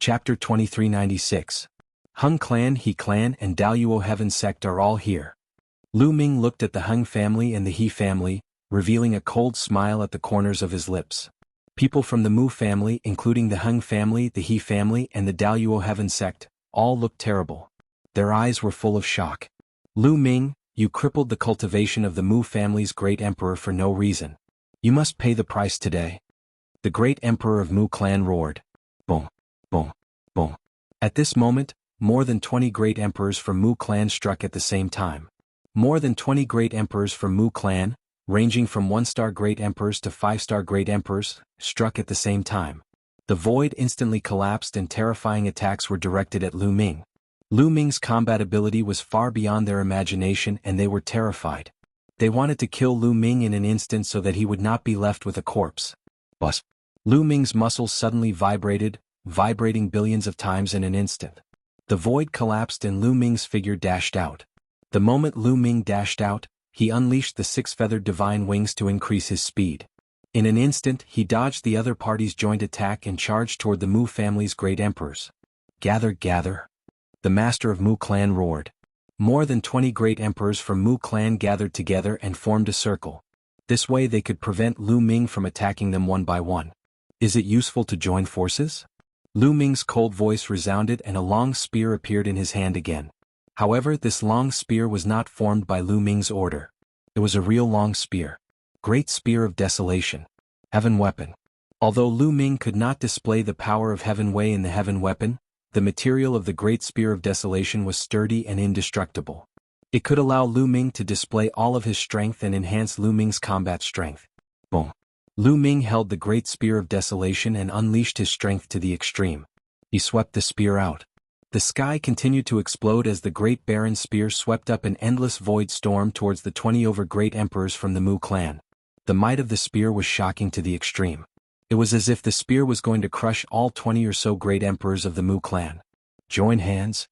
Chapter 2396. Hung clan, He clan and Daluo Heaven sect are all here. Lu Ming looked at the Hung family and the He family, revealing a cold smile at the corners of his lips. People from the Mu family, including the Hung family, the He family and the Daluo Heaven sect, all looked terrible. Their eyes were full of shock. Lu Ming, you crippled the cultivation of the Mu family's great emperor for no reason. You must pay the price today. The great emperor of Mu clan roared. Boom, boom, boom. At this moment, more than 20 great emperors from Mu clan struck at the same time. More than 20 great emperors from Mu clan, ranging from 1-star great emperors to 5-star great emperors, struck at the same time. The void instantly collapsed and terrifying attacks were directed at Lu Ming. Lu Ming's combat ability was far beyond their imagination and they were terrified. They wanted to kill Lu Ming in an instant so that he would not be left with a corpse. But Lu Ming's muscles suddenly vibrating billions of times in an instant. The void collapsed and Lu Ming's figure dashed out. The moment Lu Ming dashed out, he unleashed the 6-feathered divine wings to increase his speed. In an instant, he dodged the other party's joint attack and charged toward the Mu family's great emperors. Gather, gather. The master of Mu clan roared. More than 20 great emperors from Mu clan gathered together and formed a circle. This way they could prevent Lu Ming from attacking them one by one. Is it useful to join forces? Lu Ming's cold voice resounded and a long spear appeared in his hand again. However, this long spear was not formed by Lu Ming's order. It was a real long spear. Great Spear of Desolation. Heaven Weapon. Although Lu Ming could not display the power of Heaven Wei in the Heaven Weapon, the material of the Great Spear of Desolation was sturdy and indestructible. It could allow Lu Ming to display all of his strength and enhance Lu Ming's combat strength. Boom. Lu Ming held the Great Spear of Desolation and unleashed his strength to the extreme. He swept the spear out. The sky continued to explode as the Great Baron Spear swept up an endless void storm towards the 20 great emperors from the Mu clan. The might of the spear was shocking to the extreme. It was as if the spear was going to crush all 20 or so great emperors of the Mu clan. Join hands?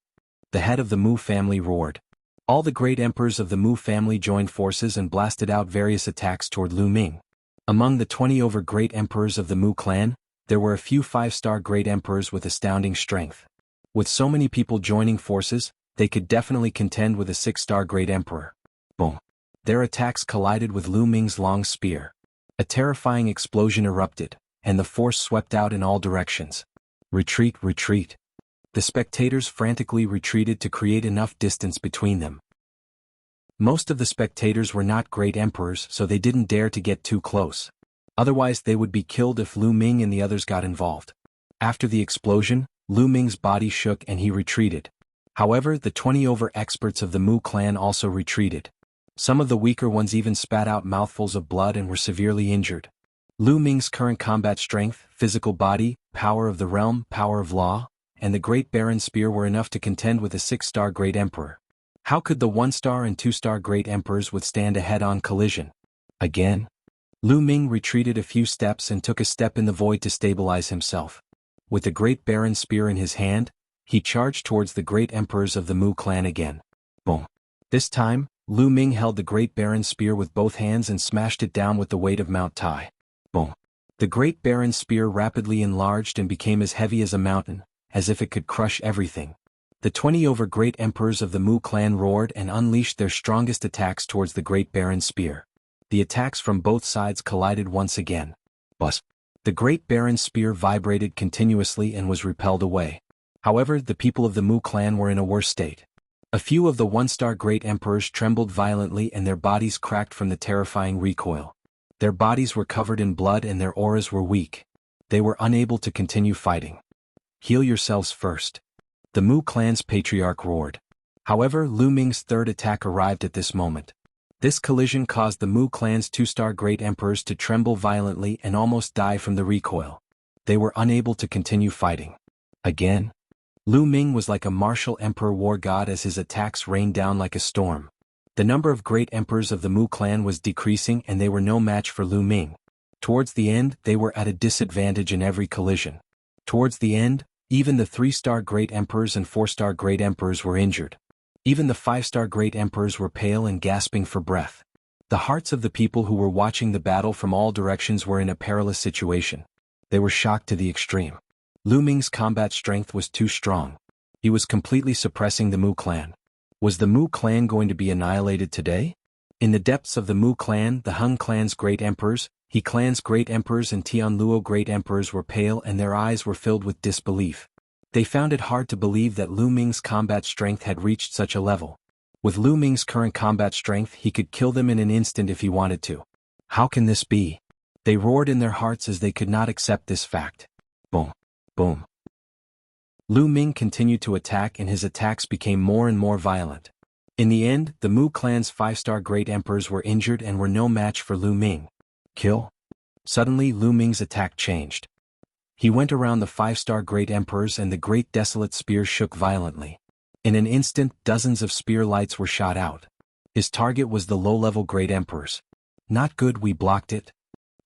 The head of the Mu family roared. All the great emperors of the Mu family joined forces and blasted out various attacks toward Lu Ming. Among the 20 great emperors of the Mu clan, there were a few 5-star great emperors with astounding strength. With so many people joining forces, they could definitely contend with a 6-star great emperor. Boom. Their attacks collided with Lu Ming's long spear. A terrifying explosion erupted, and the force swept out in all directions. Retreat, retreat. The spectators frantically retreated to create enough distance between them. Most of the spectators were not great emperors, so they didn't dare to get too close. Otherwise they would be killed if Lu Ming and the others got involved. After the explosion, Lu Ming's body shook and he retreated. However, the 20 experts of the Mu clan also retreated. Some of the weaker ones even spat out mouthfuls of blood and were severely injured. Lu Ming's current combat strength, physical body, power of the realm, power of law, and the Great Baron Spear were enough to contend with a 6-star Great Emperor. How could the 1-star and 2-star Great Emperors withstand a head-on collision? Again? Lu Ming retreated a few steps and took a step in the void to stabilize himself. With the Great Baron Spear in his hand, he charged towards the Great Emperors of the Mu clan again. Boom. This time, Lu Ming held the Great Baron Spear with both hands and smashed it down with the weight of Mount Tai. Boom. The Great Baron Spear rapidly enlarged and became as heavy as a mountain, as if it could crush everything. The 20 great emperors of the Mu clan roared and unleashed their strongest attacks towards the Great Baron Spear. The attacks from both sides collided once again. But the Great Baron Spear vibrated continuously and was repelled away. However, the people of the Mu clan were in a worse state. A few of the 1-star great emperors trembled violently and their bodies cracked from the terrifying recoil. Their bodies were covered in blood and their auras were weak. They were unable to continue fighting. Heal yourselves first. The Mu clan's patriarch roared. However, Lu Ming's third attack arrived at this moment. This collision caused the Mu clan's 2-star great emperors to tremble violently and almost die from the recoil. They were unable to continue fighting. Again? Lu Ming was like a martial emperor war god as his attacks rained down like a storm. The number of great emperors of the Mu clan was decreasing and they were no match for Lu Ming. Towards the end, they were at a disadvantage in every collision. Towards the end, even the 3-star great emperors and 4-star great emperors were injured. Even the 5-star great emperors were pale and gasping for breath. The hearts of the people who were watching the battle from all directions were in a perilous situation. They were shocked to the extreme. Lu Ming's combat strength was too strong. He was completely suppressing the Mu clan. Was the Mu clan going to be annihilated today? In the depths of the Mu clan, the Hung clan's great emperors, He clan's great emperors and Tianluo great emperors were pale and their eyes were filled with disbelief. They found it hard to believe that Lu Ming's combat strength had reached such a level. With Lu Ming's current combat strength, he could kill them in an instant if he wanted to. How can this be? They roared in their hearts as they could not accept this fact. Boom. Boom. Lu Ming continued to attack and his attacks became more and more violent. In the end, the Mu clan's 5-star great emperors were injured and were no match for Lu Ming. Kill? Suddenly Lu Ming's attack changed. He went around the 5-star great emperors and the great desolate spear shook violently. In an instant, dozens of spear lights were shot out. His target was the low-level great emperors. Not good, we blocked it.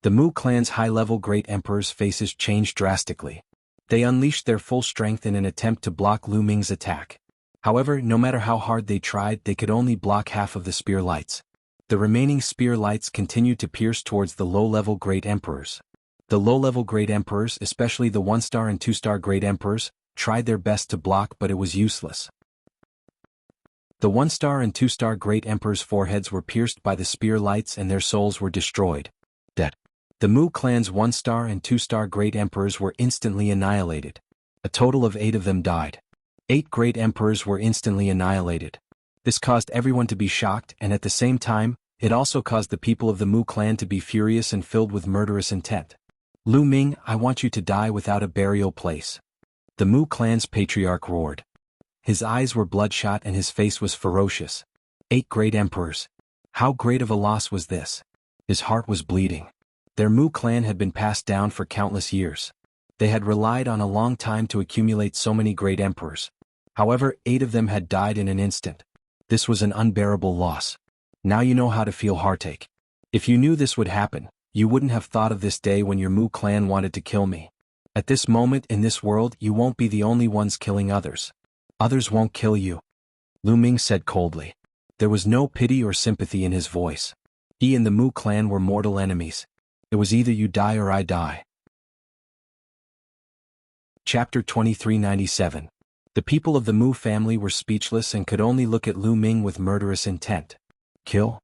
The Mu clan's high-level great emperors' faces changed drastically. They unleashed their full strength in an attempt to block Lu Ming's attack. However, no matter how hard they tried, they could only block half of the spear lights. The remaining spear lights continued to pierce towards the low-level great emperors. The low-level great emperors, especially the 1-star and 2-star great emperors, tried their best to block but it was useless. The 1-star and 2-star great emperors' foreheads were pierced by the spear lights and their souls were destroyed. Dead. The Mu clan's 1-star and 2-star great emperors were instantly annihilated. A total of 8 of them died. 8 great emperors were instantly annihilated. This caused everyone to be shocked and at the same time, it also caused the people of the Mu clan to be furious and filled with murderous intent. Lu Ming, I want you to die without a burial place. The Mu clan's patriarch roared. His eyes were bloodshot and his face was ferocious. 8 great emperors. How great of a loss was this? His heart was bleeding. Their Mu clan had been passed down for countless years. They had relied on a long time to accumulate so many great emperors. However, 8 of them had died in an instant. This was an unbearable loss. Now you know how to feel heartache. If you knew this would happen, you wouldn't have thought of this day when your Mu clan wanted to kill me. At this moment in this world, you won't be the only ones killing others. Others won't kill you. Lu Ming said coldly. There was no pity or sympathy in his voice. He and the Mu clan were mortal enemies. It was either you die or I die. Chapter 2397. The people of the Mu family were speechless and could only look at Lu Ming with murderous intent. Kill?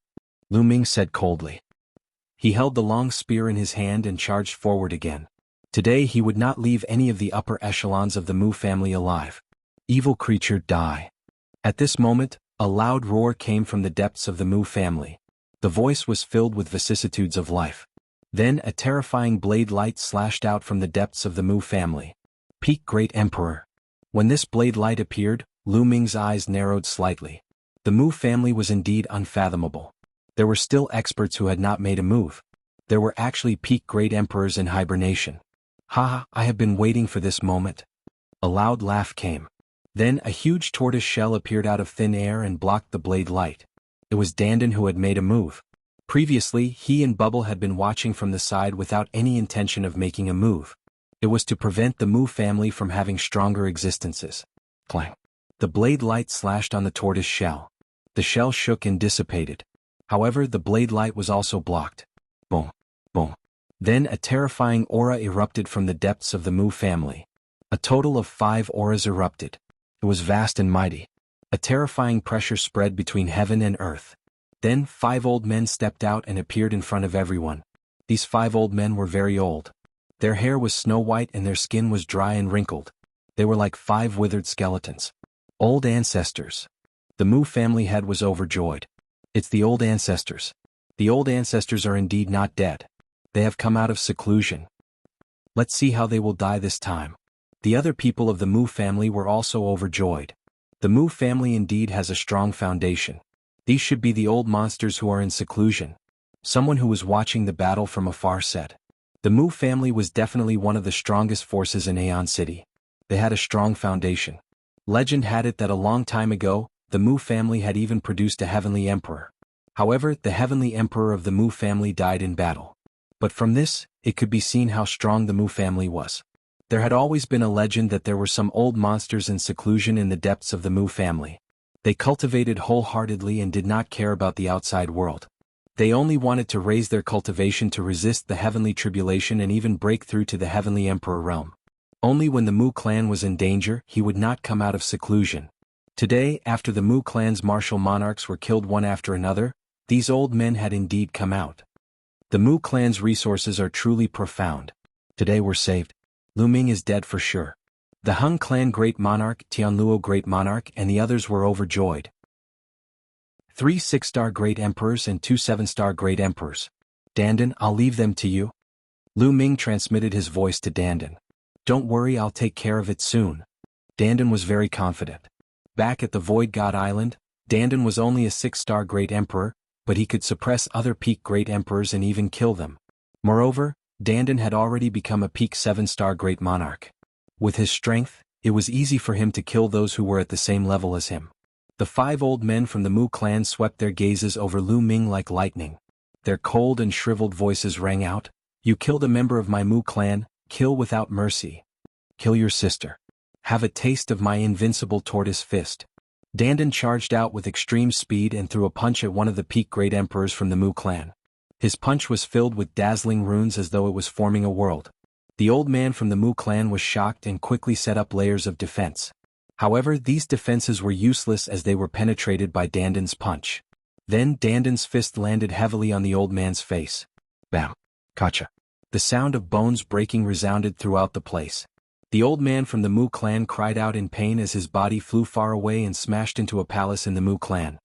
Lu Ming said coldly. He held the long spear in his hand and charged forward again. Today he would not leave any of the upper echelons of the Mu family alive. Evil creature, die. At this moment, a loud roar came from the depths of the Mu family. The voice was filled with vicissitudes of life. Then a terrifying blade light slashed out from the depths of the Mu family. Peak Great Emperor. When this blade light appeared, Lu Ming's eyes narrowed slightly. The Mu family was indeed unfathomable. There were still experts who had not made a move. There were actually peak great emperors in hibernation. Ha, I have been waiting for this moment. A loud laugh came. Then a huge tortoise shell appeared out of thin air and blocked the blade light. It was Dandan who had made a move. Previously, he and Bubble had been watching from the side without any intention of making a move. It was to prevent the Mu family from having stronger existences. Clang. The blade light slashed on the tortoise shell. The shell shook and dissipated. However, the blade light was also blocked. Boom. Boom. Then a terrifying aura erupted from the depths of the Mu family. A total of 5 auras erupted. It was vast and mighty. A terrifying pressure spread between heaven and earth. Then 5 old men stepped out and appeared in front of everyone. These 5 old men were very old. Their hair was snow white and their skin was dry and wrinkled. They were like 5 withered skeletons. Old ancestors. The Mu family head was overjoyed. It's the old ancestors. The old ancestors are indeed not dead. They have come out of seclusion. Let's see how they will die this time. The other people of the Mu family were also overjoyed. The Mu family indeed has a strong foundation. These should be the old monsters who are in seclusion. Someone who was watching the battle from afar said. The Mu family was definitely one of the strongest forces in Aeon City. They had a strong foundation. Legend had it that a long time ago, the Mu family had even produced a heavenly emperor. However, the heavenly emperor of the Mu family died in battle. But from this, it could be seen how strong the Mu family was. There had always been a legend that there were some old monsters in seclusion in the depths of the Mu family. They cultivated wholeheartedly and did not care about the outside world. They only wanted to raise their cultivation to resist the heavenly tribulation and even break through to the heavenly emperor realm. Only when the Mu clan was in danger, he would not come out of seclusion. Today, after the Mu clan's martial monarchs were killed one after another, these old men had indeed come out. The Mu clan's resources are truly profound. Today we're saved. Lu Ming is dead for sure. The Hung clan great monarch, Tianluo great monarch, and the others were overjoyed. 3 6-star great emperors and 2 7-star great emperors. Dandan, I'll leave them to you. Lu Ming transmitted his voice to Dandan. Don't worry, I'll take care of it soon. Dandan was very confident. Back at the Void God Island, Dandan was only a 6-star great emperor, but he could suppress other peak great emperors and even kill them. Moreover, Dandan had already become a peak 7-star great monarch. With his strength, it was easy for him to kill those who were at the same level as him. The 5 old men from the Mu clan swept their gazes over Lu Ming like lightning. Their cold and shriveled voices rang out, "You killed a member of my Mu clan, kill without mercy. Kill your sister. Have a taste of my invincible tortoise fist." Dandan charged out with extreme speed and threw a punch at one of the peak great emperors from the Mu clan. His punch was filled with dazzling runes as though it was forming a world. The old man from the Mu clan was shocked and quickly set up layers of defense. However, these defenses were useless as they were penetrated by Dandan's punch. Then Dandan's fist landed heavily on the old man's face. Bam! Kacha! The sound of bones breaking resounded throughout the place. The old man from the Mu clan cried out in pain as his body flew far away and smashed into a palace in the Mu clan.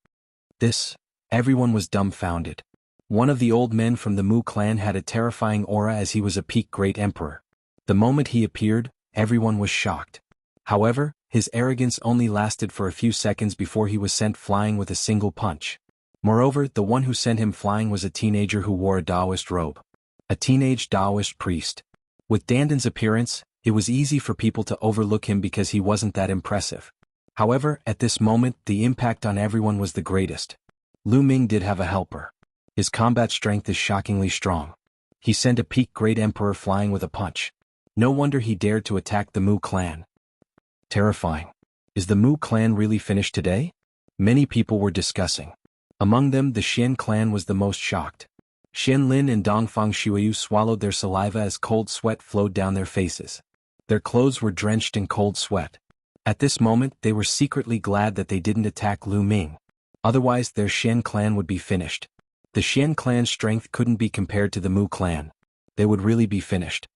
Everyone was dumbfounded. One of the old men from the Mu clan had a terrifying aura as he was a peak great emperor. The moment he appeared, everyone was shocked. However, his arrogance only lasted for a few seconds before he was sent flying with a single punch. Moreover, the one who sent him flying was a teenager who wore a Taoist robe. A teenage Taoist priest. With Dandan's appearance, it was easy for people to overlook him because he wasn't that impressive. However, at this moment, the impact on everyone was the greatest. Lu Ming did have a helper. His combat strength is shockingly strong. He sent a peak great emperor flying with a punch. No wonder he dared to attack the Mu clan. Terrifying. Is the Mu clan really finished today? Many people were discussing. Among them, the Xian clan was the most shocked. Xian Lin and Dongfang Shuiyu swallowed their saliva as cold sweat flowed down their faces. Their clothes were drenched in cold sweat. At this moment, they were secretly glad that they didn't attack Lu Ming. Otherwise, their Xian clan would be finished. The Xian clan's strength couldn't be compared to the Mu clan. They would really be finished.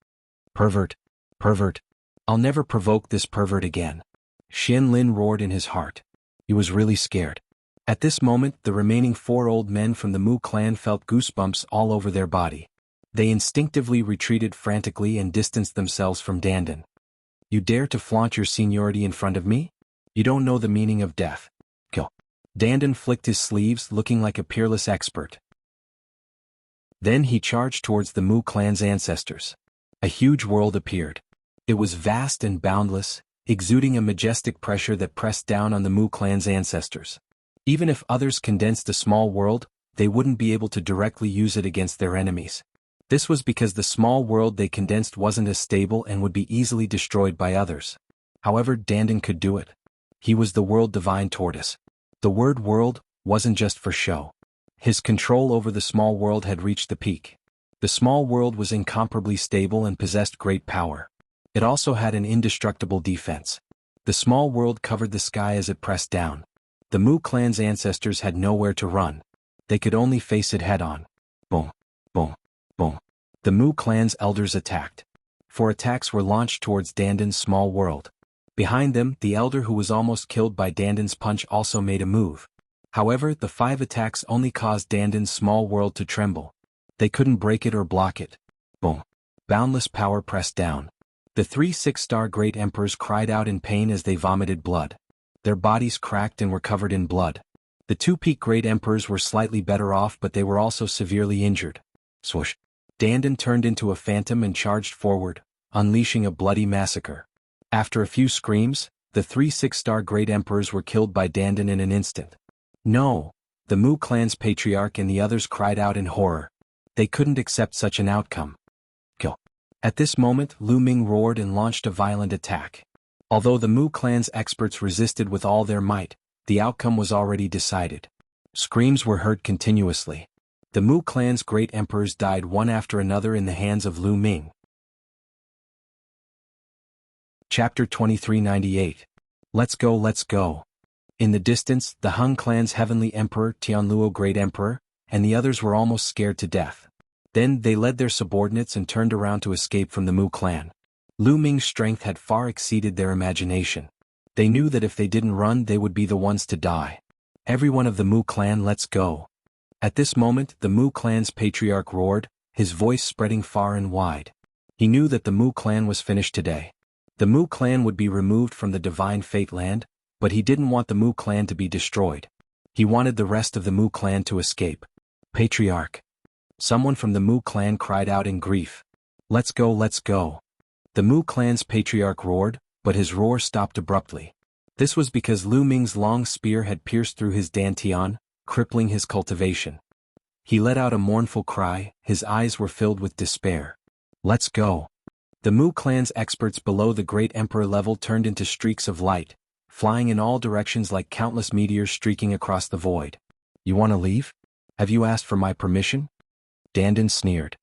Pervert. Pervert. I'll never provoke this pervert again. Xian Lin roared in his heart. He was really scared. At this moment, the remaining 4 old men from the Mu clan felt goosebumps all over their body. They instinctively retreated frantically and distanced themselves from Dandan. You dare to flaunt your seniority in front of me? You don't know the meaning of death. Kill. Dandan flicked his sleeves, looking like a peerless expert. Then he charged towards the Mu clan's ancestors. A huge world appeared. It was vast and boundless, exuding a majestic pressure that pressed down on the Mu clan's ancestors. Even if others condensed a small world, they wouldn't be able to directly use it against their enemies. This was because the small world they condensed wasn't as stable and would be easily destroyed by others. However, Dandan could do it. He was the world divine tortoise. The word world wasn't just for show. His control over the small world had reached the peak. The small world was incomparably stable and possessed great power. It also had an indestructible defense. The small world covered the sky as it pressed down. The Mu clan's ancestors had nowhere to run. They could only face it head-on. Boom, boom, boom. The Mu clan's elders attacked. 4 attacks were launched towards Dandan's small world. Behind them, the elder who was almost killed by Dandan's punch also made a move. However, the 5 attacks only caused Dandan's small world to tremble. They couldn't break it or block it. Boom. Boundless power pressed down. The 3 6-star great emperors cried out in pain as they vomited blood. Their bodies cracked and were covered in blood. The 2 peak great emperors were slightly better off, but they were also severely injured. Swoosh. Dandan turned into a phantom and charged forward, unleashing a bloody massacre. After a few screams, the 3 6-star great emperors were killed by Dandan in an instant. No! The Mu clan's patriarch and the others cried out in horror. They couldn't accept such an outcome. Kill. At this moment, Lu Ming roared and launched a violent attack. Although the Mu clan's experts resisted with all their might, the outcome was already decided. Screams were heard continuously. The Mu clan's great emperors died one after another in the hands of Lu Ming. Chapter 2398. Let's go, let's go. In the distance, the Hung clan's heavenly emperor Tianluo Great Emperor, and the others were almost scared to death. Then they led their subordinates and turned around to escape from the Mu clan. Lu Ming's strength had far exceeded their imagination. They knew that if they didn't run they would be the ones to die. Everyone of the Mu clan, let's go. At this moment the Mu clan's patriarch roared, his voice spreading far and wide. He knew that the Mu clan was finished today. The Mu clan would be removed from the divine fate land, but he didn't want the Mu clan to be destroyed. He wanted the rest of the Mu clan to escape. Patriarch. Someone from the Mu clan cried out in grief. Let's go, let's go. The Mu clan's patriarch roared, but his roar stopped abruptly. This was because Lu Ming's long spear had pierced through his dantian, crippling his cultivation. He let out a mournful cry, his eyes were filled with despair. Let's go. The Mu clan's experts below the great emperor level turned into streaks of light, flying in all directions like countless meteors streaking across the void. You want to leave? Have you asked for my permission? Dandan sneered.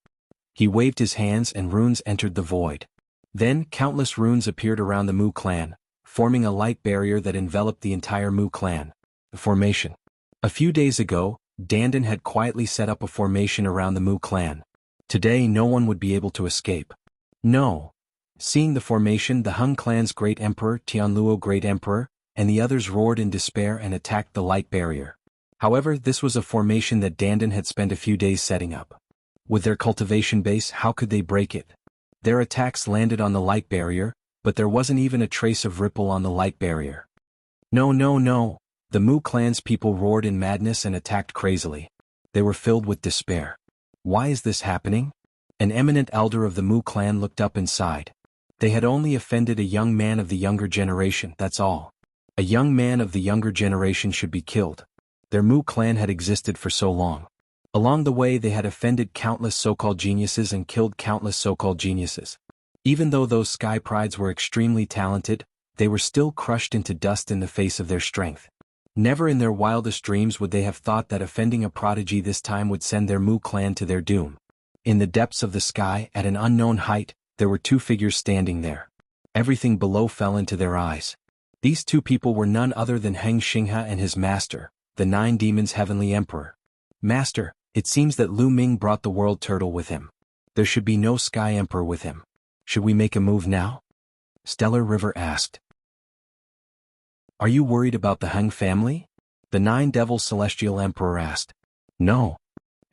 He waved his hands and runes entered the void. Then countless runes appeared around the Mu clan, forming a light barrier that enveloped the entire Mu clan. The formation. A few days ago, Dandan had quietly set up a formation around the Mu clan. Today no one would be able to escape. No. Seeing the formation, the Hung clan's great emperor Tianluo Great Emperor, and the others roared in despair and attacked the light barrier. However, this was a formation that Dandan had spent a few days setting up. With their cultivation base, how could they break it? Their attacks landed on the light barrier, but there wasn't even a trace of ripple on the light barrier. No, no, no. The Mu clan's people roared in madness and attacked crazily. They were filled with despair. Why is this happening? An eminent elder of the Mu clan looked up and sighed. They had only offended a young man of the younger generation, that's all. A young man of the younger generation should be killed. Their Mu clan had existed for so long. Along the way they had offended countless so-called geniuses and killed countless so-called geniuses. Even though those sky prides were extremely talented, they were still crushed into dust in the face of their strength. Never in their wildest dreams would they have thought that offending a prodigy this time would send their Mu clan to their doom. In the depths of the sky, at an unknown height, there were two figures standing there. Everything below fell into their eyes. These two people were none other than Heng Xinghe and his master, the Nine Demons' Heavenly Emperor. Master, it seems that Lu Ming brought the world turtle with him. There should be no Sky Emperor with him. Should we make a move now? Stellar River asked. Are you worried about the Heng family? The Nine Devils Celestial Emperor asked. No.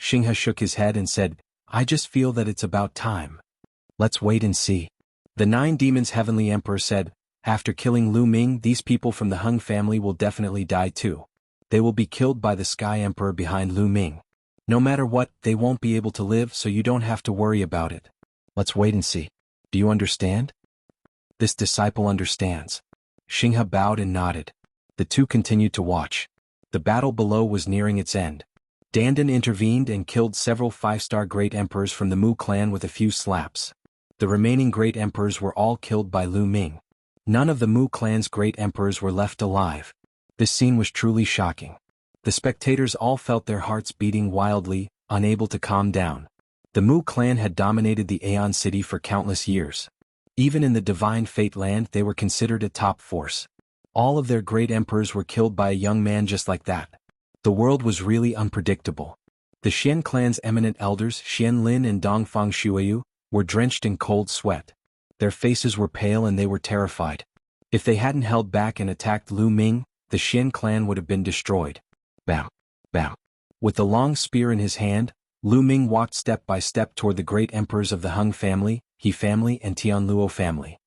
Xinghe shook his head and said, I just feel that it's about time. Let's wait and see. The Nine Demons' Heavenly Emperor said, after killing Lu Ming, these people from the Heng family will definitely die too. They will be killed by the Sky Emperor behind Lu Ming. No matter what, they won't be able to live, so you don't have to worry about it. Let's wait and see. Do you understand? This disciple understands. Xinghe bowed and nodded. The two continued to watch. The battle below was nearing its end. Dandan intervened and killed several five-star great emperors from the Mu clan with a few slaps. The remaining great emperors were all killed by Lu Ming. None of the Mu clan's great emperors were left alive. This scene was truly shocking. The spectators all felt their hearts beating wildly, unable to calm down. The Mu clan had dominated the Aeon City for countless years. Even in the divine fate land they were considered a top force. All of their great emperors were killed by a young man just like that. The world was really unpredictable. The Xian clan's eminent elders, Xian Lin and Dongfang Shuiyu, were drenched in cold sweat. Their faces were pale and they were terrified. If they hadn't held back and attacked Lu Ming, the Xian clan would have been destroyed. Bam! Bam! With the long spear in his hand, Lu Ming walked step by step toward the great emperors of the Heng family, He family and Tianluo family.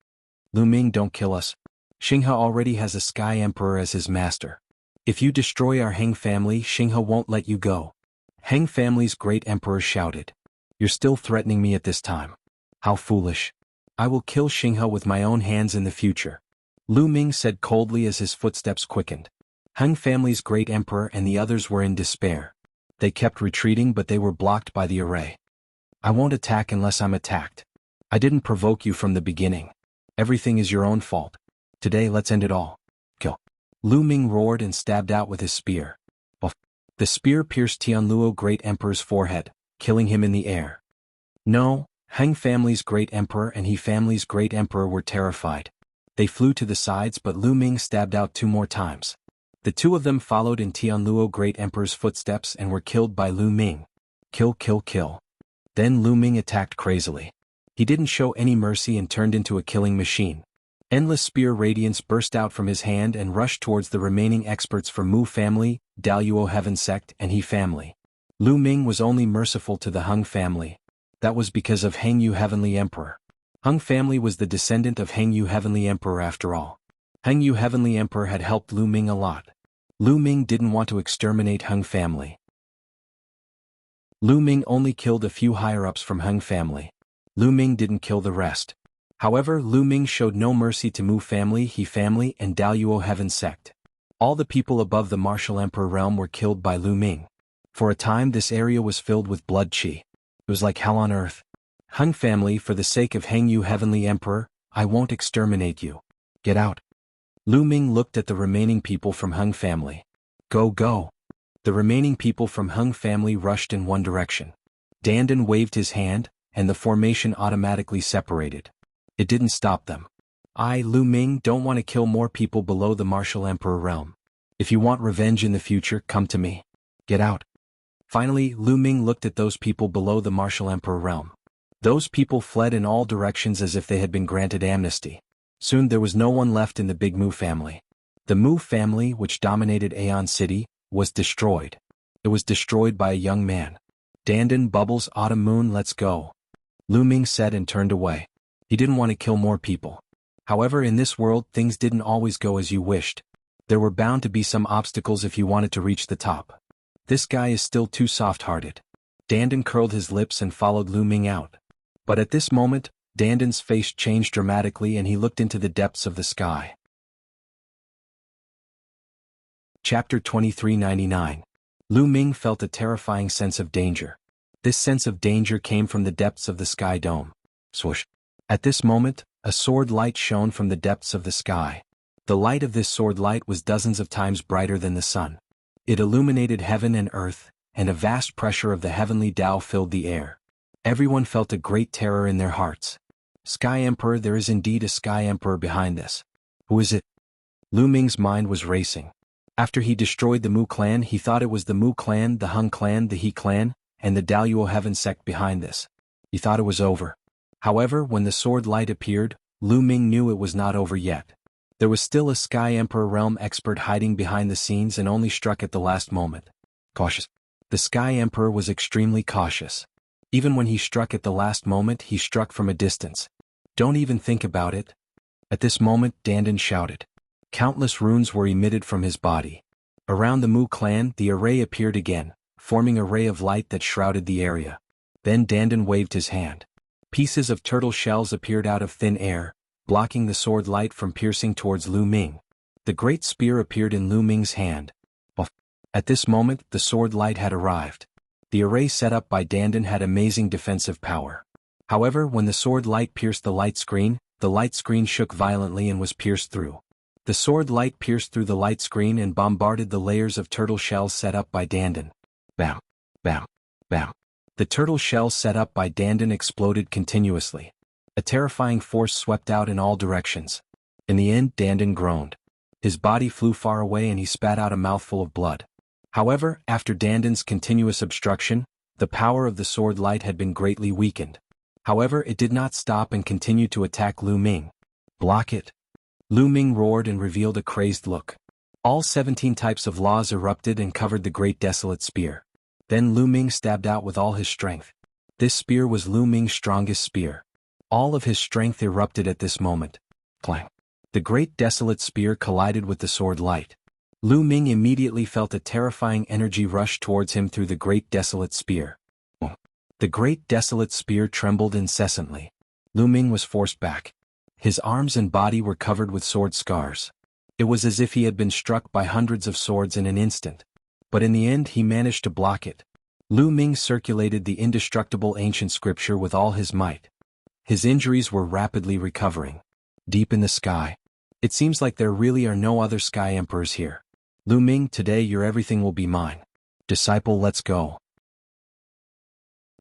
Lu Ming, don't kill us. Xinghe already has a Sky Emperor as his master. If you destroy our Heng family, Xinghe won't let you go. Heng family's great emperor shouted. You're still threatening me at this time. How foolish. I will kill Xinghe with my own hands in the future. Lu Ming said coldly as his footsteps quickened. Heng family's great emperor and the others were in despair. They kept retreating but they were blocked by the array. I won't attack unless I'm attacked. I didn't provoke you from the beginning. Everything is your own fault. Today let's end it all. Kill. Lu Ming roared and stabbed out with his spear. Buff. The spear pierced Tianluo Great Emperor's forehead, killing him in the air. No, Heng family's great emperor and He family's great emperor were terrified. They flew to the sides, but Lu Ming stabbed out 2 more times. The 2 of them followed in Tianluo Great Emperor's footsteps and were killed by Lu Ming. Kill, kill, kill. Then Lu Ming attacked crazily. He didn't show any mercy and turned into a killing machine. Endless spear radiance burst out from his hand and rushed towards the remaining experts from Mu family, Daluo Heaven sect, and He family. Lu Ming was only merciful to the Hung family. That was because of Heng Yu Heavenly Emperor. Hung family was the descendant of Heng Yu Heavenly Emperor after all. Heng Yu Heavenly Emperor had helped Lu Ming a lot. Lu Ming didn't want to exterminate Hung family. Lu Ming only killed a few higher-ups from Hung family. Lu Ming didn't kill the rest. However, Lu Ming showed no mercy to Mu family, He family, and Daluo Heaven sect. All the people above the Martial Emperor realm were killed by Lu Ming. For a time this area was filled with blood qi. It was like hell on earth. Hung family, for the sake of Heng Yu Heavenly Emperor, I won't exterminate you. Get out. Lu Ming looked at the remaining people from Hung family. Go, go. The remaining people from Hung family rushed in one direction. Dandan waved his hand, and the formation automatically separated. It didn't stop them. I, Lu Ming, don't want to kill more people below the Martial Emperor realm. If you want revenge in the future, come to me. Get out. Finally, Lu Ming looked at those people below the Martial Emperor realm. Those people fled in all directions as if they had been granted amnesty. Soon there was no one left in the big Mu family. The Mu family, which dominated Aeon City, was destroyed. It was destroyed by a young man. Dandan, Bubbles, Autumn Moon, let's go. Lu Ming said and turned away. He didn't want to kill more people. However, in this world things didn't always go as you wished. There were bound to be some obstacles if you wanted to reach the top. This guy is still too soft-hearted. Dandan curled his lips and followed Lu Ming out. But at this moment, Dandan's face changed dramatically and he looked into the depths of the sky. Chapter 2399. Lu Ming felt a terrifying sense of danger. This sense of danger came from the depths of the sky dome. Swoosh. At this moment, a sword light shone from the depths of the sky. The light of this sword light was dozens of times brighter than the sun. It illuminated heaven and earth, and a vast pressure of the heavenly Tao filled the air. Everyone felt a great terror in their hearts. Sky Emperor, there is indeed a Sky Emperor behind this. Who is it? Lu Ming's mind was racing. After he destroyed the Mu clan, he thought it was the Mu clan, the Hung clan, the He clan, and the Daluo Heaven sect behind this. He thought it was over. However, when the sword light appeared, Lu Ming knew it was not over yet. There was still a Sky Emperor realm expert hiding behind the scenes and only struck at the last moment. Cautious. The Sky Emperor was extremely cautious. Even when he struck at the last moment, he struck from a distance. Don't even think about it. At this moment, Dandan shouted. Countless runes were emitted from his body. Around the Mu clan, the array appeared again, forming a ray of light that shrouded the area. Then Dandan waved his hand. Pieces of turtle shells appeared out of thin air, blocking the sword light from piercing towards Lu Ming. The great spear appeared in Lu Ming's hand. At this moment, the sword light had arrived. The array set up by Dandan had amazing defensive power. However, when the sword light pierced the light screen shook violently and was pierced through. The sword light pierced through the light screen and bombarded the layers of turtle shells set up by Dandan. Bam! Bam! Bam! The turtle shells set up by Dandan exploded continuously. A terrifying force swept out in all directions. In the end, Dandan groaned. His body flew far away and he spat out a mouthful of blood. However, after Dandan's continuous obstruction, the power of the sword light had been greatly weakened. However, it did not stop and continued to attack Lu Ming. Block it! Lu Ming roared and revealed a crazed look. All 17 types of laws erupted and covered the great desolate spear. Then Lu Ming stabbed out with all his strength. This spear was Lu Ming's strongest spear. All of his strength erupted at this moment. Clang! The great desolate spear collided with the sword light. Lu Ming immediately felt a terrifying energy rush towards him through the great desolate spear. The great desolate spear trembled incessantly. Lu Ming was forced back. His arms and body were covered with sword scars. It was as if he had been struck by hundreds of swords in an instant. But in the end he managed to block it. Lu Ming circulated the indestructible ancient scripture with all his might. His injuries were rapidly recovering. Deep in the sky. It seems like there really are no other Sky Emperors here. Lu Ming, today your everything will be mine. Disciple, let's go.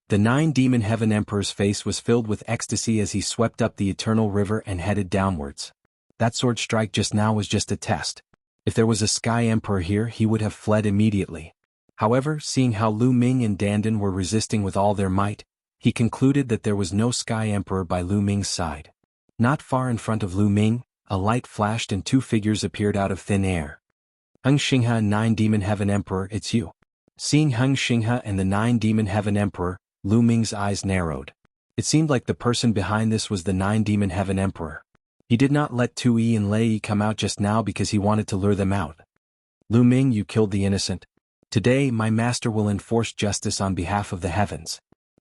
The 9 Demon Heaven Emperor's face was filled with ecstasy as he swept up the eternal river and headed downwards. That sword strike just now was just a test. If there was a Sky Emperor here, he would have fled immediately. However, seeing how Lu Ming and Dandan were resisting with all their might, he concluded that there was no Sky Emperor by Lu Ming's side. Not far in front of Lu Ming, a light flashed and two figures appeared out of thin air. Hung Xinghe, Nine Demon Heaven Emperor, it's you. Seeing Hung Xinghe and the Nine Demon Heaven Emperor, Lu Ming's eyes narrowed. It seemed like the person behind this was the Nine Demon Heaven Emperor. He did not let Tui and Lei come out just now because he wanted to lure them out. Lu Ming, you killed the innocent. Today my master will enforce justice on behalf of the heavens.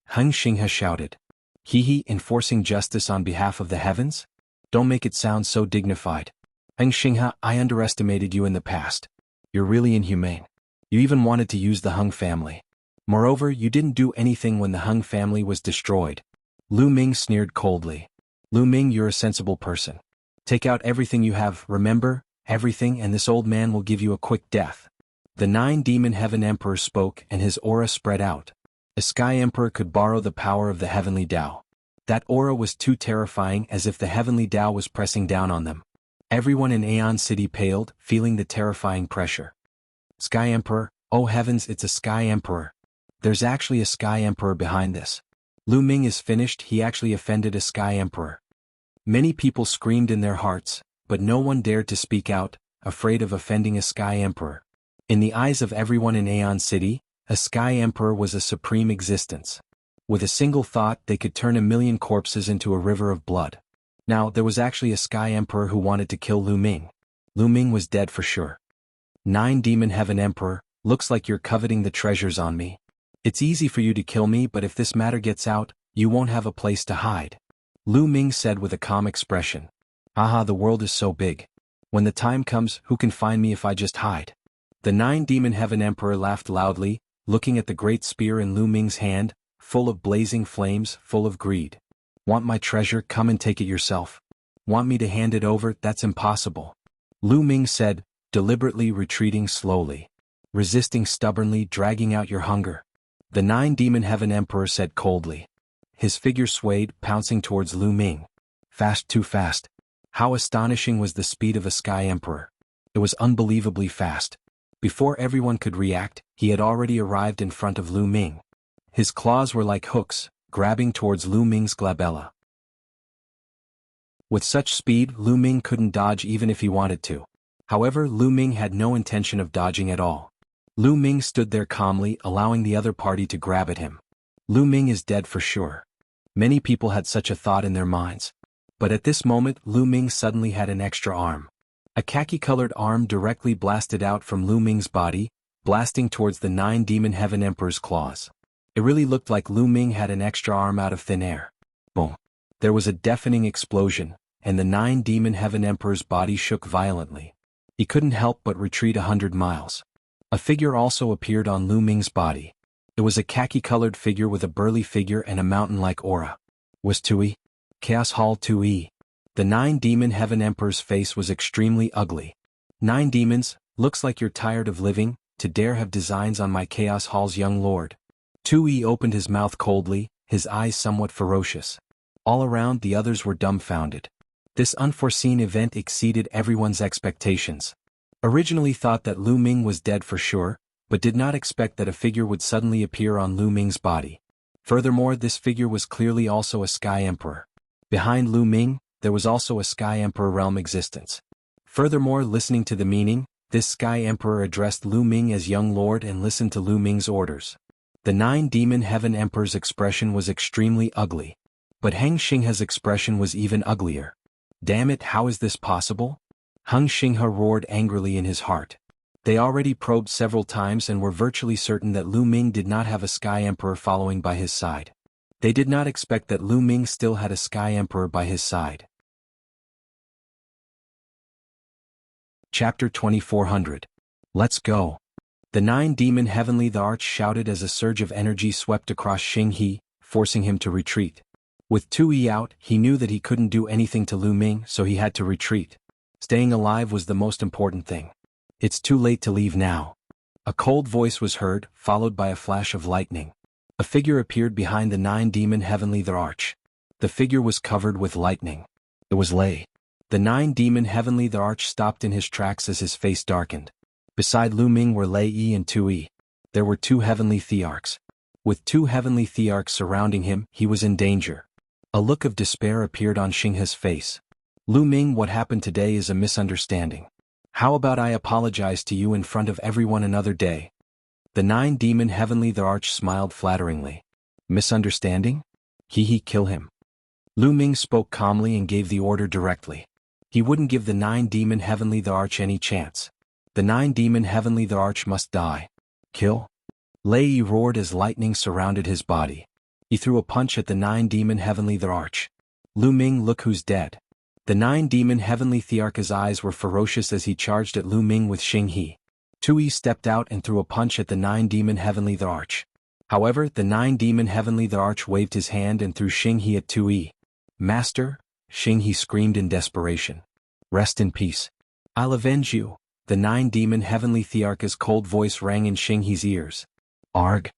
Hung Xinghe shouted. He enforcing justice on behalf of the heavens? Don't make it sound so dignified. Hung Xinghe, I underestimated you in the past. You're really inhumane. You even wanted to use the Hung family. Moreover, you didn't do anything when the Hung family was destroyed. Lu Ming sneered coldly. Lu Ming, you're a sensible person. Take out everything you have, remember, everything, and this old man will give you a quick death. The Nine Demon Heaven Emperor spoke and his aura spread out. A Sky Emperor could borrow the power of the Heavenly Tao. That aura was too terrifying, as if the Heavenly Tao was pressing down on them. Everyone in Aeon City paled, feeling the terrifying pressure. Sky Emperor, oh heavens, it's a Sky Emperor. There's actually a Sky Emperor behind this. Lu Ming is finished, he actually offended a Sky Emperor. Many people screamed in their hearts, but no one dared to speak out, afraid of offending a Sky Emperor. In the eyes of everyone in Aeon City, a Sky Emperor was a supreme existence. With a single thought they could turn 1,000,000 corpses into a river of blood. Now there was actually a Sky Emperor who wanted to kill Lu Ming. Lu Ming was dead for sure. Nine Demon Heaven Emperor, looks like you're coveting the treasures on me. It's easy for you to kill me, but if this matter gets out, you won't have a place to hide. Lu Ming said with a calm expression. Aha, the world is so big. When the time comes, who can find me if I just hide? The Nine Demon Heaven Emperor laughed loudly, looking at the great spear in Lu Ming's hand, full of blazing flames, full of greed. Want my treasure? Come and take it yourself. Want me to hand it over? That's impossible. Lu Ming said, deliberately retreating slowly. Resisting stubbornly, dragging out your hunger. The Nine Demon Heaven Emperor said coldly. His figure swayed, pouncing towards Lu Ming. Fast, too fast. How astonishing was the speed of a Sky Emperor. It was unbelievably fast. Before everyone could react, he had already arrived in front of Lu Ming. His claws were like hooks, grabbing towards Lu Ming's glabella. With such speed, Lu Ming couldn't dodge even if he wanted to. However, Lu Ming had no intention of dodging at all. Lu Ming stood there calmly, allowing the other party to grab at him. Lu Ming is dead for sure. Many people had such a thought in their minds. But at this moment, Lu Ming suddenly had an extra arm. A khaki-colored arm directly blasted out from Lu Ming's body, blasting towards the Nine Demon Heaven Emperor's claws. It really looked like Lu Ming had an extra arm out of thin air. Boom. There was a deafening explosion, and the Nine Demon Heaven Emperor's body shook violently. He couldn't help but retreat 100 miles. A figure also appeared on Lu Ming's body. It was a khaki-colored figure with a burly figure and a mountain-like aura. Was Tui? Chaos Hall Tui. The Nine Demon Heaven Emperor's face was extremely ugly. Nine demons, looks like you're tired of living, to dare have designs on my Chaos Hall's young lord. Tui opened his mouth coldly, his eyes somewhat ferocious. All around the others were dumbfounded. This unforeseen event exceeded everyone's expectations. Originally thought that Lu Ming was dead for sure, but did not expect that a figure would suddenly appear on Lu Ming's body. Furthermore, this figure was clearly also a Sky Emperor. Behind Lu Ming, there was also a Sky Emperor realm existence. Furthermore, listening to the meaning, this Sky Emperor addressed Lu Ming as young lord and listened to Lu Ming's orders. The Nine Demon Heaven Emperor's expression was extremely ugly. But Hung Xinghe's expression was even uglier. Damn it, how is this possible? Hung Xinghe roared angrily in his heart. They already probed several times and were virtually certain that Lu Ming did not have a Sky Emperor following by his side. They did not expect that Lu Ming still had a Sky Emperor by his side. Chapter 2400. Let's go. The Nine Demon Heavenly the Arch shouted as a surge of energy swept across Xinghe, forcing him to retreat. With Tui out, he knew that he couldn't do anything to Lu Ming, so he had to retreat. Staying alive was the most important thing. It's too late to leave now. A cold voice was heard, followed by a flash of lightning. A figure appeared behind the Nine Demon Heavenly the Arch. The figure was covered with lightning. It was Lei. The nine-demon heavenly the arch stopped in his tracks as his face darkened. Beside Lu Ming were Lei Yi and Tui. There were two heavenly thearchs. With two heavenly thearchs surrounding him, he was in danger. A look of despair appeared on Xinghe's face. Lu Ming, what happened today is a misunderstanding. How about I apologize to you in front of everyone another day? The nine-demon heavenly the arch smiled flatteringly. Misunderstanding? He kill him. Lu Ming spoke calmly and gave the order directly. He wouldn't give the nine-demon heavenly the arch any chance. The nine-demon heavenly the arch must die. Kill? Lei Yi roared as lightning surrounded his body. He threw a punch at the nine-demon heavenly the arch. Lu Ming, look who's dead. The nine-demon heavenly thearch's eyes were ferocious as he charged at Lu Ming with Xinghe. Tui stepped out and threw a punch at the nine-demon heavenly the arch. However, the nine-demon heavenly the arch waved his hand and threw Xinghe at Tui. Master, Xinghe screamed in desperation. Rest in peace. I'll avenge you. The nine-demon heavenly thearch's cold voice rang in Xinghe's ears. Arg!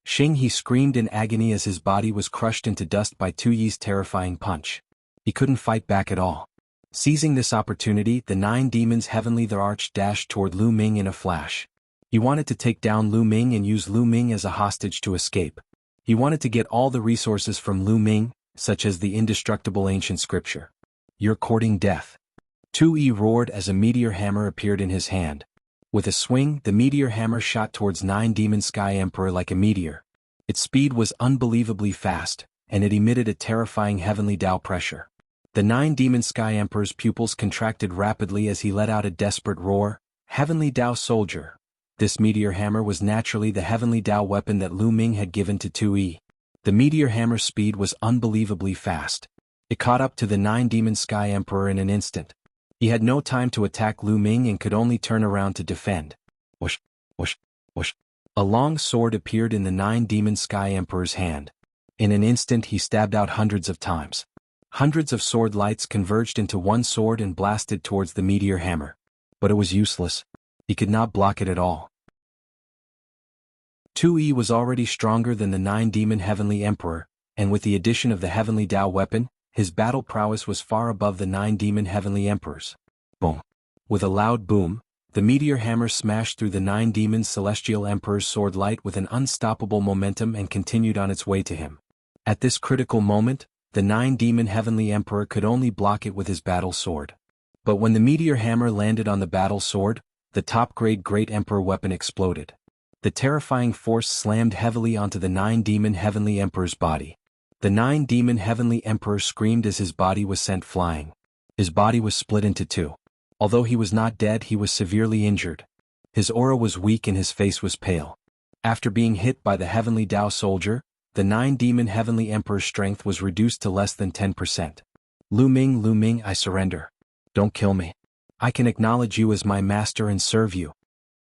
Xinghe screamed in agony as his body was crushed into dust by Tuyi's terrifying punch. He couldn't fight back at all. Seizing this opportunity, the nine demons heavenly the arch dashed toward Lu Ming in a flash. He wanted to take down Lu Ming and use Lu Ming as a hostage to escape. He wanted to get all the resources from Lu Ming, such as the indestructible ancient scripture. You're courting death. Tui roared as a meteor hammer appeared in his hand. With a swing, the meteor hammer shot towards Nine-Demon Sky Emperor like a meteor. Its speed was unbelievably fast, and it emitted a terrifying heavenly Tao pressure. The Nine-Demon Sky Emperor's pupils contracted rapidly as he let out a desperate roar. Heavenly Tao Soldier. This meteor hammer was naturally the heavenly Tao weapon that Lu Ming had given to Tui. The meteor hammer's speed was unbelievably fast. It caught up to the Nine-Demon Sky Emperor in an instant. He had no time to attack Lu Ming and could only turn around to defend. Whoosh, whoosh, whoosh. A long sword appeared in the Nine-Demon Sky Emperor's hand. In an instant he stabbed out hundreds of times. Hundreds of sword lights converged into one sword and blasted towards the meteor hammer. But it was useless. He could not block it at all. Tui was already stronger than the Nine-Demon Heavenly Emperor, and with the addition of the Heavenly Tao weapon, his battle prowess was far above the Nine-Demon Heavenly Emperor's. Boom! With a loud boom, the meteor hammer smashed through the Nine-Demon Celestial Emperor's sword light with an unstoppable momentum and continued on its way to him. At this critical moment, the Nine-Demon Heavenly Emperor could only block it with his battle sword. But when the meteor hammer landed on the battle sword, the top-grade Great Emperor weapon exploded. The terrifying force slammed heavily onto the Nine-Demon Heavenly Emperor's body. The Nine-Demon Heavenly Emperor screamed as his body was sent flying. His body was split into two. Although he was not dead, he was severely injured. His aura was weak and his face was pale. After being hit by the Heavenly Tao Soldier, the Nine-Demon Heavenly Emperor's strength was reduced to less than 10%. Lu Ming, I surrender. Don't kill me. I can acknowledge you as my master and serve you.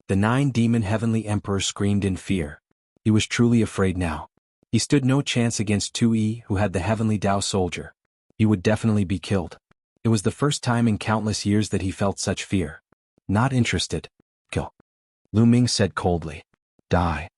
The Nine-Demon Heavenly Emperor screamed in fear. He was truly afraid now. He stood no chance against Tui, who had the Heavenly Tao Soldier. He would definitely be killed. It was the first time in countless years that he felt such fear. Not interested. Kill. Lu Ming said coldly. Die.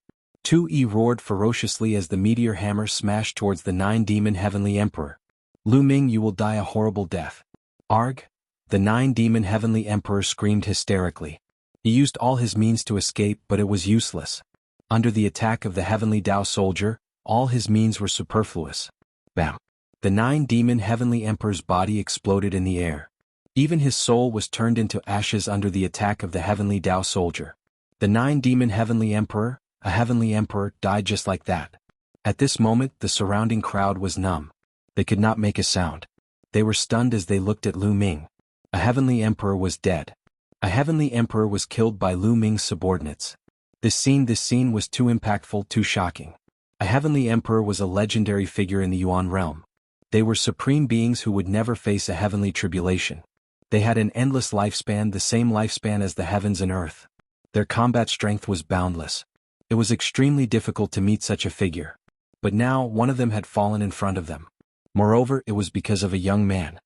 Tui roared ferociously as the meteor hammer smashed towards the Nine-Demon Heavenly Emperor. Lu Ming, you will die a horrible death. Arg! The Nine-Demon Heavenly Emperor screamed hysterically. He used all his means to escape, but it was useless. Under the attack of the Heavenly Tao Soldier, all his means were superfluous. Bam! The Nine-Demon Heavenly Emperor's body exploded in the air. Even his soul was turned into ashes under the attack of the Heavenly Tao Soldier. The Nine-Demon Heavenly Emperor, a Heavenly Emperor, died just like that. At this moment, the surrounding crowd was numb. They could not make a sound. They were stunned as they looked at Lu Ming. A Heavenly Emperor was dead. A Heavenly Emperor was killed by Lu Ming's subordinates. This scene was too impactful, too shocking. A Heavenly Emperor was a legendary figure in the Yuan realm. They were supreme beings who would never face a heavenly tribulation. They had an endless lifespan, the same lifespan as the heavens and earth. Their combat strength was boundless. It was extremely difficult to meet such a figure. But now, one of them had fallen in front of them. Moreover, it was because of a young man.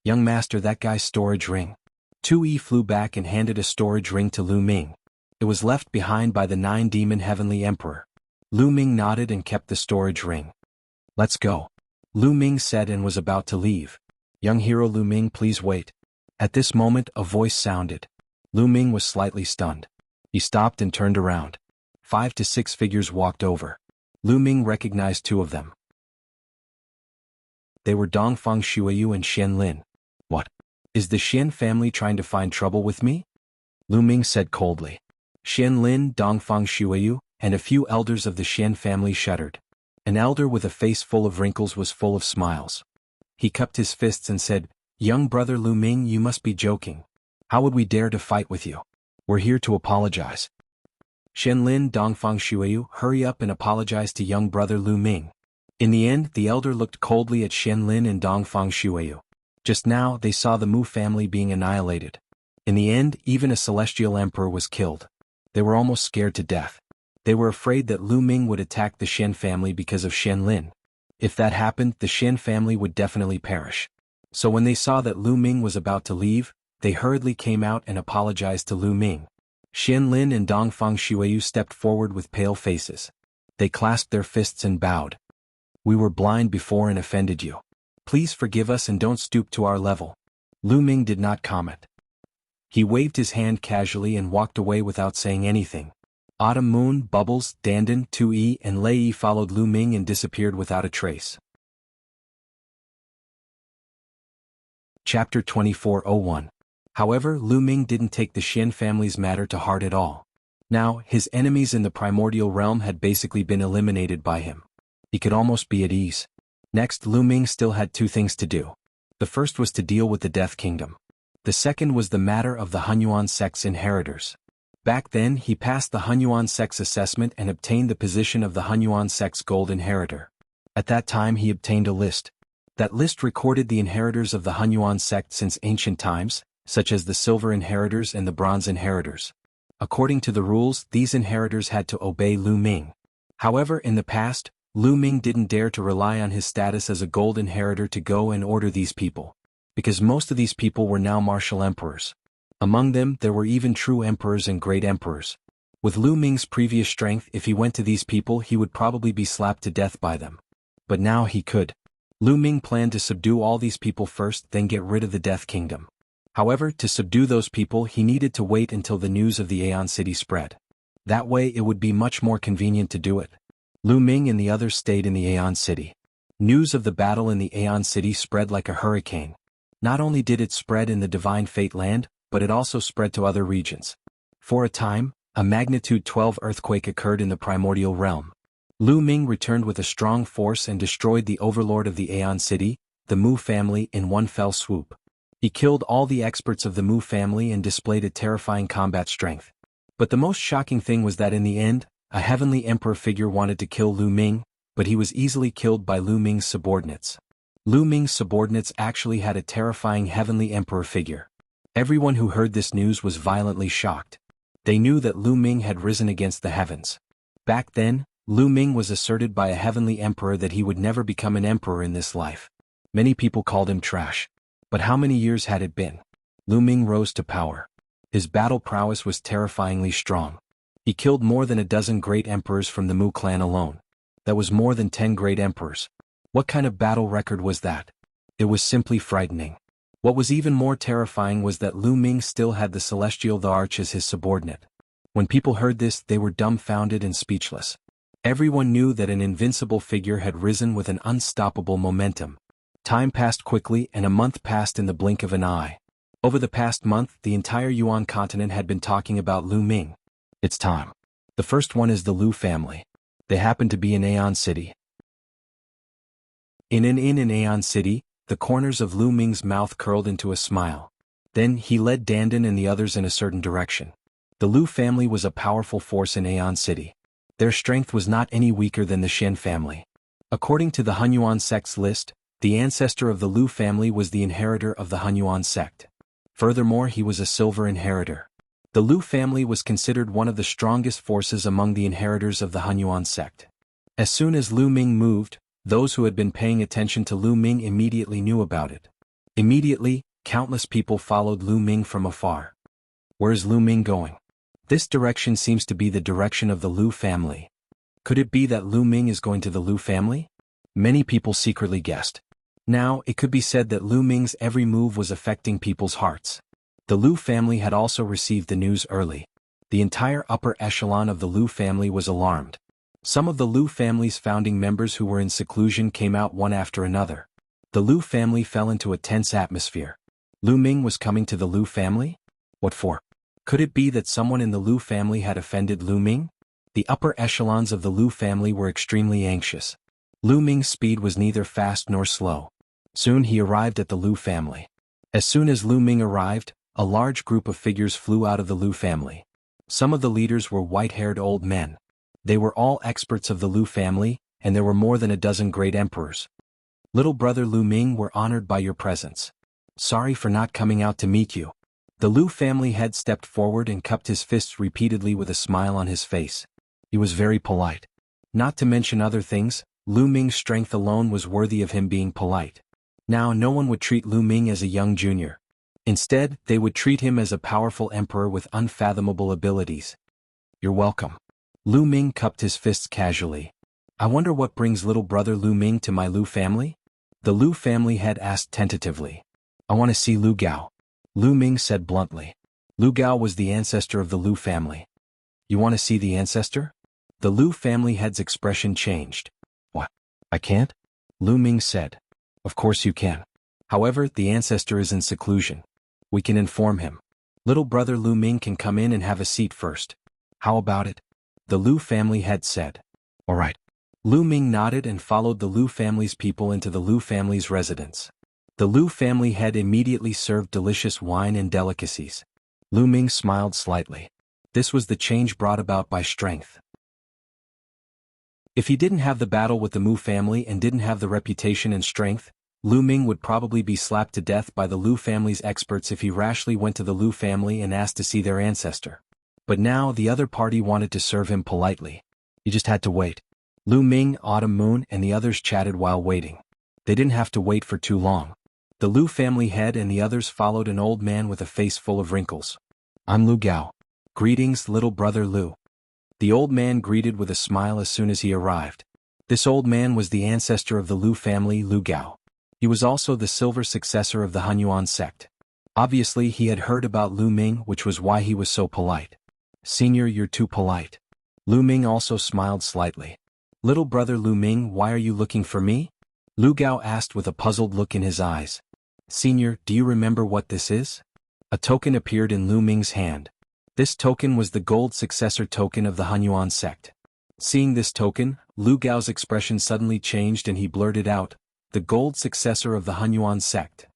Young master, that guy's storage ring. Tui flew back and handed a storage ring to Lu Ming. It was left behind by the Nine-Demon Heavenly Emperor. Lu Ming nodded and kept the storage ring. Let's go. Lu Ming said and was about to leave. Young hero Lu Ming, please wait. At this moment a voice sounded. Lu Ming was slightly stunned. He stopped and turned around. 5 to 6 figures walked over. Lu Ming recognized 2 of them. They were Dongfang Shuiyu and Xian Lin. What? Is the Xian family trying to find trouble with me? Lu Ming said coldly. Xian Lin, Dongfang Shuiyu, and a few elders of the Xian family shuddered. An elder with a face full of wrinkles was full of smiles. He cupped his fists and said, "Young brother Lu Ming, you must be joking. How would we dare to fight with you? We're here to apologize." Xian Lin, Dongfang Shuiyu, hurry up and apologize to young brother Lu Ming. In the end, the elder looked coldly at Xian Lin and Dongfang Shuiyu. Just now, they saw the Mu family being annihilated. In the end, even a celestial emperor was killed. They were almost scared to death. They were afraid that Lu Ming would attack the Xian family because of Xian Lin. If that happened, the Xian family would definitely perish. So when they saw that Lu Ming was about to leave, they hurriedly came out and apologized to Lu Ming. Xian Lin and Dongfang Shuiyu stepped forward with pale faces. They clasped their fists and bowed. "We were blind before and offended you. Please forgive us and don't stoop to our level." Lu Ming did not comment. He waved his hand casually and walked away without saying anything. Autumn Moon, Bubbles, Dandan, 2E and Lei Yi followed Lu Ming and disappeared without a trace. Chapter 24:01. However, Lu Ming didn't take the Xian family's matter to heart at all. Now, his enemies in the primordial realm had basically been eliminated by him. He could almost be at ease. Next, Lu Ming still had 2 things to do. The first was to deal with the Death Kingdom. The second was the matter of the Hunyuan sect's inheritors. Back then, he passed the Hunyuan sect's assessment and obtained the position of the Hunyuan sect's gold inheritor. At that time he obtained a list. That list recorded the inheritors of the Hunyuan sect since ancient times, such as the silver inheritors and the bronze inheritors. According to the rules, these inheritors had to obey Lu Ming. However, in the past, Lu Ming didn't dare to rely on his status as a gold inheritor to go and order these people, because most of these people were now martial emperors. Among them, there were even true emperors and great emperors. With Lu Ming's previous strength, if he went to these people he would probably be slapped to death by them. But now he could. Lu Ming planned to subdue all these people first, then get rid of the Death Kingdom. However, to subdue those people he needed to wait until the news of the Aeon City spread. That way it would be much more convenient to do it. Lu Ming and the others stayed in the Aeon City. News of the battle in the Aeon City spread like a hurricane. Not only did it spread in the Divine Fate Land, but it also spread to other regions. For a time, a magnitude 12 earthquake occurred in the primordial realm. Lu Ming returned with a strong force and destroyed the overlord of the Aeon City, the Mu family, in one fell swoop. He killed all the experts of the Mu family and displayed a terrifying combat strength. But the most shocking thing was that in the end, a heavenly emperor figure wanted to kill Lu Ming, but he was easily killed by Lu Ming's subordinates. Lu Ming's subordinates actually had a terrifying heavenly emperor figure. Everyone who heard this news was violently shocked. They knew that Lu Ming had risen against the heavens. Back then, Lu Ming was asserted by a heavenly emperor that he would never become an emperor in this life. Many people called him trash. But how many years had it been? Lu Ming rose to power. His battle prowess was terrifyingly strong. He killed more than a dozen great emperors from the Mu clan alone. That was more than 10 great emperors. What kind of battle record was that? It was simply frightening. What was even more terrifying was that Lu Ming still had the Celestial the Arch as his subordinate. When people heard this, they were dumbfounded and speechless. Everyone knew that an invincible figure had risen with an unstoppable momentum. Time passed quickly and a month passed in the blink of an eye. Over the past month, the entire Yuan continent had been talking about Lu Ming. It's time. The first one is the Lu family. They happen to be in Aeon City. In an inn in Aeon City, the corners of Lu Ming's mouth curled into a smile. Then he led Dandan and the others in a certain direction. The Lu family was a powerful force in Aeon City. Their strength was not any weaker than the Xian family. According to the Hunyuan sect's list, the ancestor of the Lu family was the inheritor of the Hunyuan sect. Furthermore, he was a silver inheritor. The Lu family was considered one of the strongest forces among the inheritors of the Hunyuan sect. As soon as Lu Ming moved, those who had been paying attention to Lu Ming immediately knew about it. Immediately, countless people followed Lu Ming from afar. Where is Lu Ming going? This direction seems to be the direction of the Lu family. Could it be that Lu Ming is going to the Lu family? Many people secretly guessed. Now, it could be said that Lu Ming's every move was affecting people's hearts. The Lu family had also received the news early. The entire upper echelon of the Lu family was alarmed. Some of the Lu family's founding members who were in seclusion came out one after another. The Lu family fell into a tense atmosphere. Lu Ming was coming to the Lu family? What for? Could it be that someone in the Lu family had offended Lu Ming? The upper echelons of the Lu family were extremely anxious. Lu Ming's speed was neither fast nor slow. Soon he arrived at the Lu family. As soon as Lu Ming arrived, a large group of figures flew out of the Lu family. Some of the leaders were white-haired old men. They were all experts of the Lu family, and there were more than a dozen great emperors. Little brother Lu Ming, we're honored by your presence. Sorry for not coming out to meet you. The Lu family head stepped forward and cupped his fists repeatedly with a smile on his face. He was very polite. Not to mention other things, Lu Ming's strength alone was worthy of him being polite. Now no one would treat Lu Ming as a young junior. Instead, they would treat him as a powerful emperor with unfathomable abilities. You're welcome. Lu Ming cupped his fists casually. I wonder what brings little brother Lu Ming to my Lu family? The Lu family head asked tentatively. I want to see Lu Gao. Lu Ming said bluntly. Lu Gao was the ancestor of the Lu family. You want to see the ancestor? The Lu family head's expression changed. What? I can't? Lu Ming said. Of course you can. However, the ancestor is in seclusion. We can inform him. Little brother Lu Ming can come in and have a seat first. How about it? The Lu family head said. All right. Lu Ming nodded and followed the Lu family's people into the Lu family's residence. The Lu family head immediately served delicious wine and delicacies. Lu Ming smiled slightly. This was the change brought about by strength. If he didn't have the battle with the Mu family and didn't have the reputation and strength, Lu Ming would probably be slapped to death by the Lu family's experts if he rashly went to the Lu family and asked to see their ancestor. But now the other party wanted to serve him politely. He just had to wait. Lu Ming, Autumn Moon, and the others chatted while waiting. They didn't have to wait for too long. The Lu family head and the others followed an old man with a face full of wrinkles. I'm Lu Gao. Greetings, little brother Lu. The old man greeted with a smile as soon as he arrived. This old man was the ancestor of the Lu family, Lu Gao. He was also the silver successor of the Hunyuan sect. Obviously he had heard about Lu Ming, which was why he was so polite. Senior, you're too polite. Lu Ming also smiled slightly. Little brother Lu Ming, why are you looking for me? Lu Gao asked with a puzzled look in his eyes. Senior, do you remember what this is? A token appeared in Lu Ming's hand. This token was the gold successor token of the Hunyuan sect. Seeing this token, Lu Gao's expression suddenly changed and he blurted out, the gold successor of the Hunyuan sect.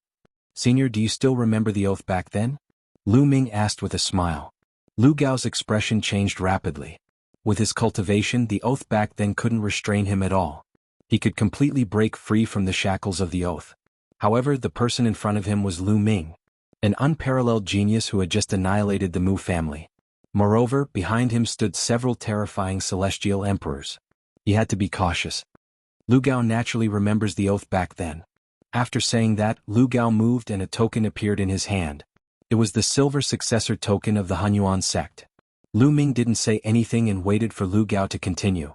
Senior, do you still remember the oath back then? Lu Ming asked with a smile. Lu Gao's expression changed rapidly. With his cultivation, the oath back then couldn't restrain him at all. He could completely break free from the shackles of the oath. However, the person in front of him was Lu Ming, an unparalleled genius who had just annihilated the Mu family. Moreover, behind him stood several terrifying celestial emperors. He had to be cautious. Lu Gao naturally remembers the oath back then. After saying that, Lu Gao moved and a token appeared in his hand. It was the silver successor token of the Hunyuan sect. Lu Ming didn't say anything and waited for Lu Gao to continue.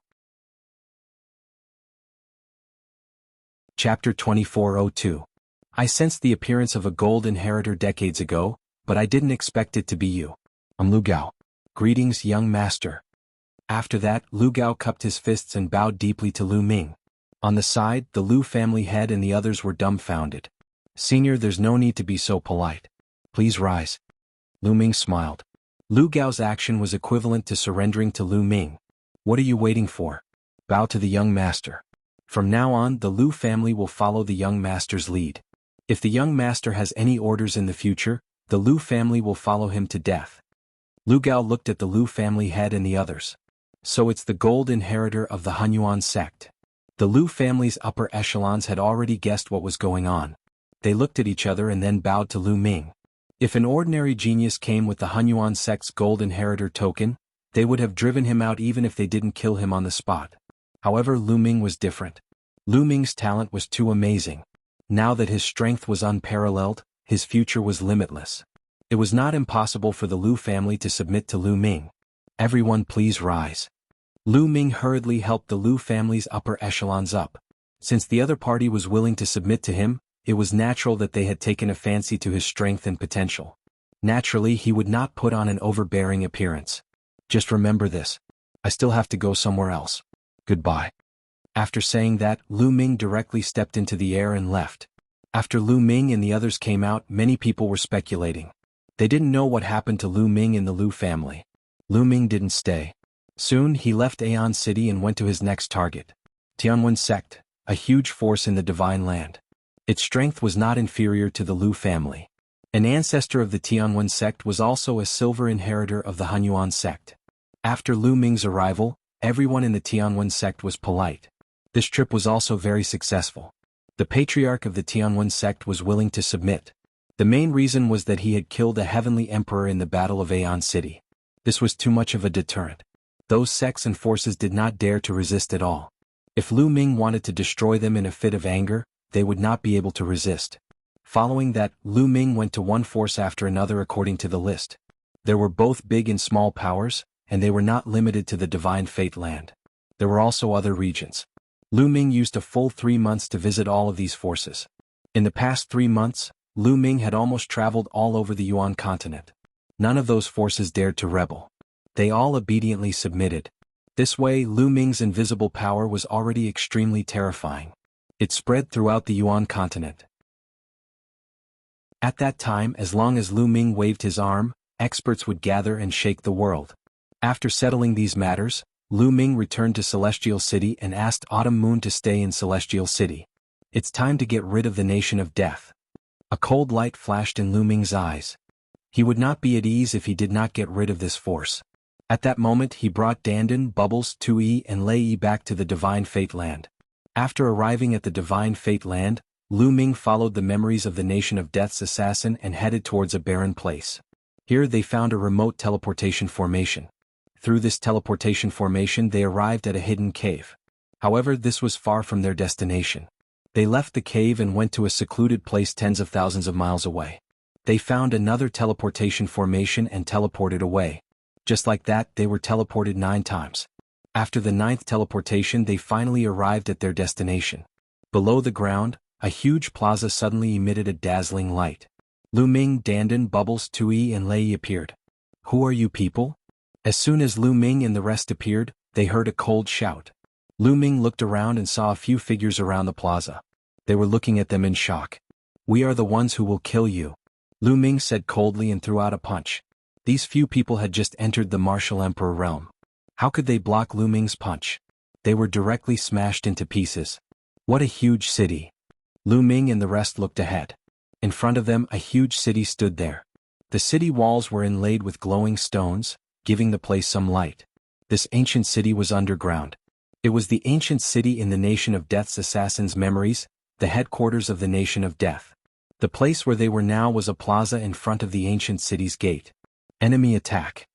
Chapter 2402. I sensed the appearance of a gold inheritor decades ago, but I didn't expect it to be you. I'm Lu Gao. Greetings, young master. After that, Lu Gao cupped his fists and bowed deeply to Lu Ming. On the side, the Lu family head and the others were dumbfounded. Senior, there's no need to be so polite. Please rise. Lu Ming smiled. Lu Gao's action was equivalent to surrendering to Lu Ming. What are you waiting for? Bow to the young master. From now on, the Lu family will follow the young master's lead. If the young master has any orders in the future, the Lu family will follow him to death. Lu Gao looked at the Lu family head and the others. So it's the gold inheritor of the Hunyuan sect. The Lu family's upper echelons had already guessed what was going on. They looked at each other and then bowed to Lu Ming. If an ordinary genius came with the Hunyuan sect's gold inheritor token, they would have driven him out even if they didn't kill him on the spot. However, Lu Ming was different. Lu Ming's talent was too amazing. Now that his strength was unparalleled, his future was limitless. It was not impossible for the Lu family to submit to Lu Ming. Everyone please rise. Lu Ming hurriedly helped the Lu family's upper echelons up. Since the other party was willing to submit to him, it was natural that they had taken a fancy to his strength and potential. Naturally, he would not put on an overbearing appearance. Just remember this. I still have to go somewhere else. Goodbye. After saying that, Lu Ming directly stepped into the air and left. After Lu Ming and the others came out, many people were speculating. They didn't know what happened to Lu Ming and the Lu family. Lu Ming didn't stay. Soon he left Aeon City and went to his next target. Tianwen sect, a huge force in the Divine Land. Its strength was not inferior to the Lu family. An ancestor of the Tianwen sect was also a silver inheritor of the Hunyuan sect. After Lu Ming's arrival, everyone in the Tianwen sect was polite. This trip was also very successful. The patriarch of the Tianwen sect was willing to submit. The main reason was that he had killed a heavenly emperor in the Battle of Aeon City. This was too much of a deterrent. Those sects and forces did not dare to resist at all. If Lu Ming wanted to destroy them in a fit of anger, they would not be able to resist. Following that, Lu Ming went to one force after another according to the list. There were both big and small powers, and they were not limited to the Divine Fate Land. There were also other regions. Lu Ming used a full 3 months to visit all of these forces. In the past 3 months, Lu Ming had almost traveled all over the Yuan continent. None of those forces dared to rebel. They all obediently submitted. This way, Lu Ming's invisible power was already extremely terrifying. It spread throughout the Yuan continent. At that time, as long as Lu Ming waved his arm, experts would gather and shake the world. After settling these matters, Lu Ming returned to Celestial City and asked Autumn Moon to stay in Celestial City. It's time to get rid of the nation of death. A cold light flashed in Lu Ming's eyes. He would not be at ease if he did not get rid of this force. At that moment he brought Dandan, Bubbles, Tui and Lei Yi back to the Divine Fate Land. After arriving at the Divine Fate Land, Lu Ming followed the memories of the Nation of Death's assassin and headed towards a barren place. Here they found a remote teleportation formation. Through this teleportation formation they arrived at a hidden cave. However, this was far from their destination. They left the cave and went to a secluded place tens of thousands of miles away. They found another teleportation formation and teleported away. Just like that, they were teleported 9 times. After the 9th teleportation they finally arrived at their destination. Below the ground, a huge plaza suddenly emitted a dazzling light. Lu Ming, Dandan, Bubbles, Tui and Lei Yi appeared. Who are you people? As soon as Lu Ming and the rest appeared, they heard a cold shout. Lu Ming looked around and saw a few figures around the plaza. They were looking at them in shock. We are the ones who will kill you, Lu Ming said coldly and threw out a punch. These few people had just entered the Martial Emperor realm. How could they block Lu Ming's punch? They were directly smashed into pieces. What a huge city. Lu Ming and the rest looked ahead. In front of them a huge city stood there. The city walls were inlaid with glowing stones, giving the place some light. This ancient city was underground. It was the ancient city in the Nation of Death's assassins' memories, the headquarters of the Nation of Death. The place where they were now was a plaza in front of the ancient city's gate. Enemy attack.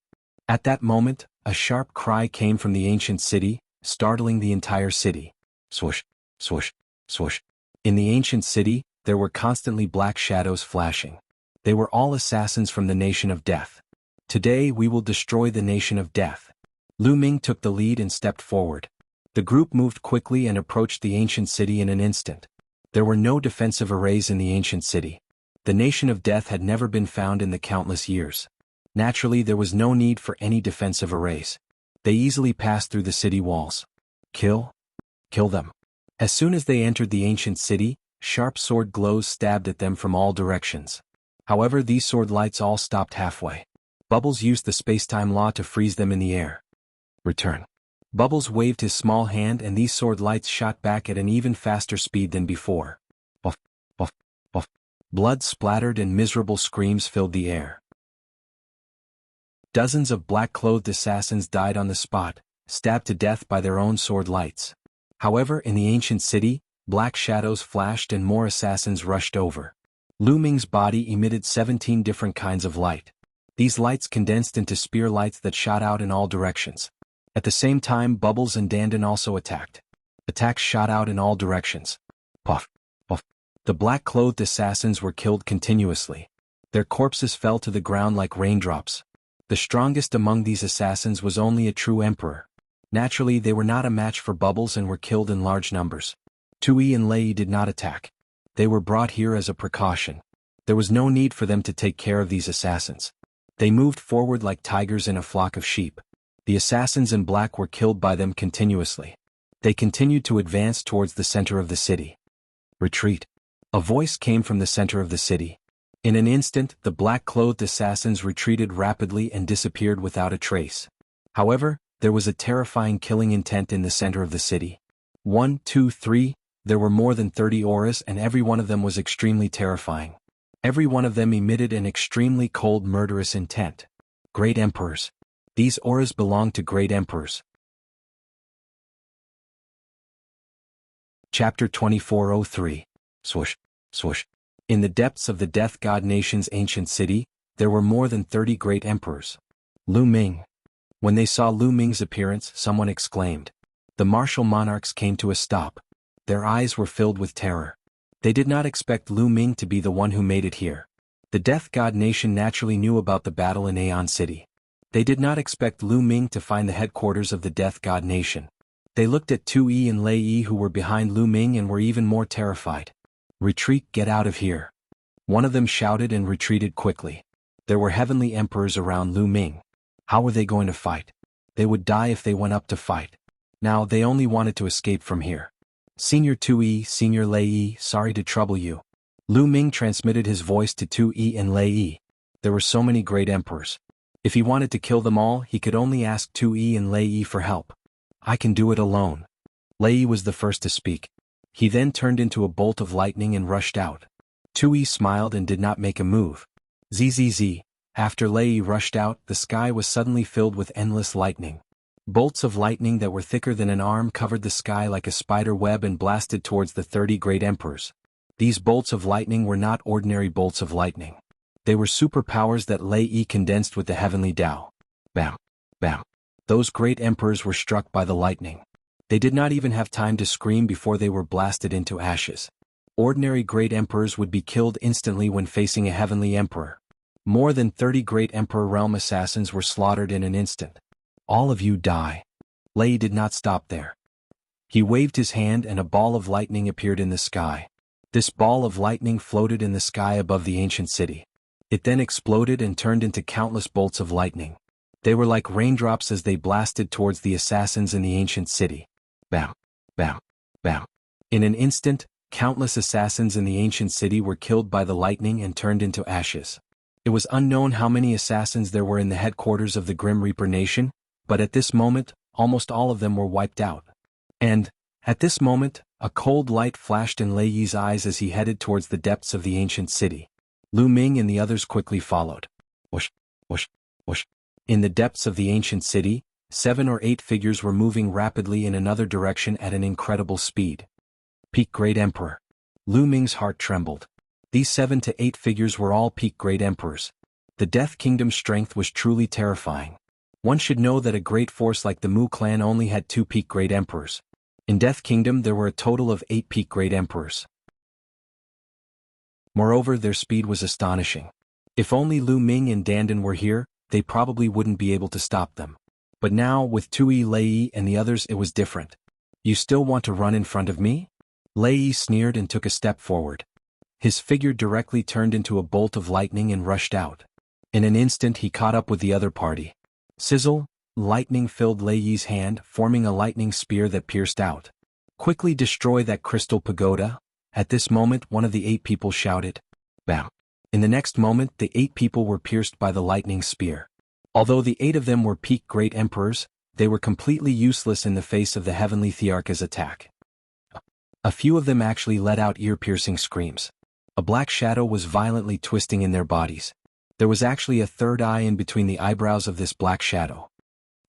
At that moment, a sharp cry came from the ancient city, startling the entire city. Swoosh, swoosh, swoosh. In the ancient city, there were constantly black shadows flashing. They were all assassins from the Nation of Death. Today we will destroy the Nation of Death. Lu Ming took the lead and stepped forward. The group moved quickly and approached the ancient city in an instant. There were no defensive arrays in the ancient city. The Nation of Death had never been found in the countless years. Naturally, there was no need for any defensive arrays. They easily passed through the city walls. Kill them. As soon as they entered the ancient city, sharp sword glows stabbed at them from all directions. However, these sword lights all stopped halfway. Bubbles used the space-time law to freeze them in the air. Return. Bubbles waved his small hand and these sword lights shot back at an even faster speed than before. Buff, buff, buff. Blood splattered and miserable screams filled the air. Dozens of black-clothed assassins died on the spot, stabbed to death by their own sword lights. However, in the ancient city, black shadows flashed and more assassins rushed over. Lu Ming's body emitted 17 different kinds of light. These lights condensed into spear lights that shot out in all directions. At the same time, Bubbles and Dandan also attacked. Attacks shot out in all directions. Puff, puff. The black-clothed assassins were killed continuously. Their corpses fell to the ground like raindrops. The strongest among these assassins was only a true emperor. Naturally, they were not a match for Bubbles and were killed in large numbers. Tui and Lei did not attack. They were brought here as a precaution. There was no need for them to take care of these assassins. They moved forward like tigers in a flock of sheep. The assassins in black were killed by them continuously. They continued to advance towards the center of the city. Retreat. A voice came from the center of the city. In an instant, the black-clothed assassins retreated rapidly and disappeared without a trace. However, there was a terrifying killing intent in the center of the city. 1, 2, 3, there were more than 30 auras and every one of them was extremely terrifying. Every one of them emitted an extremely cold murderous intent. Great Emperors. These auras belonged to great emperors. Chapter 2403. Swoosh, swoosh. In the depths of the Death God Nation's ancient city, there were more than 30 great emperors. Lu Ming. When they saw Lu Ming's appearance, someone exclaimed. The martial monarchs came to a stop. Their eyes were filled with terror. They did not expect Lu Ming to be the one who made it here. The Death God Nation naturally knew about the battle in Aeon City. They did not expect Lu Ming to find the headquarters of the Death God Nation. They looked at Tu Yi and Lei Yi who were behind Lu Ming and were even more terrified. Retreat, get out of here. One of them shouted and retreated quickly. There were heavenly emperors around Lu Ming. How were they going to fight? They would die if they went up to fight. Now they only wanted to escape from here. Senior Tu Yi, Senior Lei Yi, sorry to trouble you. Lu Ming transmitted his voice to Tu Yi and Lei Yi. There were so many great emperors. If he wanted to kill them all, he could only ask Tu Yi and Lei Yi for help. I can do it alone. Lei Yi was the first to speak. He then turned into a bolt of lightning and rushed out. Tu Yi smiled and did not make a move. Zzz. After Lei Yi rushed out, the sky was suddenly filled with endless lightning. Bolts of lightning that were thicker than an arm covered the sky like a spider web and blasted towards the 30 great emperors. These bolts of lightning were not ordinary bolts of lightning. They were superpowers that Lei Yi condensed with the heavenly Tao. Bam! Bam! Those great emperors were struck by the lightning. They did not even have time to scream before they were blasted into ashes. Ordinary great emperors would be killed instantly when facing a heavenly emperor. More than 30 great emperor realm assassins were slaughtered in an instant. All of you die. Lei Yi did not stop there. He waved his hand and a ball of lightning appeared in the sky. This ball of lightning floated in the sky above the ancient city. It then exploded and turned into countless bolts of lightning. They were like raindrops as they blasted towards the assassins in the ancient city. Bam! Bam! Bam! In an instant, countless assassins in the ancient city were killed by the lightning and turned into ashes. It was unknown how many assassins there were in the headquarters of the Grim Reaper Nation, but at this moment, almost all of them were wiped out. And, at this moment, a cold light flashed in Lei Yi's eyes as he headed towards the depths of the ancient city. Lu Ming and the others quickly followed. Whoosh! Whoosh! Whoosh! In the depths of the ancient city, 7 or 8 figures were moving rapidly in another direction at an incredible speed. Peak Great Emperor. Lu Ming's heart trembled. These 7 to 8 figures were all peak great emperors. The Death Kingdom's strength was truly terrifying. One should know that a great force like the Mu clan only had 2 peak great emperors. In Death Kingdom there were a total of 8 peak great emperors. Moreover, their speed was astonishing. If only Lu Ming and Dandan were here, they probably wouldn't be able to stop them. But now, with Tui, Lei Yi and the others, it was different. You still want to run in front of me? Lei Yi sneered and took a step forward. His figure directly turned into a bolt of lightning and rushed out. In an instant he caught up with the other party. Sizzle! Lightning filled Lei Yi's hand, forming a lightning spear that pierced out. Quickly destroy that crystal pagoda. At this moment one of the 8 people shouted. Bam! In the next moment the 8 people were pierced by the lightning spear. Although the 8 of them were peak great emperors, they were completely useless in the face of the heavenly Thearcha's attack. A few of them actually let out ear-piercing screams. A black shadow was violently twisting in their bodies. There was actually a third eye in between the eyebrows of this black shadow.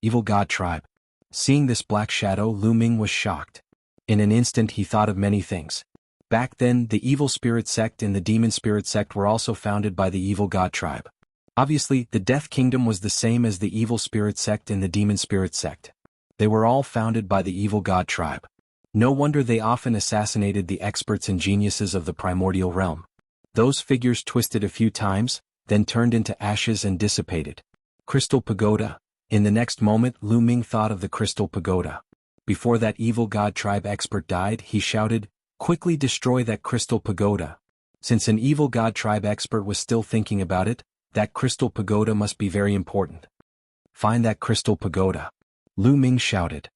Evil God Tribe. Seeing this black shadow, Lu Ming was shocked. In an instant he thought of many things. Back then, the Evil Spirit Sect and the Demon Spirit Sect were also founded by the Evil God Tribe. Obviously, the Death Kingdom was the same as the Evil Spirit Sect and the Demon Spirit Sect. They were all founded by the Evil God Tribe. No wonder they often assassinated the experts and geniuses of the primordial realm. Those figures twisted a few times, then turned into ashes and dissipated. Crystal Pagoda. In the next moment, Lu Ming thought of the Crystal Pagoda. Before that Evil God Tribe expert died, he shouted, Quickly destroy that crystal pagoda. Since an evil god tribe expert was still thinking about it, that crystal pagoda must be very important. Find that crystal pagoda. Lu Ming shouted.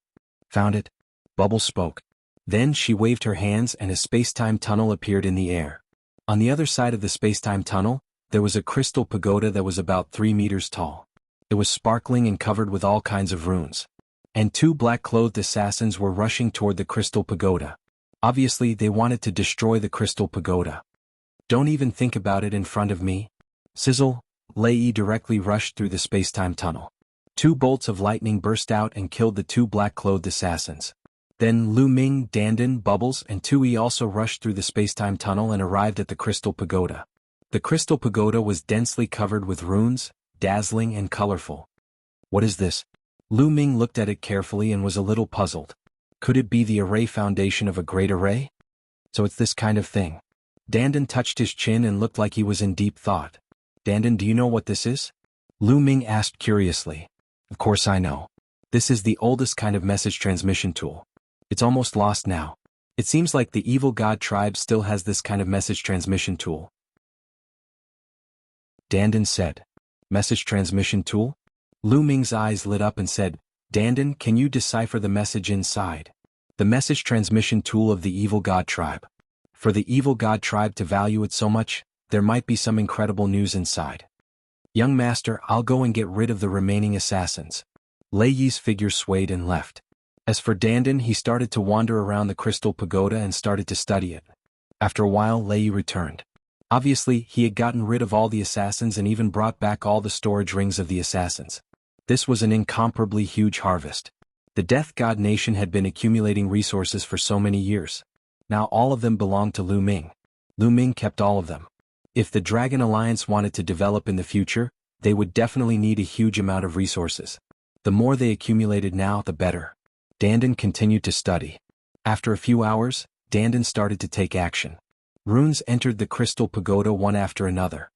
Found it. Bubbles spoke. Then she waved her hands and a space-time tunnel appeared in the air. On the other side of the space-time tunnel, there was a crystal pagoda that was about 3 meters tall. It was sparkling and covered with all kinds of runes. And 2 black-clothed assassins were rushing toward the crystal pagoda. Obviously, they wanted to destroy the crystal pagoda. Don't even think about it in front of me. Sizzle, Lei Yi directly rushed through the space-time tunnel. 2 bolts of lightning burst out and killed the 2 black-clothed assassins. Then Lu Ming, Dandan, Bubbles, and Tui also rushed through the space-time tunnel and arrived at the crystal pagoda. The crystal pagoda was densely covered with runes, dazzling and colorful. What is this? Lu Ming looked at it carefully and was a little puzzled. Could it be the array foundation of a great array? So it's this kind of thing. Dandan touched his chin and looked like he was in deep thought. Dandan, do you know what this is? Lu Ming asked curiously. Of course I know. This is the oldest kind of message transmission tool. It's almost lost now. It seems like the evil god tribe still has this kind of message transmission tool. Dandan said. Message transmission tool? Lu Ming's eyes lit up and said, Dandan, can you decipher the message inside? The message transmission tool of the evil god tribe. For the evil god tribe to value it so much, there might be some incredible news inside. Young master, I'll go and get rid of the remaining assassins. Lei Yi's figure swayed and left. As for Dandan, he started to wander around the crystal pagoda and started to study it. After a while, Lei Yi returned. Obviously, he had gotten rid of all the assassins and even brought back all the storage rings of the assassins. This was an incomparably huge harvest. The Death God Nation had been accumulating resources for so many years. Now all of them belonged to Lu Ming. Lu Ming kept all of them. If the Dragon Alliance wanted to develop in the future, they would definitely need a huge amount of resources. The more they accumulated now, the better. Dandan continued to study. After a few hours, Dandan started to take action. Runes entered the crystal pagoda one after another.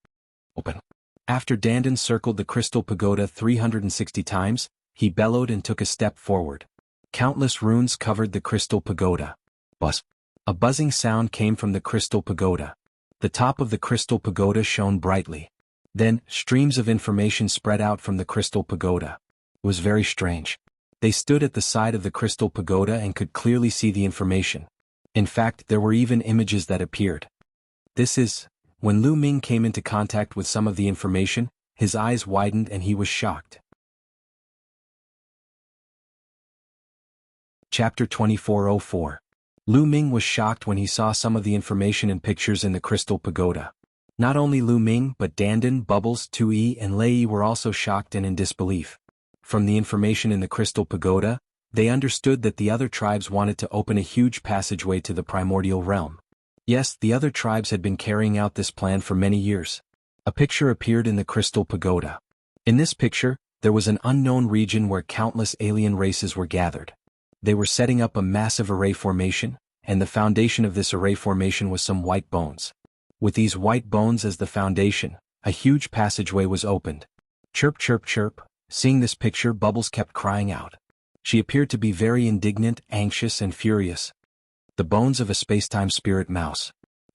Open. After Dandan circled the crystal pagoda 360 times, he bellowed and took a step forward. Countless runes covered the crystal pagoda. Buzz. A buzzing sound came from the crystal pagoda. The top of the crystal pagoda shone brightly. Then, streams of information spread out from the crystal pagoda. It was very strange. They stood at the side of the crystal pagoda and could clearly see the information. In fact, there were even images that appeared. When Lu Ming came into contact with some of the information, his eyes widened and he was shocked. Chapter 2404. Lu Ming was shocked when he saw some of the information and pictures in the crystal pagoda. Not only Lu Ming but Dandan, Bubbles, Tui, and Lei Yi were also shocked and in disbelief. From the information in the crystal pagoda, they understood that the other tribes wanted to open a huge passageway to the primordial realm. Yes, the other tribes had been carrying out this plan for many years. A picture appeared in the crystal pagoda. In this picture, there was an unknown region where countless alien races were gathered. They were setting up a massive array formation, and the foundation of this array formation was some white bones. With these white bones as the foundation, a huge passageway was opened. Chirp, chirp, chirp. Seeing this picture, Bubbles kept crying out. She appeared to be very indignant, anxious, and furious. The bones of a space-time spirit mouse.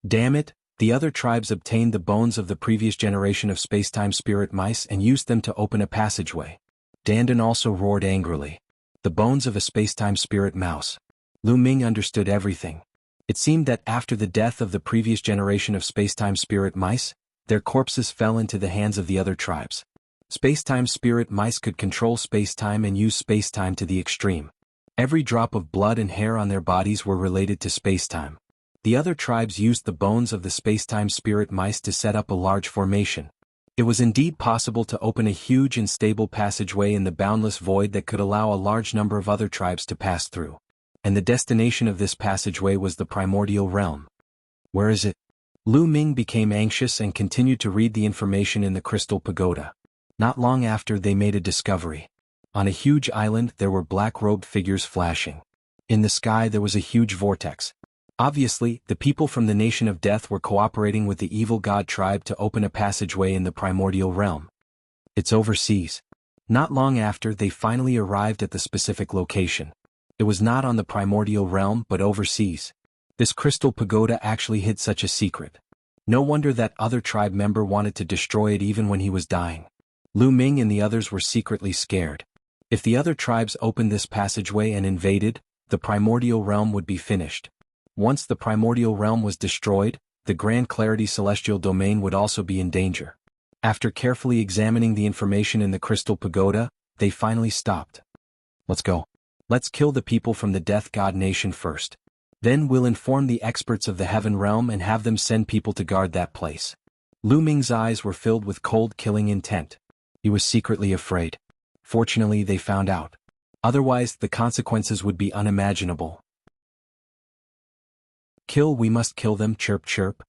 Damn it, the other tribes obtained the bones of the previous generation of space-time spirit mice and used them to open a passageway. Dandan also roared angrily. The bones of a space-time spirit mouse. Lu Ming understood everything. It seemed that after the death of the previous generation of space-time spirit mice, their corpses fell into the hands of the other tribes. Space-time spirit mice could control space-time and use space-time to the extreme. Every drop of blood and hair on their bodies were related to space-time. The other tribes used the bones of the space-time spirit mice to set up a large formation. It was indeed possible to open a huge and stable passageway in the boundless void that could allow a large number of other tribes to pass through. And the destination of this passageway was the primordial realm. Where is it? Lu Ming became anxious and continued to read the information in the crystal pagoda. Not long after, they made a discovery. On a huge island there were black-robed figures flashing. In the sky there was a huge vortex. Obviously, the people from the Nation of Death were cooperating with the evil god tribe to open a passageway in the primordial realm. It's overseas. Not long after, they finally arrived at the specific location. It was not on the primordial realm but overseas. This crystal pagoda actually hid such a secret. No wonder that other tribe member wanted to destroy it even when he was dying. Lu Ming and the others were secretly scared. If the other tribes opened this passageway and invaded, the primordial realm would be finished. Once the primordial realm was destroyed, the Grand Clarity Celestial Domain would also be in danger. After carefully examining the information in the crystal pagoda, they finally stopped. Let's go. Let's kill the people from the Death God Nation first. Then we'll inform the experts of the Heaven Realm and have them send people to guard that place. Lu Ming's eyes were filled with cold killing intent. He was secretly afraid. Fortunately, they found out. Otherwise, the consequences would be unimaginable. Kill, we must kill them, chirp chirp.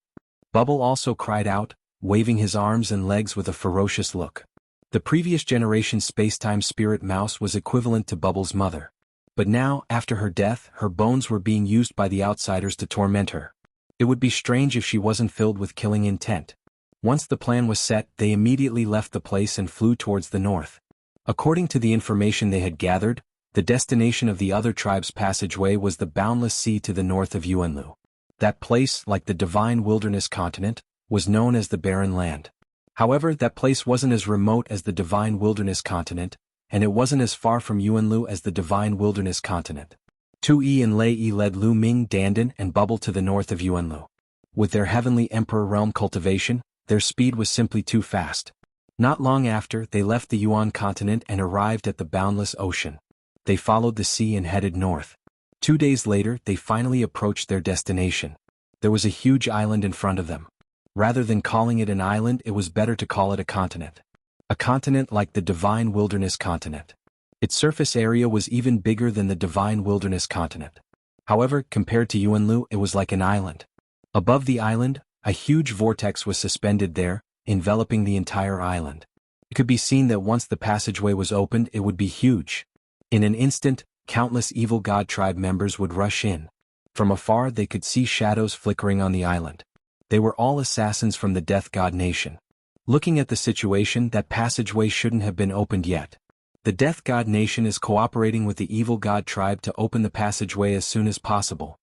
Bubble also cried out, waving his arms and legs with a ferocious look. The previous generation space-time spirit mouse was equivalent to Bubble's mother. But now, after her death, her bones were being used by the outsiders to torment her. It would be strange if she wasn't filled with killing intent. Once the plan was set, they immediately left the place and flew towards the north. According to the information they had gathered, the destination of the other tribe's passageway was the boundless sea to the north of Yuanlu. That place, like the divine wilderness continent, was known as the Barren Land. However, that place wasn't as remote as the divine wilderness continent, and it wasn't as far from Yuanlu as the divine wilderness continent. Tu Yi and Lei Yi led Lu Ming, Dandan, and Bubble to the north of Yuanlu. With their heavenly emperor realm cultivation, their speed was simply too fast. Not long after, they left the Yuan continent and arrived at the boundless ocean. They followed the sea and headed north. 2 days later, they finally approached their destination. There was a huge island in front of them. Rather than calling it an island, it was better to call it a continent. A continent like the divine wilderness continent. Its surface area was even bigger than the divine wilderness continent. However, compared to Yuanlu, it was like an island. Above the island, a huge vortex was suspended there, enveloping the entire island. It could be seen that once the passageway was opened, it would be huge. In an instant, countless evil god tribe members would rush in. From afar, they could see shadows flickering on the island. They were all assassins from the Death God Nation. Looking at the situation, that passageway shouldn't have been opened yet. The Death God Nation is cooperating with the evil god tribe to open the passageway as soon as possible.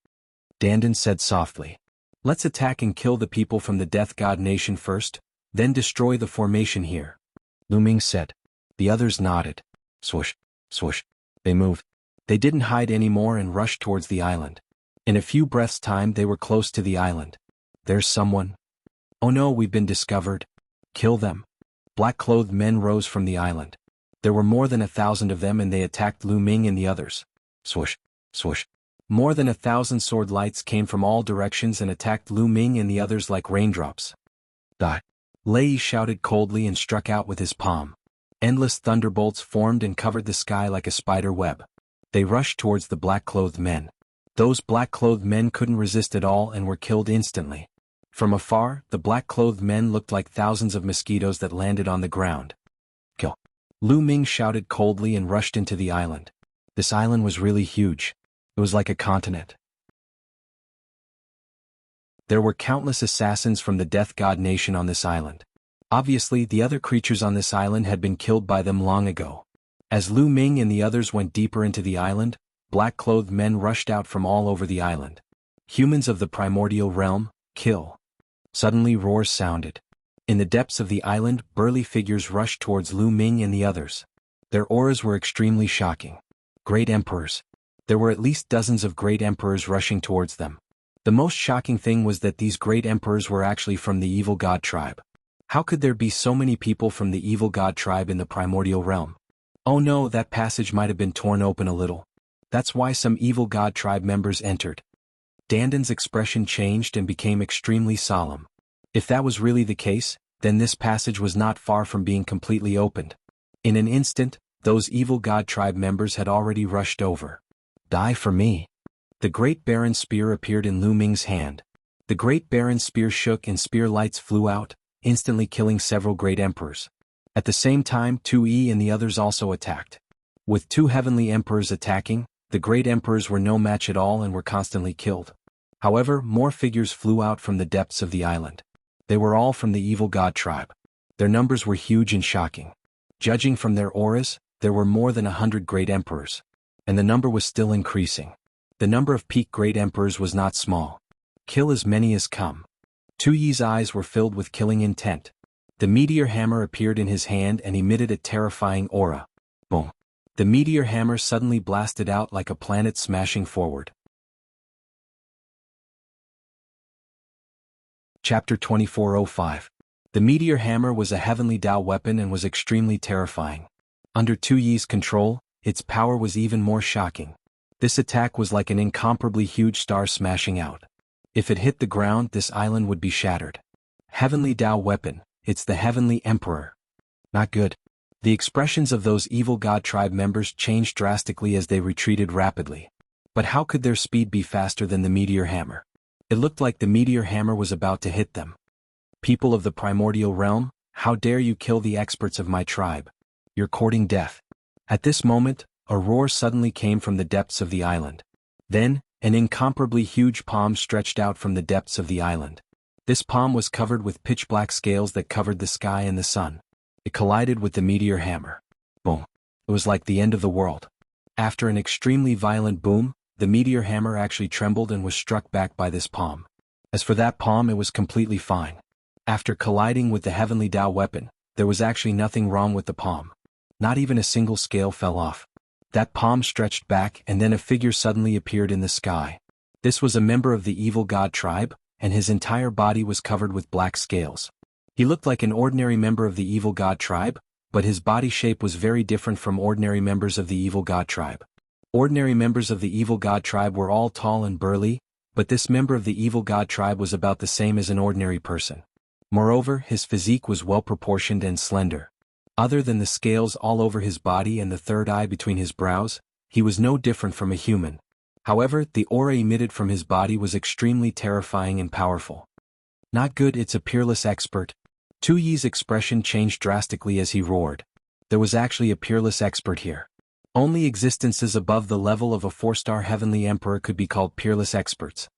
Dandan said softly. Let's attack and kill the people from the Death God Nation first, then destroy the formation here. Lu Ming said. The others nodded. Swoosh, swoosh. They moved. They didn't hide anymore and rushed towards the island. In a few breaths' time, they were close to the island. There's someone. Oh no, we've been discovered. Kill them. Black-clothed men rose from the island. There were more than 1,000 of them and they attacked Lu Ming and the others. Swoosh, swoosh. More than 1,000 sword lights came from all directions and attacked Lu Ming and the others like raindrops. Die. Lei Yi shouted coldly and struck out with his palm. Endless thunderbolts formed and covered the sky like a spider web. They rushed towards the black-clothed men. Those black-clothed men couldn't resist at all and were killed instantly. From afar, the black-clothed men looked like thousands of mosquitoes that landed on the ground. Kill. Lu Ming shouted coldly and rushed into the island. This island was really huge. It was like a continent. There were countless assassins from the Death God Nation on this island. Obviously, the other creatures on this island had been killed by them long ago. As Lu Ming and the others went deeper into the island, black-clothed men rushed out from all over the island. Humans of the primordial realm, kill. Suddenly roars sounded. In the depths of the island, burly figures rushed towards Lu Ming and the others. Their auras were extremely shocking. Great emperors. There were at least dozens of great emperors rushing towards them. The most shocking thing was that these great emperors were actually from the evil god tribe. How could there be so many people from the evil god tribe in the primordial realm? Oh no, that passage might have been torn open a little. That's why some evil god tribe members entered. Dandan's expression changed and became extremely solemn. If that was really the case, then this passage was not far from being completely opened. In an instant, those evil god tribe members had already rushed over. Die for me. The Great Baron Spear appeared in Lu Ming's hand. The Great Baron Spear shook and spear lights flew out, instantly killing several great emperors. At the same time, Tu Yi and the others also attacked. With 2 heavenly emperors attacking, the great emperors were no match at all and were constantly killed. However, more figures flew out from the depths of the island. They were all from the evil god tribe. Their numbers were huge and shocking. Judging from their auras, there were more than 100 great emperors. And the number was still increasing. The number of peak great emperors was not small. Kill as many as come. Tu Yi's eyes were filled with killing intent. The meteor hammer appeared in his hand and emitted a terrifying aura. Boom. The meteor hammer suddenly blasted out like a planet smashing forward. Chapter 2405. The meteor hammer was a heavenly Dao weapon and was extremely terrifying. Under Tu Yi's control, its power was even more shocking. This attack was like an incomparably huge star smashing out. If it hit the ground, this island would be shattered. Heavenly Dao weapon, it's the Heavenly Emperor. Not good. The expressions of those evil god tribe members changed drastically as they retreated rapidly. But how could their speed be faster than the meteor hammer? It looked like the meteor hammer was about to hit them. People of the primordial realm, how dare you kill the experts of my tribe? You're courting death. At this moment, a roar suddenly came from the depths of the island. Then, an incomparably huge palm stretched out from the depths of the island. This palm was covered with pitch-black scales that covered the sky and the sun. It collided with the meteor hammer. Boom. It was like the end of the world. After an extremely violent boom, the meteor hammer actually trembled and was struck back by this palm. As for that palm, it was completely fine. After colliding with the Heavenly Dao weapon, there was actually nothing wrong with the palm. Not even a single scale fell off. That palm stretched back and then a figure suddenly appeared in the sky. This was a member of the evil god tribe, and his entire body was covered with black scales. He looked like an ordinary member of the evil god tribe, but his body shape was very different from ordinary members of the evil god tribe. Ordinary members of the evil god tribe were all tall and burly, but this member of the evil god tribe was about the same as an ordinary person. Moreover, his physique was well proportioned and slender. Other than the scales all over his body and the third eye between his brows, he was no different from a human. However, the aura emitted from his body was extremely terrifying and powerful. Not good, it's a peerless expert. Tu Yi's expression changed drastically as he roared. There was actually a peerless expert here. Only existences above the level of a 4-star heavenly emperor could be called peerless experts.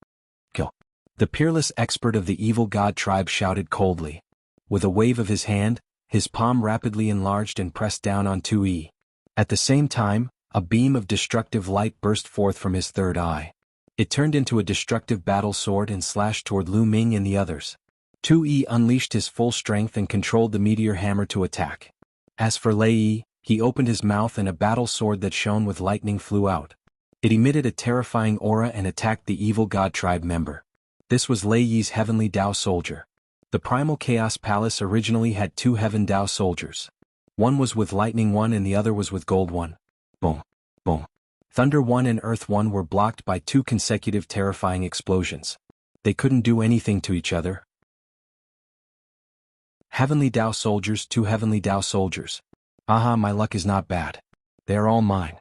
Kill. The peerless expert of the evil god tribe shouted coldly. With a wave of his hand, his palm rapidly enlarged and pressed down on Tu Yi. At the same time, a beam of destructive light burst forth from his third eye. It turned into a destructive battle sword and slashed toward Lu Ming and the others. Tu Yi unleashed his full strength and controlled the meteor hammer to attack. As for Lei Yi, he opened his mouth and a battle sword that shone with lightning flew out. It emitted a terrifying aura and attacked the evil god tribe member. This was Lei Yi's Heavenly Dao soldier. The Primal Chaos Palace originally had 2 Heaven Dao soldiers. One was with Lightning One and the other was with Gold One. Boom. Boom. Thunder One and Earth One were blocked by 2 consecutive terrifying explosions. They couldn't do anything to each other. Heavenly Dao soldiers, 2 Heavenly Dao soldiers. Aha, my luck is not bad. They are all mine.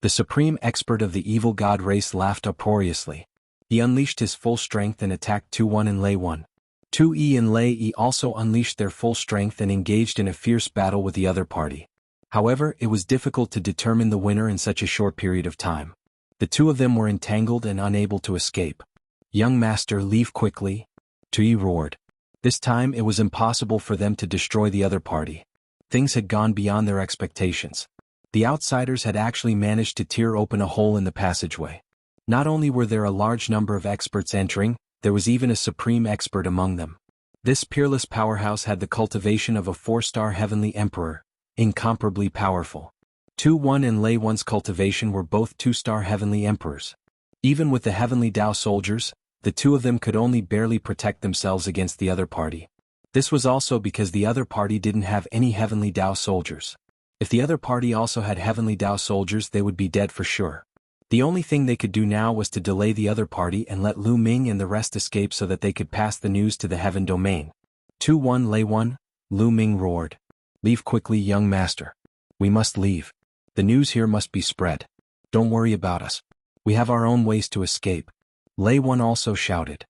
The supreme expert of the evil god race laughed uproariously. He unleashed his full strength and attacked Tu One and Lei One. Tu Yi and Lei Yi also unleashed their full strength and engaged in a fierce battle with the other party. However, it was difficult to determine the winner in such a short period of time. The 2 of them were entangled and unable to escape. Young master, leave quickly. Tu Yi roared. This time it was impossible for them to destroy the other party. Things had gone beyond their expectations. The outsiders had actually managed to tear open a hole in the passageway. Not only were there a large number of experts entering, there was even a supreme expert among them. This peerless powerhouse had the cultivation of a 4-star heavenly emperor, incomparably powerful. Tu One and Lei One's cultivation were both 2-star heavenly emperors. Even with the Heavenly Dao soldiers, the 2 of them could only barely protect themselves against the other party. This was also because the other party didn't have any Heavenly Dao soldiers. If the other party also had Heavenly Dao soldiers, they would be dead for sure. The only thing they could do now was to delay the other party and let Lu Ming and the rest escape so that they could pass the news to the Heaven Domain. Tu One, Lei One, Lu Ming roared. Leave quickly, young master. We must leave. The news here must be spread. Don't worry about us. We have our own ways to escape. Lei One also shouted.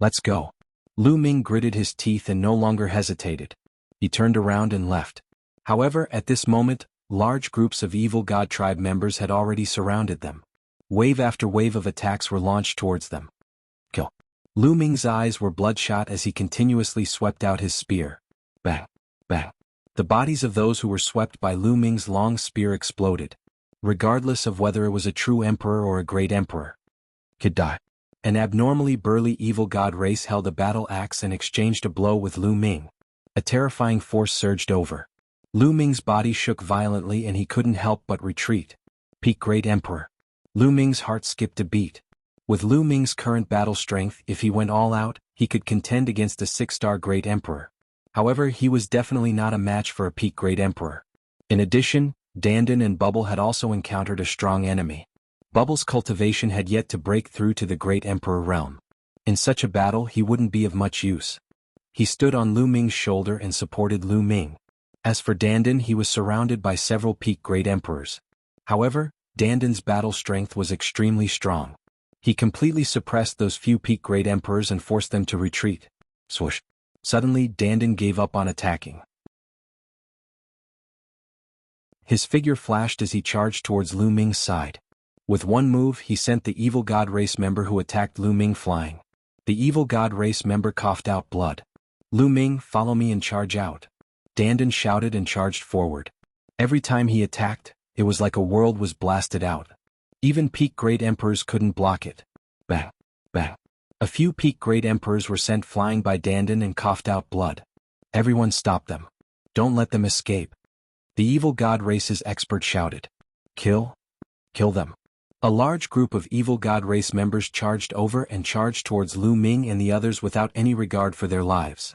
Let's go. Lu Ming gritted his teeth and no longer hesitated. He turned around and left. However, at this moment, large groups of evil god tribe members had already surrounded them. Wave after wave of attacks were launched towards them. Kill. Lu Ming's eyes were bloodshot as he continuously swept out his spear. Bang. Bang. The bodies of those who were swept by Lu Ming's long spear exploded. Regardless of whether it was a true emperor or a great emperor, could die. An abnormally burly evil god race held a battle axe and exchanged a blow with Lu Ming. A terrifying force surged over. Lu Ming's body shook violently and he couldn't help but retreat. Peak Great Emperor. Lu Ming's heart skipped a beat. With Lu Ming's current battle strength, if he went all out, he could contend against a 6-star Great Emperor. However, he was definitely not a match for a Peak Great Emperor. In addition, Dandan and Bubble had also encountered a strong enemy. Bubble's cultivation had yet to break through to the Great Emperor realm. In such a battle he wouldn't be of much use. He stood on Lu Ming's shoulder and supported Lu Ming. As for Dandan, he was surrounded by several Peak Great Emperors. However, Dandan's battle strength was extremely strong. He completely suppressed those few Peak Great Emperors and forced them to retreat. Swoosh. Suddenly, Dandan gave up on attacking. His figure flashed as he charged towards Lu Ming's side. With one move, he sent the evil god race member who attacked Lu Ming flying. The evil god race member coughed out blood. Lu Ming, follow me and charge out. Dandan shouted and charged forward. Every time he attacked, it was like a world was blasted out. Even Peak Great Emperors couldn't block it. Bang, bang. A few Peak Great Emperors were sent flying by Dandan and coughed out blood. Everyone stopped them. Don't let them escape. The evil god race's expert shouted. Kill them. A large group of evil god race members charged over and charged towards Lu Ming and the others without any regard for their lives.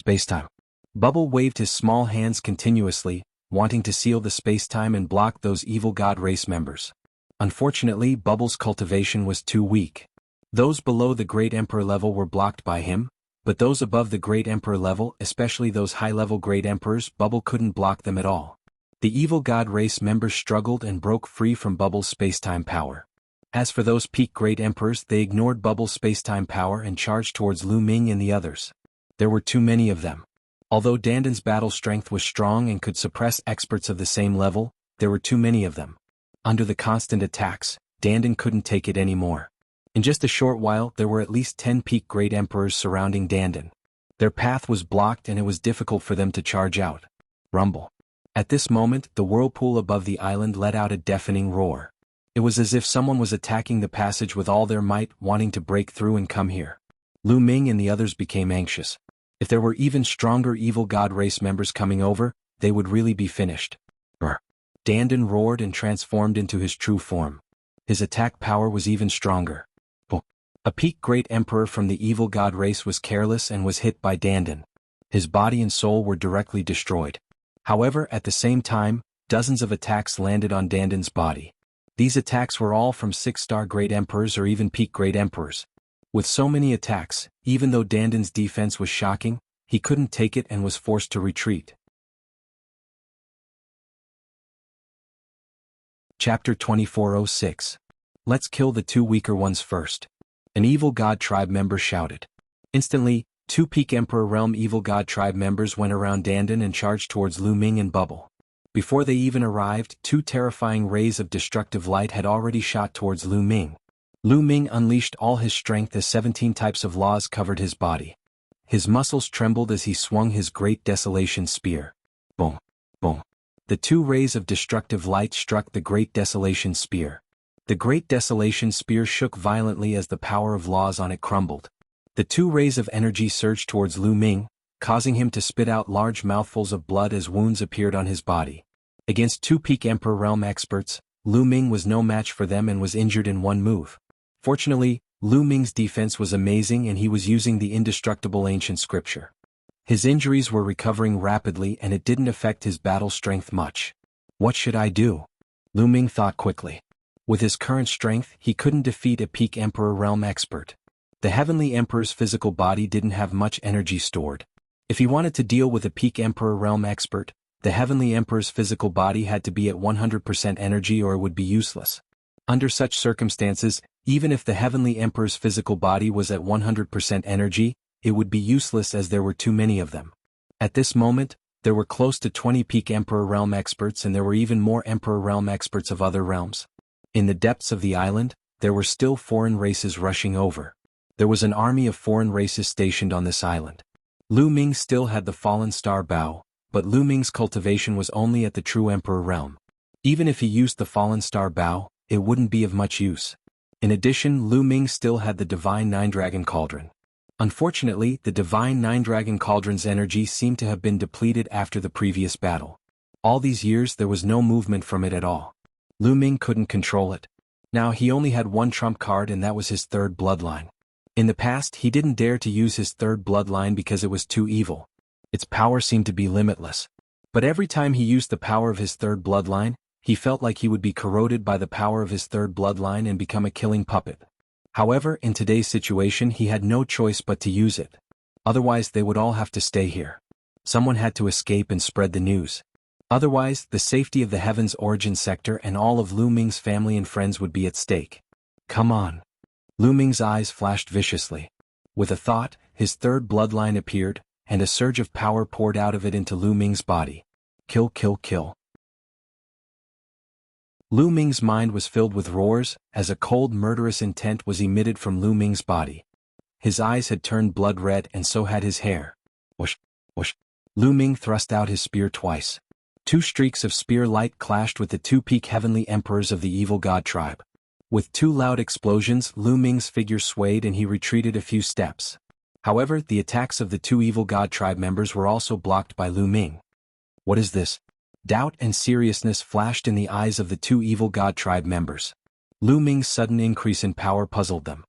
Spacetime. Bubble waved his small hands continuously, wanting to seal the spacetime and block those evil god race members. Unfortunately, Bubble's cultivation was too weak. Those below the Great Emperor level were blocked by him, but those above the Great Emperor level, especially those high-level Great Emperors, Bubble couldn't block them at all. The evil god race members struggled and broke free from Bubble's spacetime power. As for those Peak Great Emperors, they ignored Bubble's spacetime power and charged towards Lu Ming and the others. There were too many of them. Although Dandan's battle strength was strong and could suppress experts of the same level, there were too many of them. Under the constant attacks, Dandan couldn't take it anymore. In just a short while, there were at least 10 Peak Great Emperors surrounding Dandan. Their path was blocked and it was difficult for them to charge out. Rumble. At this moment, the whirlpool above the island let out a deafening roar. It was as if someone was attacking the passage with all their might, wanting to break through and come here. Lu Ming and the others became anxious. If there were even stronger evil god race members coming over, they would really be finished. Brr. Dandan roared and transformed into his true form. His attack power was even stronger. A Peak Great Emperor from the evil god race was careless and was hit by Dandan. His body and soul were directly destroyed. However, at the same time, dozens of attacks landed on Dandan's body. These attacks were all from 6-star Great Emperors or even Peak Great Emperors. With so many attacks, even though Dandan's defense was shocking, he couldn't take it and was forced to retreat. Chapter 2406. Let's kill the 2 weaker ones first. An evil god tribe member shouted. Instantly, 2 Peak Emperor Realm evil god tribe members went around Dandan and charged towards Lu Ming and Bubble. Before they even arrived, 2 terrifying rays of destructive light had already shot towards Lu Ming. Lu Ming unleashed all his strength as 17 types of laws covered his body. His muscles trembled as he swung his great desolation spear. Boom, boom. The 2 rays of destructive light struck the Great Desolation Spear. The Great Desolation Spear shook violently as the power of laws on it crumbled. The 2 rays of energy surged towards Lu Ming, causing him to spit out large mouthfuls of blood as wounds appeared on his body. Against 2 Peak Emperor Realm experts, Lu Ming was no match for them and was injured in one move. Fortunately, Lu Ming's defense was amazing and he was using the indestructible ancient scripture. His injuries were recovering rapidly and it didn't affect his battle strength much. What should I do? Lu Ming thought quickly. With his current strength, he couldn't defeat a Peak Emperor Realm expert. The Heavenly Emperor's physical body didn't have much energy stored. If he wanted to deal with a Peak Emperor Realm expert, the Heavenly Emperor's physical body had to be at 100% energy or it would be useless. Under such circumstances, even if the Heavenly Emperor's physical body was at 100% energy, it would be useless as there were too many of them. At this moment, there were close to 20 Peak Emperor Realm experts and there were even more Emperor Realm experts of other realms. In the depths of the island, there were still foreign races rushing over. There was an army of foreign races stationed on this island. Lu Ming still had the Fallen Star Bow, but Lu Ming's cultivation was only at the true Emperor realm. Even if he used the Fallen Star Bow, it wouldn't be of much use. In addition, Lu Ming still had the Divine Nine-Dragon Cauldron. Unfortunately, the Divine Nine-Dragon Cauldron's energy seemed to have been depleted after the previous battle. All these years there was no movement from it at all. Lu Ming couldn't control it. Now he only had one trump card, and that was his third bloodline. In the past, he didn't dare to use his third bloodline because it was too evil. Its power seemed to be limitless. But every time he used the power of his third bloodline, he felt like he would be corroded by the power of his third bloodline and become a killing puppet. However, in today's situation he had no choice but to use it. Otherwise they would all have to stay here. Someone had to escape and spread the news. Otherwise, the safety of the Heaven's origin sector and all of Lu Ming's family and friends would be at stake. Come on. Lu Ming's eyes flashed viciously. With a thought, his third bloodline appeared, and a surge of power poured out of it into Lu Ming's body. Kill, kill, kill. Lu Ming's mind was filled with roars, as a cold murderous intent was emitted from Lu Ming's body. His eyes had turned blood red and so had his hair. Whoosh, whoosh. Lu Ming thrust out his spear twice. Two streaks of spear light clashed with the two peak heavenly emperors of the evil god tribe. With two loud explosions, Lu Ming's figure swayed and he retreated a few steps. However, the attacks of the two evil god tribe members were also blocked by Lu Ming. What is this? Doubt and seriousness flashed in the eyes of the two evil god tribe members. Lu Ming's sudden increase in power puzzled them.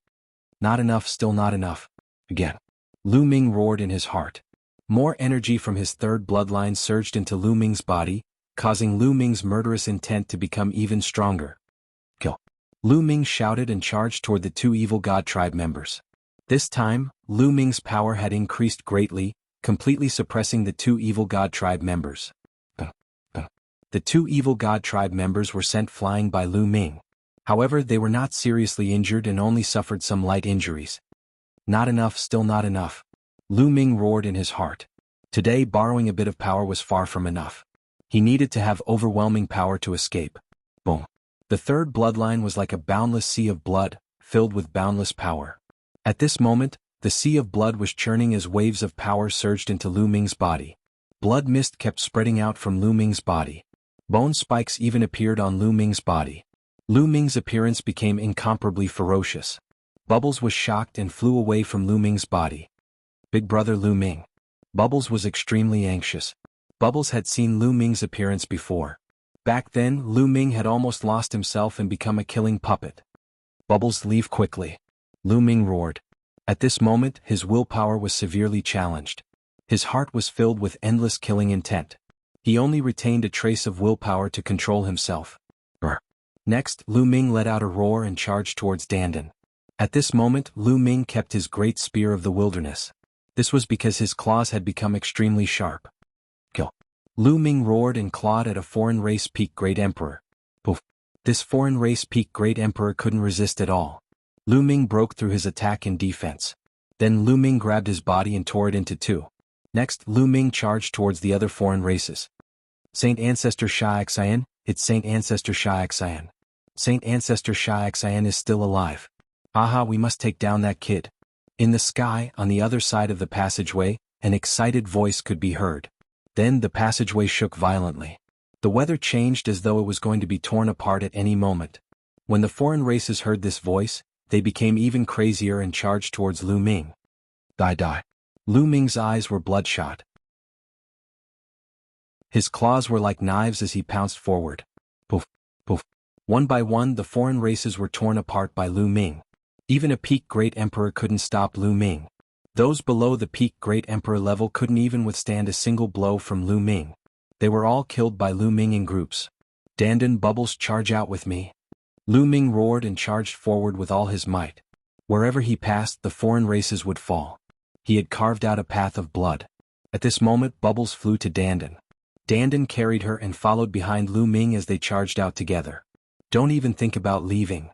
Not enough, still not enough. Again. Lu Ming roared in his heart. More energy from his third bloodline surged into Lu Ming's body, causing Lu Ming's murderous intent to become even stronger. Kill. Lu Ming shouted and charged toward the two evil god tribe members. This time, Lu Ming's power had increased greatly, completely suppressing the two evil god tribe members. The two evil god tribe members were sent flying by Lu Ming. However, they were not seriously injured and only suffered some light injuries. Not enough, still not enough. Lu Ming roared in his heart. Today, borrowing a bit of power was far from enough. He needed to have overwhelming power to escape. Boom. The third bloodline was like a boundless sea of blood, filled with boundless power. At this moment, the sea of blood was churning as waves of power surged into Lu Ming's body. Blood mist kept spreading out from Lu Ming's body. Bone spikes even appeared on Lu Ming's body. Lu Ming's appearance became incomparably ferocious. Bubbles was shocked and flew away from Lu Ming's body. Big brother Lu Ming. Bubbles was extremely anxious. Bubbles had seen Lu Ming's appearance before. Back then, Lu Ming had almost lost himself and become a killing puppet. Bubbles, leave quickly. Lu Ming roared. At this moment, his willpower was severely challenged. His heart was filled with endless killing intent. He only retained a trace of willpower to control himself. Next, Lu Ming let out a roar and charged towards Dandan. At this moment, Lu Ming kept his great spear of the wilderness. This was because his claws had become extremely sharp. Kill. Lu Ming roared and clawed at a foreign race peak great emperor. Poof. This foreign race peak great emperor couldn't resist at all. Lu Ming broke through his attack and defense. Then Lu Ming grabbed his body and tore it into two. Next, Lu Ming charged towards the other foreign races. Saint Ancestor Sha'axian, it's Saint Ancestor Sha'axian. Saint Ancestor Sha'axian is still alive. Aha, we must take down that kid. In the sky, on the other side of the passageway, an excited voice could be heard. Then the passageway shook violently. The weather changed as though it was going to be torn apart at any moment. When the foreign races heard this voice, they became even crazier and charged towards Lu Ming. Die, die. Lu Ming's eyes were bloodshot. His claws were like knives as he pounced forward. Poof, poof. One by one the foreign races were torn apart by Lu Ming. Even a peak great emperor couldn't stop Lu Ming. Those below the peak great emperor level couldn't even withstand a single blow from Lu Ming. They were all killed by Lu Ming in groups. Dandan, Bubbles, charge out with me. Lu Ming roared and charged forward with all his might. Wherever he passed, the foreign races would fall. He had carved out a path of blood. At this moment, Bubbles flew to Dandan. Dandan carried her and followed behind Lu Ming as they charged out together. Don't even think about leaving.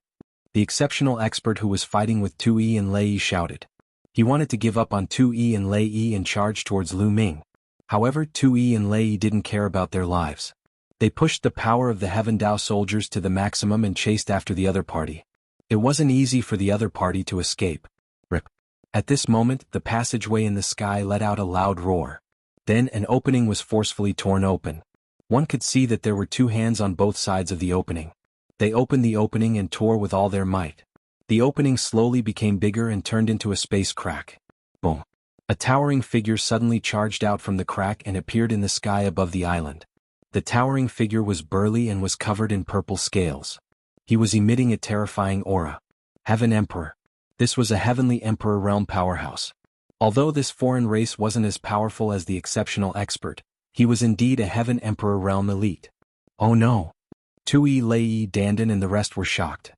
The exceptional expert who was fighting with 2E and Lei shouted. He wanted to give up on 2E and Lei and charge towards Lu Ming. However, 2E and Lei didn't care about their lives. They pushed the power of the Heaven Dao soldiers to the maximum and chased after the other party. It wasn't easy for the other party to escape. Rip. At this moment, the passageway in the sky let out a loud roar. Then an opening was forcefully torn open. One could see that there were two hands on both sides of the opening. They opened the opening and tore with all their might. The opening slowly became bigger and turned into a space crack. Boom. A towering figure suddenly charged out from the crack and appeared in the sky above the island. The towering figure was burly and was covered in purple scales. He was emitting a terrifying aura. Heaven Emperor. This was a heavenly emperor realm powerhouse. Although this foreign race wasn't as powerful as the exceptional expert, he was indeed a heaven emperor realm elite. Oh no. Tui, Lei, Dandan and the rest were shocked.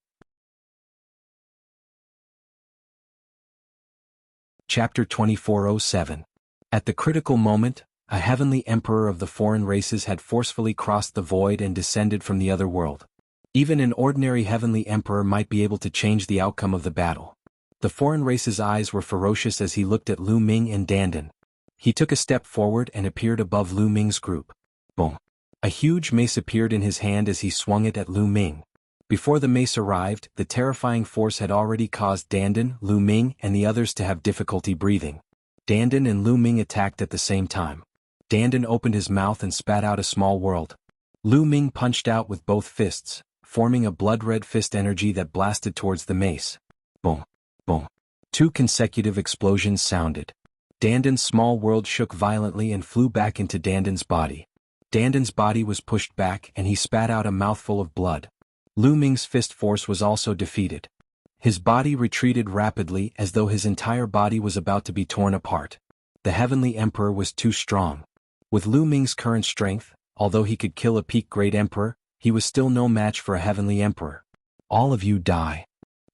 Chapter 2407. At the critical moment, a heavenly emperor of the foreign races had forcefully crossed the void and descended from the other world. Even an ordinary heavenly emperor might be able to change the outcome of the battle. The foreign race's eyes were ferocious as he looked at Lu Ming and Dandan. He took a step forward and appeared above Lu Ming's group. Boom. A huge mace appeared in his hand as he swung it at Lu Ming. Before the mace arrived, the terrifying force had already caused Dandan, Lu Ming, and the others to have difficulty breathing. Dandan and Lu Ming attacked at the same time. Dandan opened his mouth and spat out a small world. Lu Ming punched out with both fists, forming a blood-red fist energy that blasted towards the mace. Boom. Boom. 2 consecutive explosions sounded. Dandan's small world shook violently and flew back into Dandan's body. Dandan's body was pushed back and he spat out a mouthful of blood. Lu Ming's fist force was also defeated. His body retreated rapidly as though his entire body was about to be torn apart. The heavenly emperor was too strong. With Lu Ming's current strength, although he could kill a peak-grade emperor, he was still no match for a heavenly emperor. All of you die.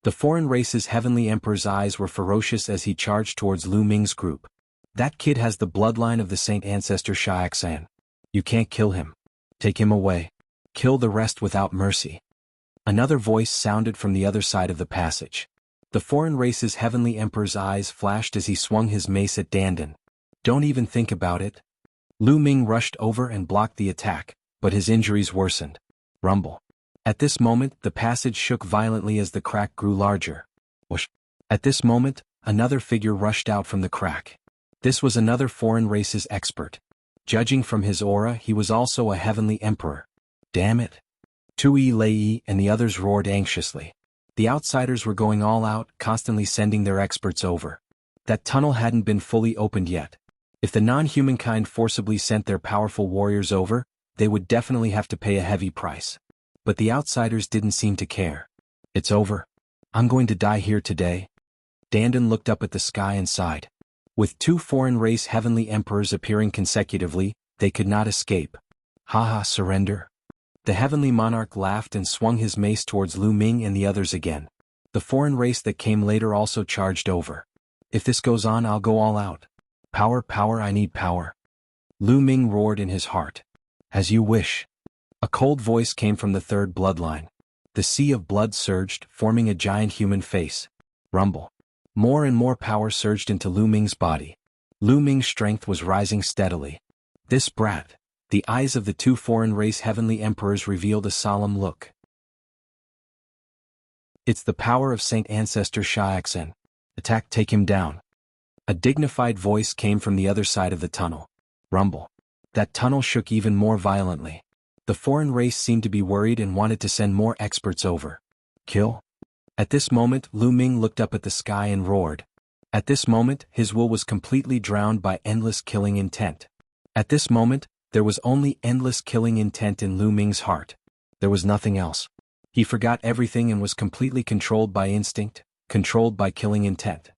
The foreign race's heavenly emperor's eyes were ferocious as he charged towards Lu Ming's group. That kid has the bloodline of the Saint Ancestor Xiaxan. You can't kill him. Take him away. Kill the rest without mercy. Another voice sounded from the other side of the passage. The foreign race's heavenly emperor's eyes flashed as he swung his mace at Dandan. Don't even think about it. Lu Ming rushed over and blocked the attack, but his injuries worsened. Rumble. At this moment, the passage shook violently as the crack grew larger. Whoosh. At this moment, another figure rushed out from the crack. This was another foreign race's expert. Judging from his aura, he was also a heavenly emperor. Damn it. Tui, Lei, and the others roared anxiously. The outsiders were going all out, constantly sending their experts over. That tunnel hadn't been fully opened yet. If the non-humankind forcibly sent their powerful warriors over, they would definitely have to pay a heavy price. But the outsiders didn't seem to care. It's over. I'm going to die here today. Dandan looked up at the sky and sighed. With 2 foreign race heavenly emperors appearing consecutively, they could not escape. Haha, surrender. The heavenly monarch laughed and swung his mace towards Lu Ming and the others again. The foreign race that came later also charged over. If this goes on, I'll go all out. Power, power, I need power. Lu Ming roared in his heart. As you wish. A cold voice came from the 3rd bloodline. The sea of blood surged, forming a giant human face. Rumble. More and more power surged into Lu Ming's body. Lu Ming's strength was rising steadily. This brat. The eyes of the 2 foreign race heavenly emperors revealed a solemn look. It's the power of Saint Ancestor Xiaxan. Attack, take him down. A dignified voice came from the other side of the tunnel. Rumble. That tunnel shook even more violently. The foreign race seemed to be worried and wanted to send more experts over. Kill? At this moment, Lu Ming looked up at the sky and roared. At this moment, his will was completely drowned by endless killing intent. At this moment, there was only endless killing intent in Lu Ming's heart. There was nothing else. He forgot everything and was completely controlled by instinct, controlled by killing intent.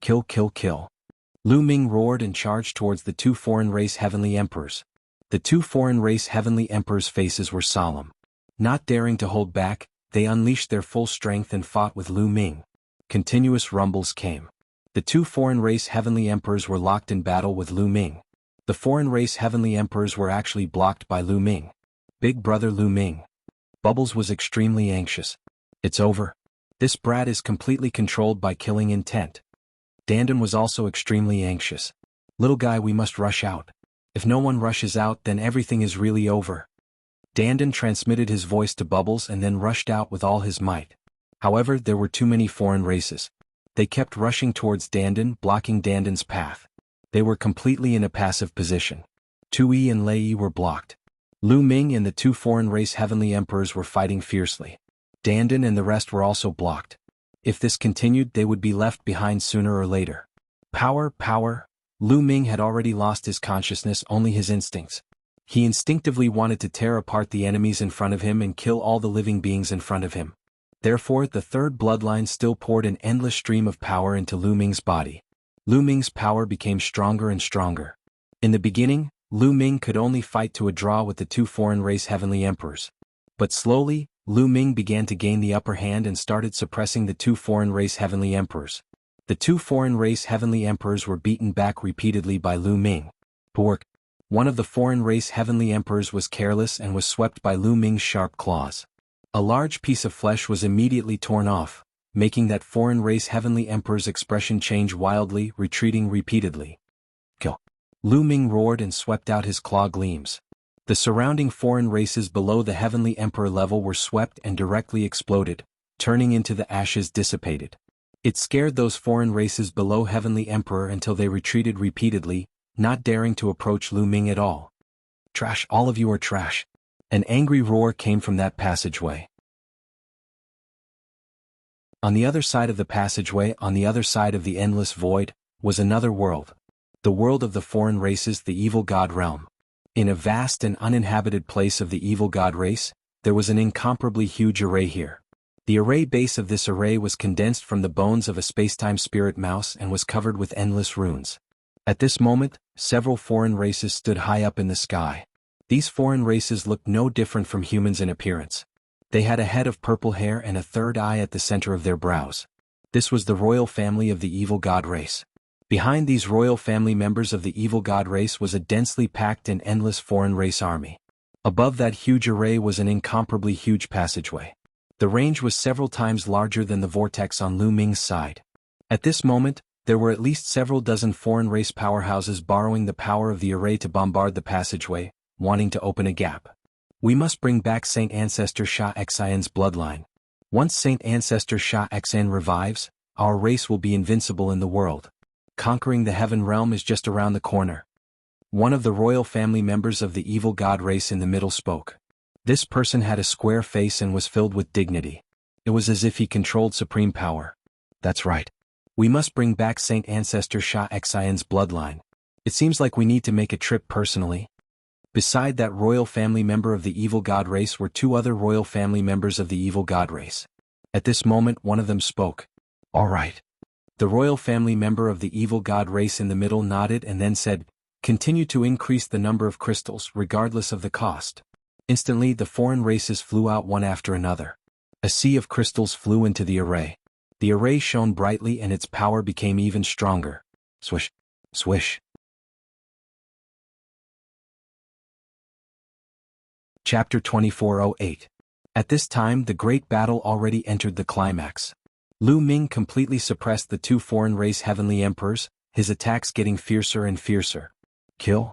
Kill, kill, kill. Lu Ming roared and charged towards the 2 foreign race heavenly emperors. The 2 foreign race heavenly emperors' faces were solemn. Not daring to hold back, they unleashed their full strength and fought with Lu Ming. Continuous rumbles came. The 2 foreign race heavenly emperors were locked in battle with Lu Ming. The foreign race heavenly emperors were actually blocked by Lu Ming. Big brother Lu Ming. Bubbles was extremely anxious. It's over. This brat is completely controlled by killing intent. Dandan was also extremely anxious. Little guy, we must rush out. If no one rushes out, then everything is really over. Dandan transmitted his voice to Bubbles and then rushed out with all his might. However, there were too many foreign races. They kept rushing towards Dandan, blocking Dandan's path. They were completely in a passive position. Tui and Lei were blocked. Lu Ming and the 2 foreign race heavenly emperors were fighting fiercely. Dandan and the rest were also blocked. If this continued, they would be left behind sooner or later. Power, power. Lu Ming had already lost his consciousness, only his instincts. He instinctively wanted to tear apart the enemies in front of him and kill all the living beings in front of him. Therefore, the third bloodline still poured an endless stream of power into Lu Ming's body. Lu Ming's power became stronger and stronger. In the beginning, Lu Ming could only fight to a draw with the two foreign race heavenly emperors. But slowly, Lu Ming began to gain the upper hand and started suppressing the two foreign race heavenly emperors. The two foreign race heavenly emperors were beaten back repeatedly by Lu Ming. Pork. One of the foreign race heavenly emperors was careless and was swept by Lu Ming's sharp claws. A large piece of flesh was immediately torn off, making that foreign race heavenly emperor's expression change wildly, retreating repeatedly. Kill. Lu Ming roared and swept out his claw gleams. The surrounding foreign races below the heavenly emperor level were swept and directly exploded, turning into the ashes dissipated. It scared those foreign races below heavenly emperor until they retreated repeatedly, not daring to approach Lu Ming at all. Trash, all of you are trash. An angry roar came from that passageway. On the other side of the passageway, on the other side of the endless void, was another world. The world of the foreign races, the evil god realm. In a vast and uninhabited place of the evil god race, there was an incomparably huge array here. The array base of this array was condensed from the bones of a spacetime spirit mouse and was covered with endless runes. At this moment, several foreign races stood high up in the sky. These foreign races looked no different from humans in appearance. They had a head of purple hair and a third eye at the center of their brows. This was the royal family of the evil god race. Behind these royal family members of the evil god race was a densely packed and endless foreign race army. Above that huge array was an incomparably huge passageway. The range was several times larger than the vortex on Lu Ming's side. At this moment, there were at least several dozen foreign race powerhouses borrowing the power of the array to bombard the passageway, wanting to open a gap. We must bring back Saint Ancestor Shah Xian's bloodline. Once Saint Ancestor Shah Xian revives, our race will be invincible in the world. Conquering the heaven realm is just around the corner. One of the royal family members of the evil god race in the middle spoke. This person had a square face and was filled with dignity. It was as if he controlled supreme power. That's right. We must bring back Saint Ancestor Shah Xian's bloodline. It seems like we need to make a trip personally. Beside that royal family member of the evil god race were two other royal family members of the evil god race. At this moment, one of them spoke. All right. The royal family member of the evil god race in the middle nodded and then said, continue to increase the number of crystals regardless of the cost. Instantly, the foreign races flew out one after another. A sea of crystals flew into the array. The array shone brightly and its power became even stronger. Swish, swish. Chapter 2408. At this time, the great battle already entered the climax. Lu Ming completely suppressed the two foreign race heavenly emperors, his attacks getting fiercer and fiercer. Kill?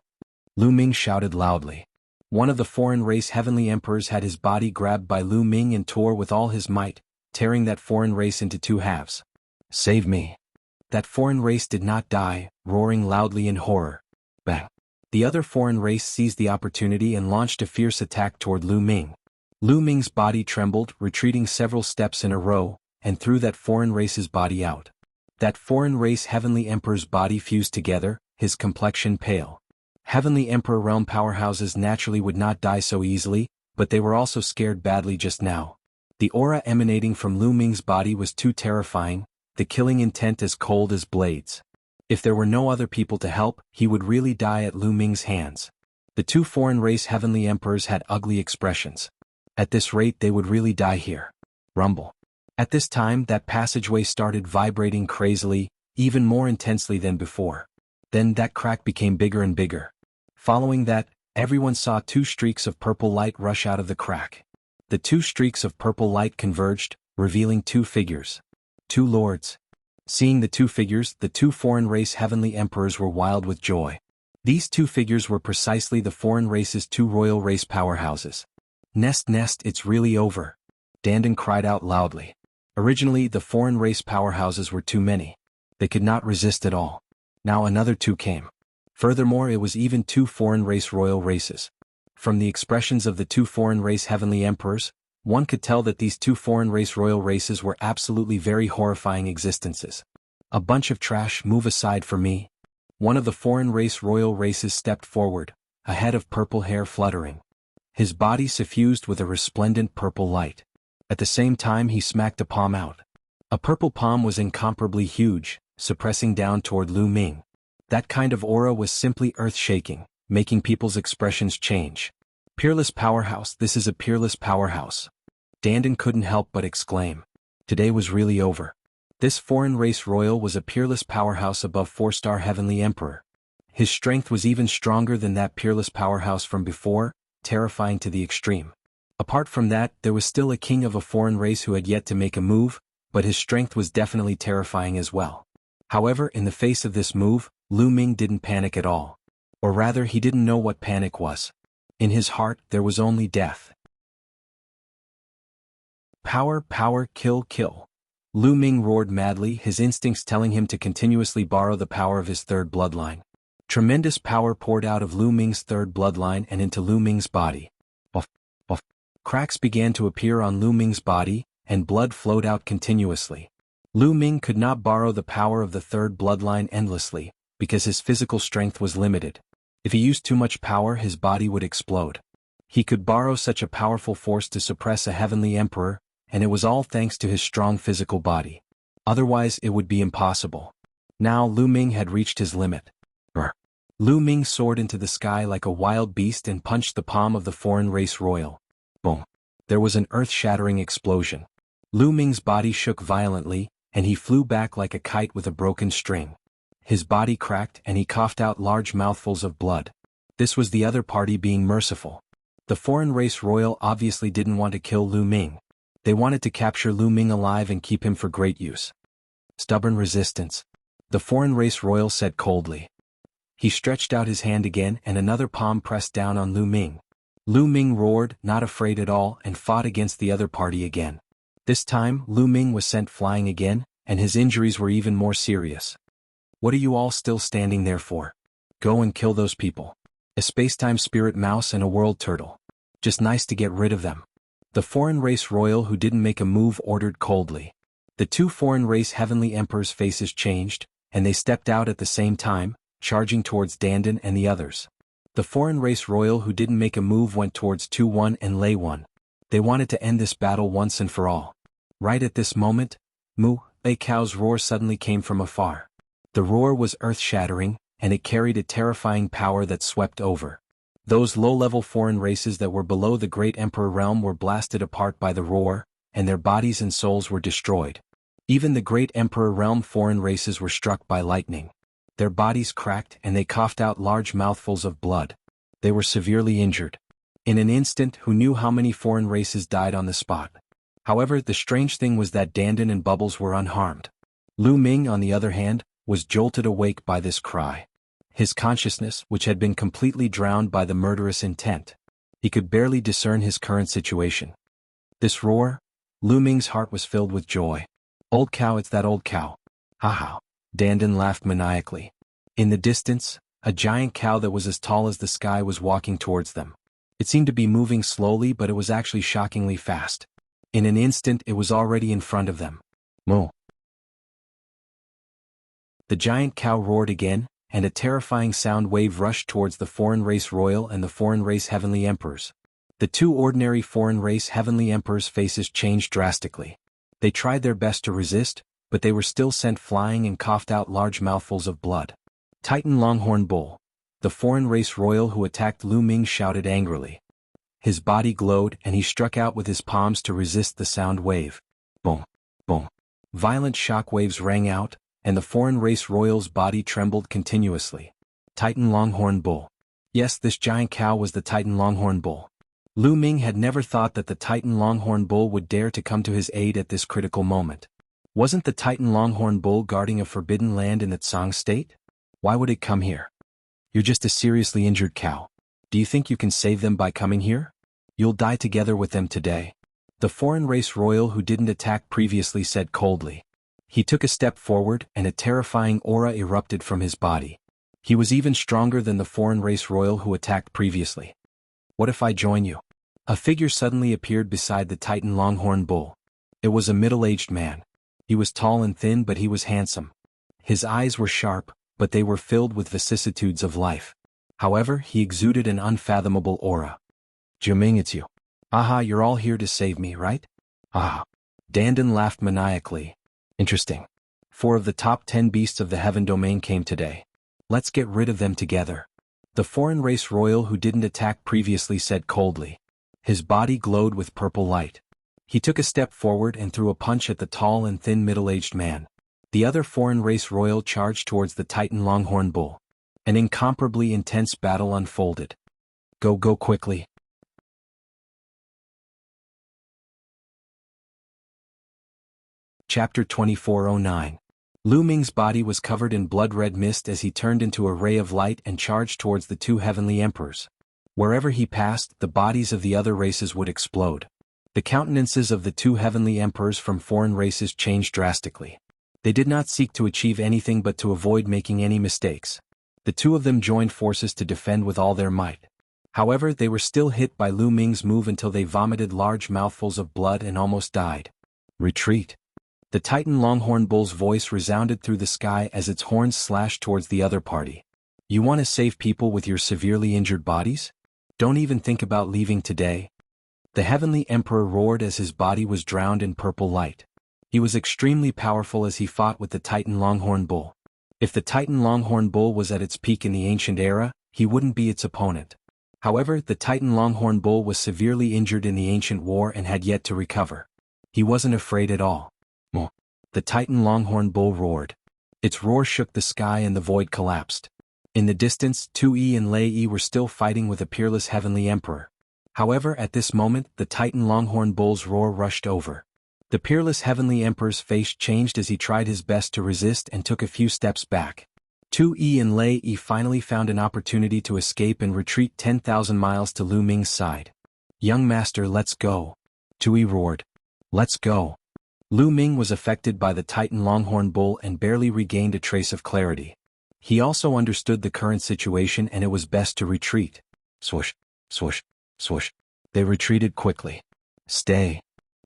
Lu Ming shouted loudly. One of the foreign race heavenly emperors had his body grabbed by Lu Ming and tore with all his might, tearing that foreign race into two halves. Save me. That foreign race did not die, roaring loudly in horror. Bang. The other foreign race seized the opportunity and launched a fierce attack toward Lu Ming. Lu Ming's body trembled, retreating several steps in a row, and threw that foreign race's body out. That foreign race heavenly emperor's body fused together, his complexion pale. Heavenly emperor realm powerhouses naturally would not die so easily, but they were also scared badly just now. The aura emanating from Lu Ming's body was too terrifying, the killing intent as cold as blades. If there were no other people to help, he would really die at Lu Ming's hands. The two foreign race heavenly emperors had ugly expressions. At this rate they would really die here. Rumble. At this time that passageway started vibrating crazily, even more intensely than before. Then that crack became bigger and bigger. Following that, everyone saw two streaks of purple light rush out of the crack. The two streaks of purple light converged, revealing two figures. Two lords. Seeing the two figures, the two foreign race heavenly emperors were wild with joy. These two figures were precisely the foreign race's two royal race powerhouses. Nest, it's really over. Dandan cried out loudly. Originally, the foreign race powerhouses were too many. They could not resist at all. Now another two came. Furthermore, it was even two foreign race royal races. From the expressions of the two foreign race heavenly emperors, One could tell that these two foreign race royal races were absolutely very horrifying existences. A bunch of trash, move aside for me. One of the foreign race royal races stepped forward, a head of purple hair fluttering. His body suffused with a resplendent purple light. At the same time he smacked a palm out. A purple palm was incomparably huge, suppressing down toward Lu Ming. That kind of aura was simply earth-shaking, making people's expressions change. Peerless powerhouse, this is a peerless powerhouse. Dandan couldn't help but exclaim. Today was really over. This foreign race royal was a peerless powerhouse above 4-star Heavenly Emperor. His strength was even stronger than that peerless powerhouse from before, terrifying to the extreme. Apart from that, there was still a king of a foreign race who had yet to make a move, but his strength was definitely terrifying as well. However, in the face of this move, Lu Ming didn't panic at all. Or rather, he didn't know what panic was. In his heart, there was only death. Power, power, kill, kill. Lu Ming roared madly, his instincts telling him to continuously borrow the power of his third bloodline. Tremendous power poured out of Lu Ming's third bloodline and into Lu Ming's body. Buff, buff. Cracks began to appear on Lu Ming's body, and blood flowed out continuously. Lu Ming could not borrow the power of the third bloodline endlessly, because his physical strength was limited. If he used too much power, his body would explode. He could borrow such a powerful force to suppress a heavenly emperor, and it was all thanks to his strong physical body. Otherwise it would be impossible. Now Lu Ming had reached his limit. Lu Ming soared into the sky like a wild beast and punched the palm of the foreign race royal. Boom. There was an earth-shattering explosion. Lu Ming's body shook violently, and he flew back like a kite with a broken string. His body cracked and he coughed out large mouthfuls of blood. This was the other party being merciful. The foreign race royal obviously didn't want to kill Lu Ming. They wanted to capture Lu Ming alive and keep him for great use. Stubborn resistance. The foreign race royal said coldly. He stretched out his hand again and another palm pressed down on Lu Ming. Lu Ming roared, not afraid at all, and fought against the other party again. This time, Lu Ming was sent flying again, and his injuries were even more serious. What are you all still standing there for? Go and kill those people. A spacetime spirit mouse and a world turtle. Just nice to get rid of them. The foreign race royal who didn't make a move ordered coldly. The two foreign race heavenly emperors' faces changed, and they stepped out at the same time, charging towards Dandan and the others. The foreign race royal who didn't make a move went towards 2-1 and Lei 1. They wanted to end this battle once and for all. Right at this moment, Mu, a cow's roar suddenly came from afar. The roar was earth-shattering, and it carried a terrifying power that swept over. Those low-level foreign races that were below the great emperor realm were blasted apart by the roar, and their bodies and souls were destroyed. Even the great emperor realm foreign races were struck by lightning. Their bodies cracked and they coughed out large mouthfuls of blood. They were severely injured. In an instant, who knew how many foreign races died on the spot? However, the strange thing was that Dandan and Bubbles were unharmed. Lu Ming, on the other hand, was jolted awake by this cry. His consciousness, which had been completely drowned by the murderous intent. He could barely discern his current situation. This roar? Lu Ming's heart was filled with joy. Old cow, it's that old cow. Haha. Dandan laughed maniacally. In the distance, a giant cow that was as tall as the sky was walking towards them. It seemed to be moving slowly, but it was actually shockingly fast. In an instant it was already in front of them. Moo. The giant cow roared again, and a terrifying sound wave rushed towards the foreign race royal and the foreign race heavenly emperors. The two ordinary foreign race heavenly emperors' faces changed drastically. They tried their best to resist, but they were still sent flying and coughed out large mouthfuls of blood. Titan Longhorn Bull. The foreign race royal who attacked Lu Ming shouted angrily. His body glowed and he struck out with his palms to resist the sound wave. Boom, boom. Violent shock waves rang out, and the foreign race royal's body trembled continuously. Titan Longhorn Bull. Yes, this giant cow was the Titan Longhorn Bull. Lu Ming had never thought that the Titan Longhorn Bull would dare to come to his aid at this critical moment. Wasn't the Titan Longhorn Bull guarding a forbidden land in the Tsang state? Why would it come here? You're just a seriously injured cow. Do you think you can save them by coming here? You'll die together with them today. The foreign race royal who didn't attack previously said coldly. He took a step forward and a terrifying aura erupted from his body. He was even stronger than the foreign race royal who attacked previously. What if I join you? A figure suddenly appeared beside the Titan Longhorn Bull. It was a middle-aged man. He was tall and thin, but he was handsome. His eyes were sharp, but they were filled with vicissitudes of life. However, he exuded an unfathomable aura. Jiaming, it's you. Aha, you're all here to save me, right? Ah. Dandan laughed maniacally. Interesting. 4 of the top 10 beasts of the heaven domain came today. Let's get rid of them together. The foreign race royal who didn't attack previously said coldly. His body glowed with purple light. He took a step forward and threw a punch at the tall and thin middle-aged man. The other foreign race royal charged towards the Titan Longhorn Bull. An incomparably intense battle unfolded. Go quickly. Chapter 2409. Lu Ming's body was covered in blood-red mist as he turned into a ray of light and charged towards the 2 heavenly emperors. Wherever he passed, the bodies of the other races would explode. The countenances of the 2 heavenly emperors from foreign races changed drastically. They did not seek to achieve anything but to avoid making any mistakes. The 2 of them joined forces to defend with all their might. However, they were still hit by Lu Ming's move until they vomited large mouthfuls of blood and almost died. Retreat. The Titan Longhorn Bull's voice resounded through the sky as its horns slashed towards the other party. You want to save people with your severely injured bodies? Don't even think about leaving today. The heavenly emperor roared as his body was drowned in purple light. He was extremely powerful as he fought with the Titan Longhorn Bull. If the Titan Longhorn Bull was at its peak in the ancient era, he wouldn't be its opponent. However, the Titan Longhorn Bull was severely injured in the ancient war and had yet to recover. He wasn't afraid at all. The Titan Longhorn Bull roared. Its roar shook the sky and the void collapsed. In the distance, Tu-yi and Lei-yi were still fighting with a peerless heavenly emperor. However, at this moment, the Titan Longhorn Bull's roar rushed over. The peerless heavenly emperor's face changed as he tried his best to resist and took a few steps back. Tu-yi and Lei-yi finally found an opportunity to escape and retreat 10,000 miles to Lu Ming's side. Young master, let's go. Tu-yi roared. Let's go. Lu Ming was affected by the Titan Longhorn Bull and barely regained a trace of clarity. He also understood the current situation and it was best to retreat. Swoosh, swoosh, swoosh. They retreated quickly. Stay.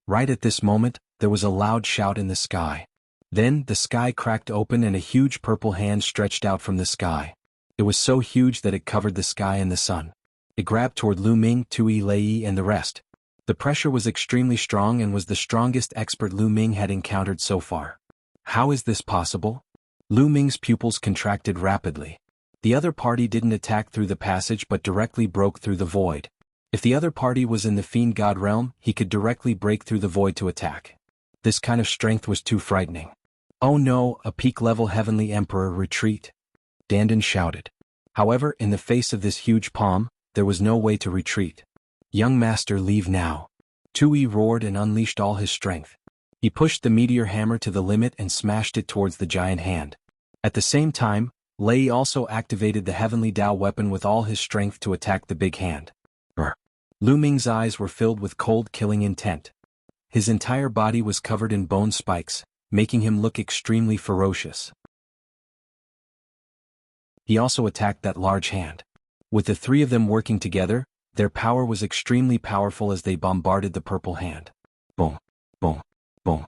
Right at this moment, there was a loud shout in the sky. Then, the sky cracked open and a huge purple hand stretched out from the sky. It was so huge that it covered the sky and the sun. It grabbed toward Lu Ming, Tu-yi, Lei-yi and the rest. The pressure was extremely strong and was the strongest expert Lu Ming had encountered so far. How is this possible? Lu Ming's pupils contracted rapidly. The other party didn't attack through the passage but directly broke through the void. If the other party was in the fiend god realm, he could directly break through the void to attack. This kind of strength was too frightening. Oh no, a peak-level heavenly emperor, retreat! Dandan shouted. However, in the face of this huge palm, there was no way to retreat. Young master, leave now. Tu-yi roared and unleashed all his strength. He pushed the meteor hammer to the limit and smashed it towards the giant hand. At the same time, Lei also activated the heavenly Dao weapon with all his strength to attack the big hand. Lu Ming's eyes were filled with cold, killing intent. His entire body was covered in bone spikes, making him look extremely ferocious. He also attacked that large hand. With the 3 of them working together, their power was extremely powerful as they bombarded the purple hand. Boom, boom, boom.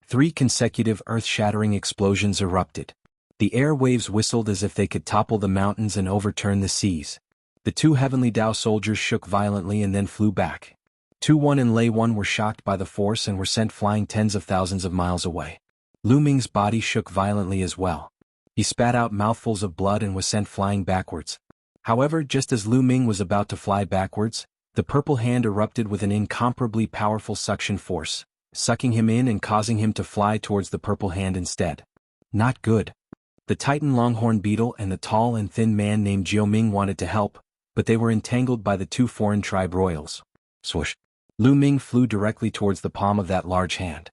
3 consecutive earth-shattering explosions erupted. The air waves whistled as if they could topple the mountains and overturn the seas. The 2 heavenly Dao soldiers shook violently and then flew back. Tu-1 and Lei-1 were shocked by the force and were sent flying tens of thousands of miles away. Lu Ming's body shook violently as well. He spat out mouthfuls of blood and was sent flying backwards. However, just as Lu Ming was about to fly backwards, the purple hand erupted with an incomparably powerful suction force, sucking him in and causing him to fly towards the purple hand instead. Not good. The Titan Longhorn Beetle and the tall and thin man named Jiaming wanted to help, but they were entangled by the 2 foreign tribe royals. Swoosh. Lu Ming flew directly towards the palm of that large hand.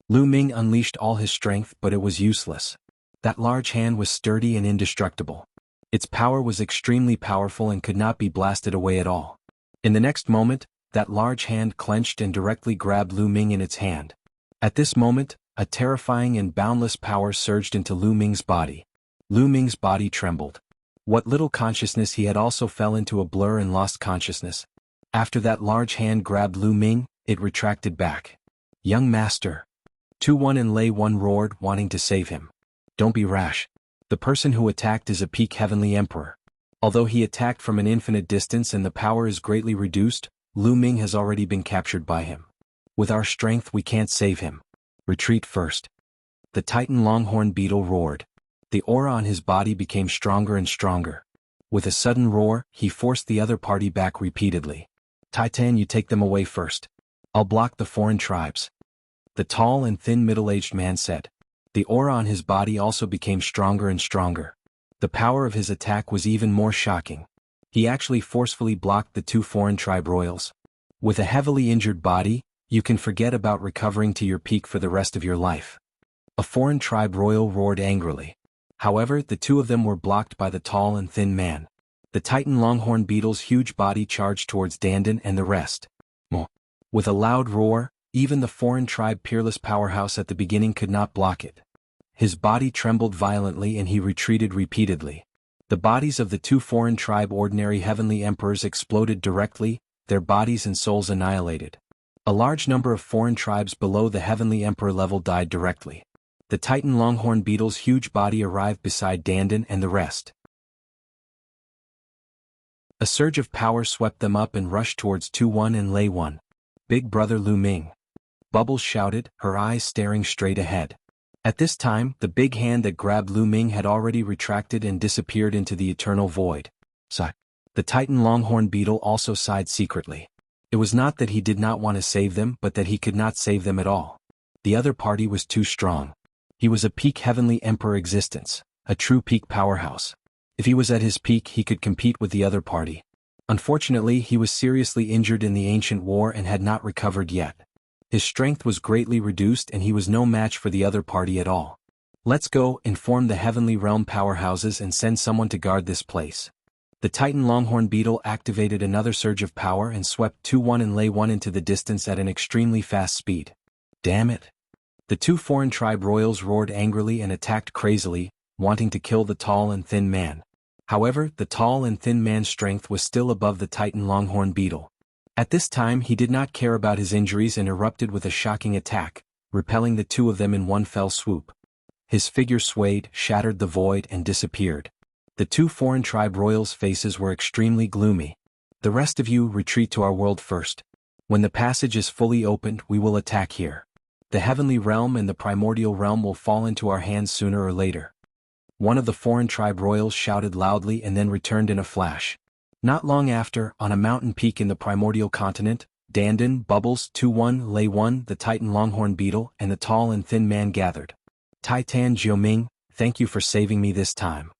Lu Ming unleashed all his strength, but it was useless. That large hand was sturdy and indestructible. Its power was extremely powerful and could not be blasted away at all. In the next moment, that large hand clenched and directly grabbed Lu Ming in its hand. At this moment, a terrifying and boundless power surged into Lu Ming's body. Lu Ming's body trembled. What little consciousness he had also fell into a blur and lost consciousness. After that large hand grabbed Lu Ming, it retracted back. Young master. 2-1 and Lei 1 roared, wanting to save him. Don't be rash. The person who attacked is a peak heavenly emperor. Although he attacked from an infinite distance and the power is greatly reduced, Lu Ming has already been captured by him. With our strength we can't save him. Retreat first. The Titan Longhorn Beetle roared. The aura on his body became stronger and stronger. With a sudden roar, he forced the other party back repeatedly. Titan, you take them away first. I'll block the foreign tribes. The tall and thin middle-aged man said. The aura on his body also became stronger and stronger. The power of his attack was even more shocking. He actually forcefully blocked the 2 foreign tribe royals. With a heavily injured body, you can forget about recovering to your peak for the rest of your life. A foreign tribe royal roared angrily. However, the 2 of them were blocked by the tall and thin man. The Titan Longhorn Beetle's huge body charged towards Dandan and the rest. With a loud roar, even the foreign tribe peerless powerhouse at the beginning could not block it. His body trembled violently and he retreated repeatedly. The bodies of the 2 foreign tribe ordinary heavenly emperors exploded directly, their bodies and souls annihilated. A large number of foreign tribes below the heavenly emperor level died directly. The Titan Longhorn Beetle's huge body arrived beside Dandan and the rest. A surge of power swept them up and rushed towards 2-1 and Lei 1. Big brother Lu Ming. Bubbles shouted, her eyes staring straight ahead. At this time, the big hand that grabbed Lu Ming had already retracted and disappeared into the eternal void. Sigh. The Titan Longhorn Beetle also sighed secretly. It was not that he did not want to save them but that he could not save them at all. The other party was too strong. He was a peak heavenly emperor existence, a true peak powerhouse. If he was at his peak he could compete with the other party. Unfortunately he was seriously injured in the ancient war and had not recovered yet. His strength was greatly reduced and he was no match for the other party at all. Let's go, inform the heavenly realm powerhouses and send someone to guard this place. The Titan Longhorn Beetle activated another surge of power and swept 2-1 and Lei 1 into the distance at an extremely fast speed. Damn it. The 2 foreign tribe royals roared angrily and attacked crazily, wanting to kill the tall and thin man. However, the tall and thin man's strength was still above the Titan Longhorn Beetle. At this time he did not care about his injuries and erupted with a shocking attack, repelling the 2 of them in one fell swoop. His figure swayed, shattered the void and disappeared. The 2 foreign tribe royals' faces were extremely gloomy. The rest of you retreat to our world first. When the passage is fully opened we will attack here. The heavenly realm and the primordial realm will fall into our hands sooner or later. One of the foreign tribe royals shouted loudly and then returned in a flash. Not long after, on a mountain peak in the primordial continent, Dandan, Bubbles, 2-1, Lei 1, the Titan Longhorn Beetle, and the tall and thin man gathered. Titan Jioming, thank you for saving me this time.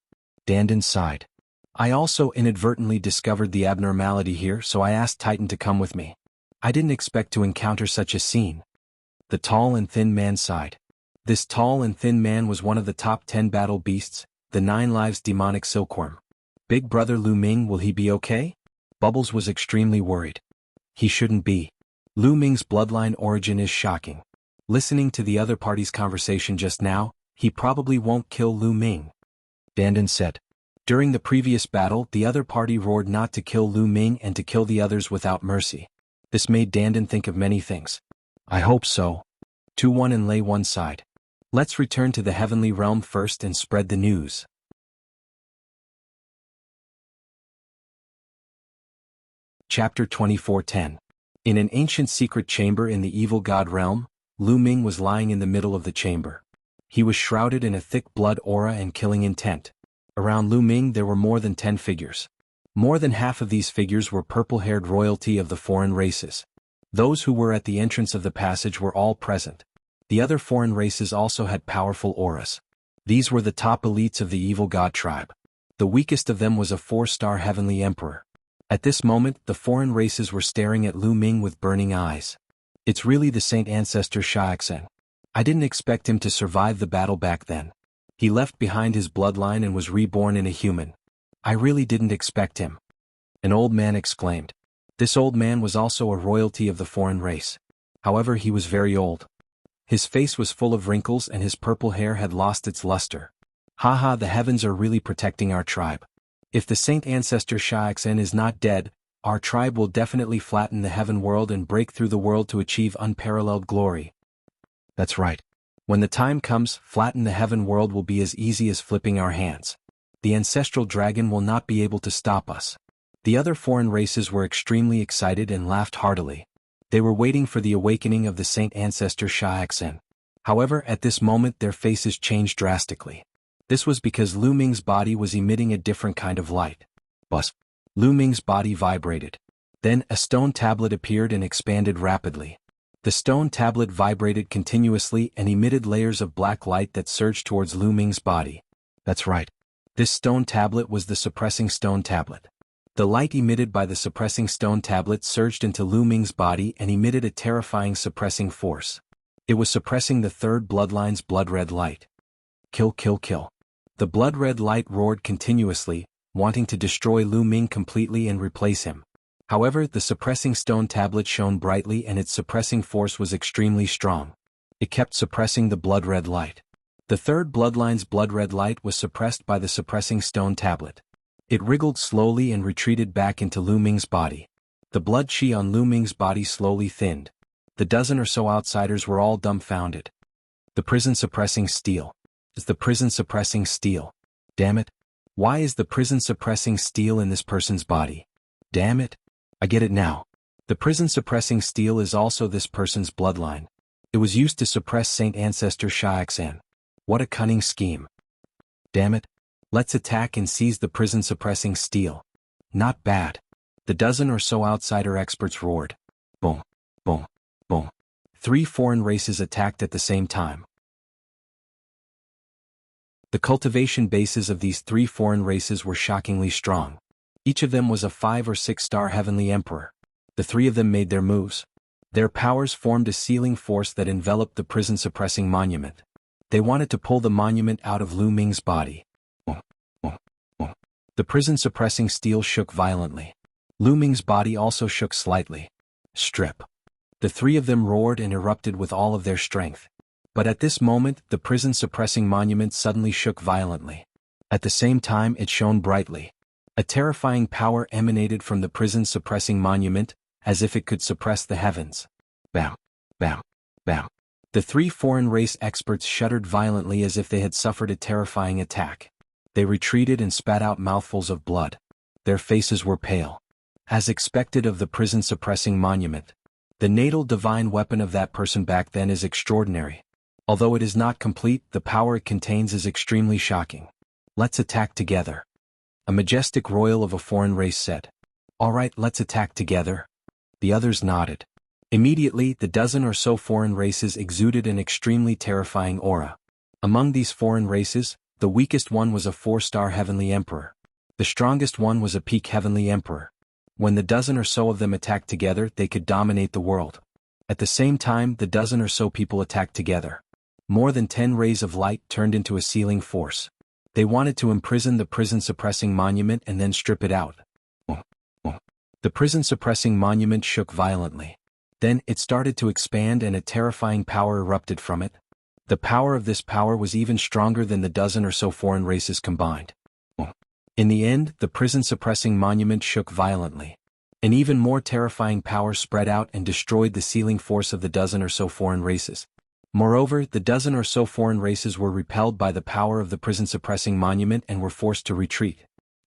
Dandan sighed. I also inadvertently discovered the abnormality here, so I asked Titan to come with me. I didn't expect to encounter such a scene. The tall and thin man sighed. This tall and thin man was one of the top 10 battle beasts, the 9 lives demonic silkworm. Big brother Lu Ming, will he be okay? Bubbles was extremely worried. He shouldn't be. Lu Ming's bloodline origin is shocking. Listening to the other party's conversation just now, he probably won't kill Lu Ming. Dandan said. During the previous battle the other party roared not to kill Lu Ming and to kill the others without mercy. This made Dandan think of many things. I hope so. 2-1 and Lei 1 sighed. Let's return to the heavenly realm first and spread the news. Chapter 24:10. In an ancient secret chamber in the evil god realm, Lu Ming was lying in the middle of the chamber. He was shrouded in a thick blood aura and killing intent. Around Lu Ming there were more than 10 figures. More than half of these figures were purple-haired royalty of the foreign races. Those who were at the entrance of the passage were all present. The other foreign races also had powerful auras. These were the top elites of the evil god tribe. The weakest of them was a 4-star heavenly emperor. At this moment the foreign races were staring at Lu Ming with burning eyes. It's really the Saint Ancestor Xiaoxing. I didn't expect him to survive the battle back then. He left behind his bloodline and was reborn in a human. I really didn't expect him. An old man exclaimed. This old man was also a royalty of the foreign race. However, he was very old. His face was full of wrinkles and his purple hair had lost its luster. Haha, the heavens are really protecting our tribe. If the Saint Ancestor Xiaoxing is not dead, Our tribe will definitely flatten the heaven world and break through the world to achieve unparalleled glory. That's right. When the time comes, flatten the heaven world will be as easy as flipping our hands. The ancestral dragon will not be able to stop us. The other foreign races were extremely excited and laughed heartily. They were waiting for the awakening of the Saint Ancestor Shaxen. However, at this moment their faces changed drastically. This was because Lu Ming's body was emitting a different kind of light. Buzz. Lu Ming's body vibrated. Then a stone tablet appeared and expanded rapidly. The stone tablet vibrated continuously and emitted layers of black light that surged towards Lu Ming's body. That's right. This stone tablet was the suppressing stone tablet. The light emitted by the suppressing stone tablet surged into Lu Ming's body and emitted a terrifying suppressing force. It was suppressing the third bloodline's blood-red light. Kill, kill, kill. The blood-red light roared continuously, wanting to destroy Lu Ming completely and replace him. However, the suppressing stone tablet shone brightly and its suppressing force was extremely strong. It kept suppressing the blood-red light. The third bloodline's blood-red light was suppressed by the suppressing stone tablet. It wriggled slowly and retreated back into Lu Ming's body. The blood chi on Lu Ming's body slowly thinned. The dozen or so outsiders were all dumbfounded. The prison suppressing steel. Is the prison suppressing steel? Damn it. Why is the prison suppressing steel in this person's body? Damn it. I get it now. The prison suppressing steel is also this person's bloodline. It was used to suppress Saint Ancestor Shaxan. What a cunning scheme. Damn it. Let's attack and seize the prison suppressing steel. Not bad. The dozen or so outsider experts roared. Boom, boom, boom. 3 foreign races attacked at the same time. The cultivation bases of these 3 foreign races were shockingly strong. Each of them was a 5 or 6 star heavenly emperor. The 3 of them made their moves. Their powers formed a sealing force that enveloped the prison suppressing monument. They wanted to pull the monument out of Lu Ming's body. The prison suppressing steel shook violently. Lu Ming's body also shook slightly. Strip. The 3 of them roared and erupted with all of their strength. But at this moment, the prison suppressing monument suddenly shook violently. At the same time, it shone brightly. A terrifying power emanated from the prison suppressing monument, as if it could suppress the heavens. Bam, bam, bam. The 3 foreign race experts shuddered violently as if they had suffered a terrifying attack. They retreated and spat out mouthfuls of blood. Their faces were pale. As expected of the prison suppressing monument. The natal divine weapon of that person back then is extraordinary. Although it is not complete, the power it contains is extremely shocking. Let's attack together. A majestic royal of a foreign race said. All right, let's attack together. The others nodded. Immediately, the dozen or so foreign races exuded an extremely terrifying aura. Among these foreign races, the weakest one was a 4-star heavenly emperor. The strongest one was a peak heavenly emperor. When the dozen or so of them attacked together, they could dominate the world. At the same time, the dozen or so people attacked together. More than 10 rays of light turned into a sealing force. They wanted to imprison the prison-suppressing monument and then strip it out. The prison-suppressing monument shook violently. Then, it started to expand and a terrifying power erupted from it. The power of this power was even stronger than the dozen or so foreign races combined. In the end, the prison-suppressing monument shook violently. An even more terrifying power spread out and destroyed the sealing force of the dozen or so foreign races. Moreover, the dozen or so foreign races were repelled by the power of the prison-suppressing monument and were forced to retreat.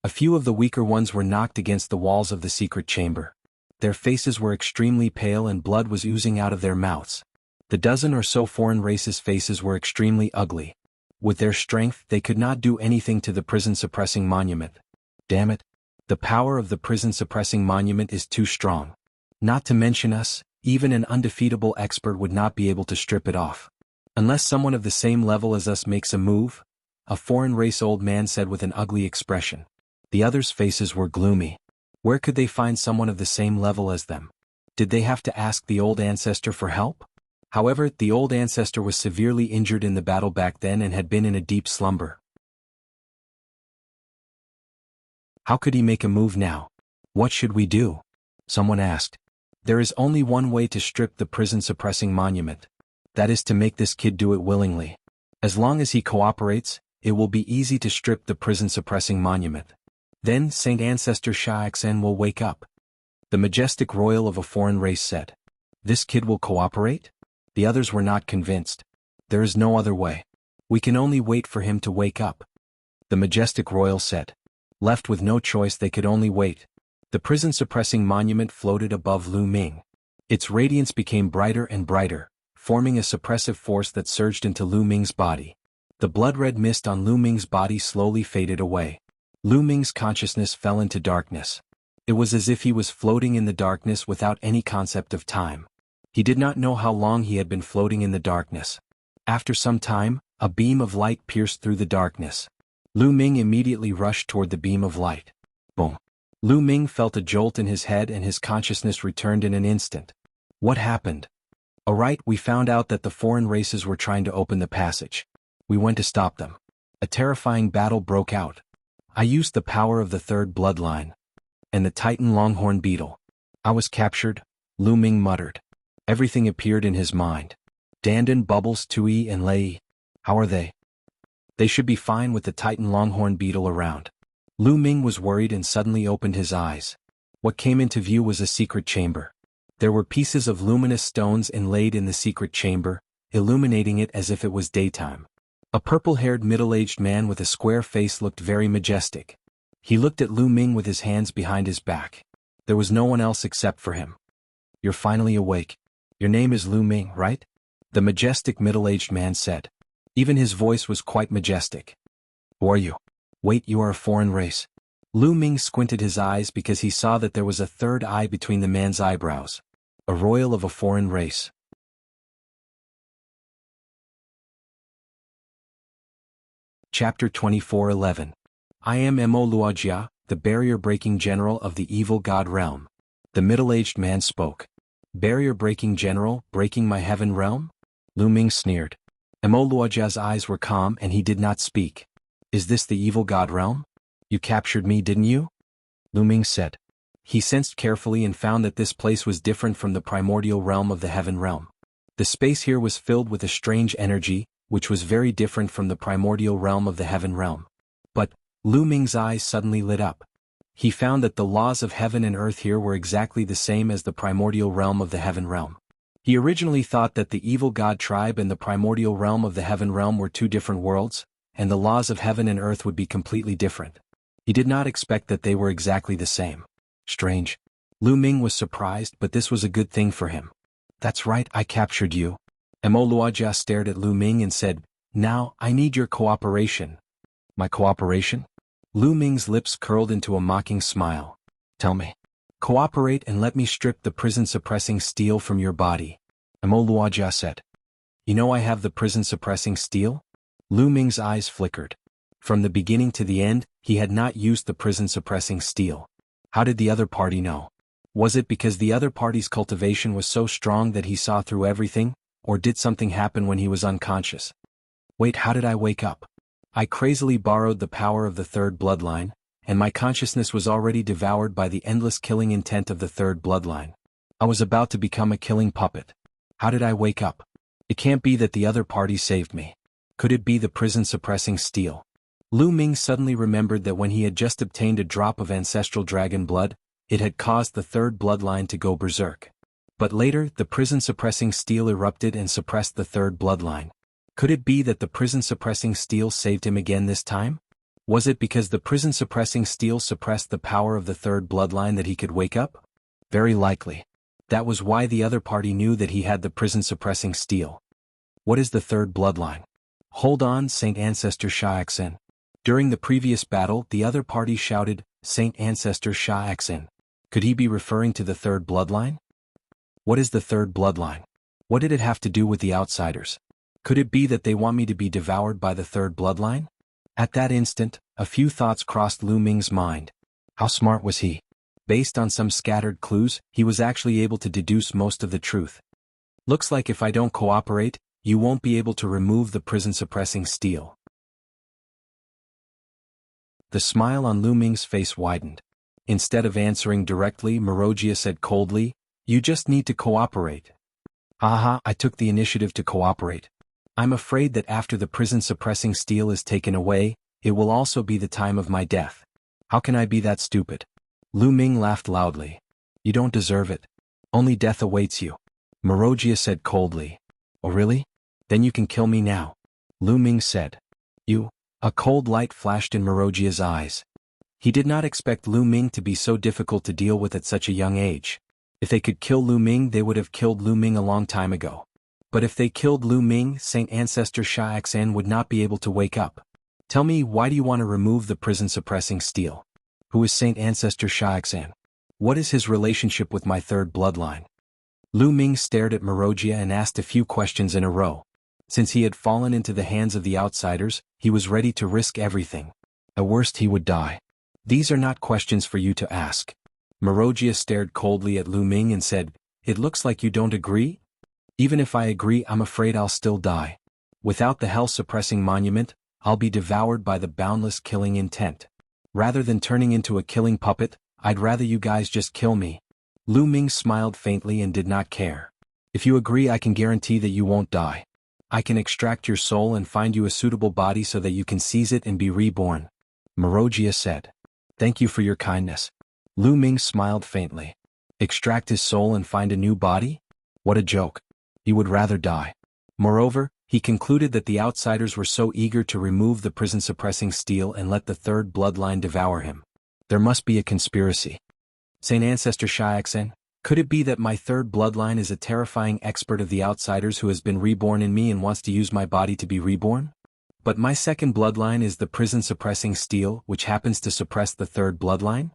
A few of the weaker ones were knocked against the walls of the secret chamber. Their faces were extremely pale and blood was oozing out of their mouths. The dozen or so foreign races' faces were extremely ugly. With their strength, they could not do anything to the prison-suppressing monument. Damn it. The power of the prison-suppressing monument is too strong. Not to mention us, even an undefeatable expert would not be able to strip it off. Unless someone of the same level as us makes a move, a foreign race old man said with an ugly expression. The others' faces were gloomy. Where could they find someone of the same level as them? Did they have to ask the old ancestor for help? However, the old ancestor was severely injured in the battle back then and had been in a deep slumber. How could he make a move now? What should we do? Someone asked. There is only one way to strip the prison-suppressing monument. That is to make this kid do it willingly. As long as he cooperates, it will be easy to strip the prison-suppressing monument. Then Saint Ancestor Shaxen will wake up. The majestic royal of a foreign race said. This kid will cooperate? The others were not convinced. There is no other way. We can only wait for him to wake up. The majestic royal said. Left with no choice, they could only wait. The prison-suppressing monument floated above Lu Ming. Its radiance became brighter and brighter, forming a suppressive force that surged into Lu Ming's body. The blood-red mist on Lu Ming's body slowly faded away. Lu Ming's consciousness fell into darkness. It was as if he was floating in the darkness without any concept of time. He did not know how long he had been floating in the darkness. After some time, a beam of light pierced through the darkness. Lu Ming immediately rushed toward the beam of light. Boom! Lu Ming felt a jolt in his head and his consciousness returned in an instant. What happened? Alright, we found out that the foreign races were trying to open the passage. We went to stop them. A terrifying battle broke out. I used the power of the third bloodline. And the Titan Longhorn Beetle. I was captured, Lu Ming muttered. Everything appeared in his mind. Dandan, Bubbles, Tui, and Lei. How are they? They should be fine with the Titan Longhorn Beetle around. Lu Ming was worried and suddenly opened his eyes. What came into view was a secret chamber. There were pieces of luminous stones inlaid in the secret chamber, illuminating it as if it was daytime. A purple-haired middle-aged man with a square face looked very majestic. He looked at Lu Ming with his hands behind his back. There was no one else except for him. You're finally awake. Your name is Lu Ming, right? The majestic middle-aged man said. Even his voice was quite majestic. Who are you? Wait, you are a foreign race. Lu Ming squinted his eyes because he saw that there was a third eye between the man's eyebrows. A royal of a foreign race. Chapter 24:11. I am Wuxia, the barrier-breaking general of the evil god realm. The middle-aged man spoke. Barrier-breaking general, breaking my heaven realm? Lu Ming sneered. Wuxia's eyes were calm and he did not speak. Is this the evil god realm? You captured me, didn't you? Lu Ming said. He sensed carefully and found that this place was different from the primordial realm of the heaven realm. The space here was filled with a strange energy, which was very different from the primordial realm of the heaven realm. But, Lu Ming's eyes suddenly lit up. He found that the laws of heaven and earth here were exactly the same as the primordial realm of the heaven realm. He originally thought that the evil god tribe and the primordial realm of the heaven realm were two different worlds, and the laws of heaven and earth would be completely different. He did not expect that they were exactly the same. Strange. Lu Ming was surprised, but this was a good thing for him. That's right, I captured you. Wuxia stared at Lu Ming and said, Now, I need your cooperation. My cooperation? Lu Ming's lips curled into a mocking smile. Tell me. Cooperate and let me strip the prison-suppressing steel from your body. Wuxia said. You know I have the prison-suppressing steel? Lu Ming's eyes flickered. From the beginning to the end, he had not used the prison-suppressing steel. How did the other party know? Was it because the other party's cultivation was so strong that he saw through everything, or did something happen when he was unconscious? Wait, how did I wake up? I crazily borrowed the power of the third bloodline, and my consciousness was already devoured by the endless killing intent of the third bloodline. I was about to become a killing puppet. How did I wake up? It can't be that the other party saved me. Could it be the prison-suppressing steel? Lu Ming suddenly remembered that when he had just obtained a drop of ancestral dragon blood, it had caused the third bloodline to go berserk. But later, the prison-suppressing steel erupted and suppressed the third bloodline. Could it be that the prison-suppressing steel saved him again this time? Was it because the prison-suppressing steel suppressed the power of the third bloodline that he could wake up? Very likely. That was why the other party knew that he had the prison-suppressing steel. What is the third bloodline? Hold on, Saint Ancestor Sha'axin. During the previous battle, the other party shouted, Saint Ancestor Sha'axin. Could he be referring to the third bloodline? What is the third bloodline? What did it have to do with the outsiders? Could it be that they want me to be devoured by the third bloodline? At that instant, a few thoughts crossed Lu Ming's mind. How smart was he? Based on some scattered clues, he was actually able to deduce most of the truth. Looks like if I don't cooperate, you won't be able to remove the prison-suppressing steel. The smile on Lu Ming's face widened. Instead of answering directly, Wuxia said coldly, You just need to cooperate. Haha, I took the initiative to cooperate. I'm afraid that after the prison-suppressing steel is taken away, it will also be the time of my death. How can I be that stupid? Lu Ming laughed loudly. You don't deserve it. Only death awaits you. Marojia said coldly. Oh really? Then you can kill me now. Lu Ming said. You? A cold light flashed in Marojia's eyes. He did not expect Lu Ming to be so difficult to deal with at such a young age. If they could kill Lu Ming, they would have killed Lu Ming a long time ago. But if they killed Lu Ming, Saint Ancestor Xiaoxan would not be able to wake up. Tell me, why do you want to remove the prison-suppressing steel? Who is Saint Ancestor Xiaoxan? What is his relationship with my third bloodline? Lu Ming stared at Marojia and asked a few questions in a row. Since he had fallen into the hands of the outsiders, he was ready to risk everything. At worst he would die. These are not questions for you to ask. Marojia stared coldly at Lu Ming and said, It looks like you don't agree? Even if I agree, I'm afraid I'll still die. Without the hell-suppressing monument, I'll be devoured by the boundless killing intent. Rather than turning into a killing puppet, I'd rather you guys just kill me. Lu Ming smiled faintly and did not care. If you agree, I can guarantee that you won't die. I can extract your soul and find you a suitable body so that you can seize it and be reborn. Marojia said. Thank you for your kindness. Lu Ming smiled faintly. Extract his soul and find a new body? What a joke. He would rather die. Moreover, he concluded that the outsiders were so eager to remove the prison-suppressing steel and let the third bloodline devour him. There must be a conspiracy. Saint Ancestor Xiaoxan, could it be that my third bloodline is a terrifying expert of the outsiders who has been reborn in me and wants to use my body to be reborn? But my second bloodline is the prison-suppressing steel, which happens to suppress the third bloodline?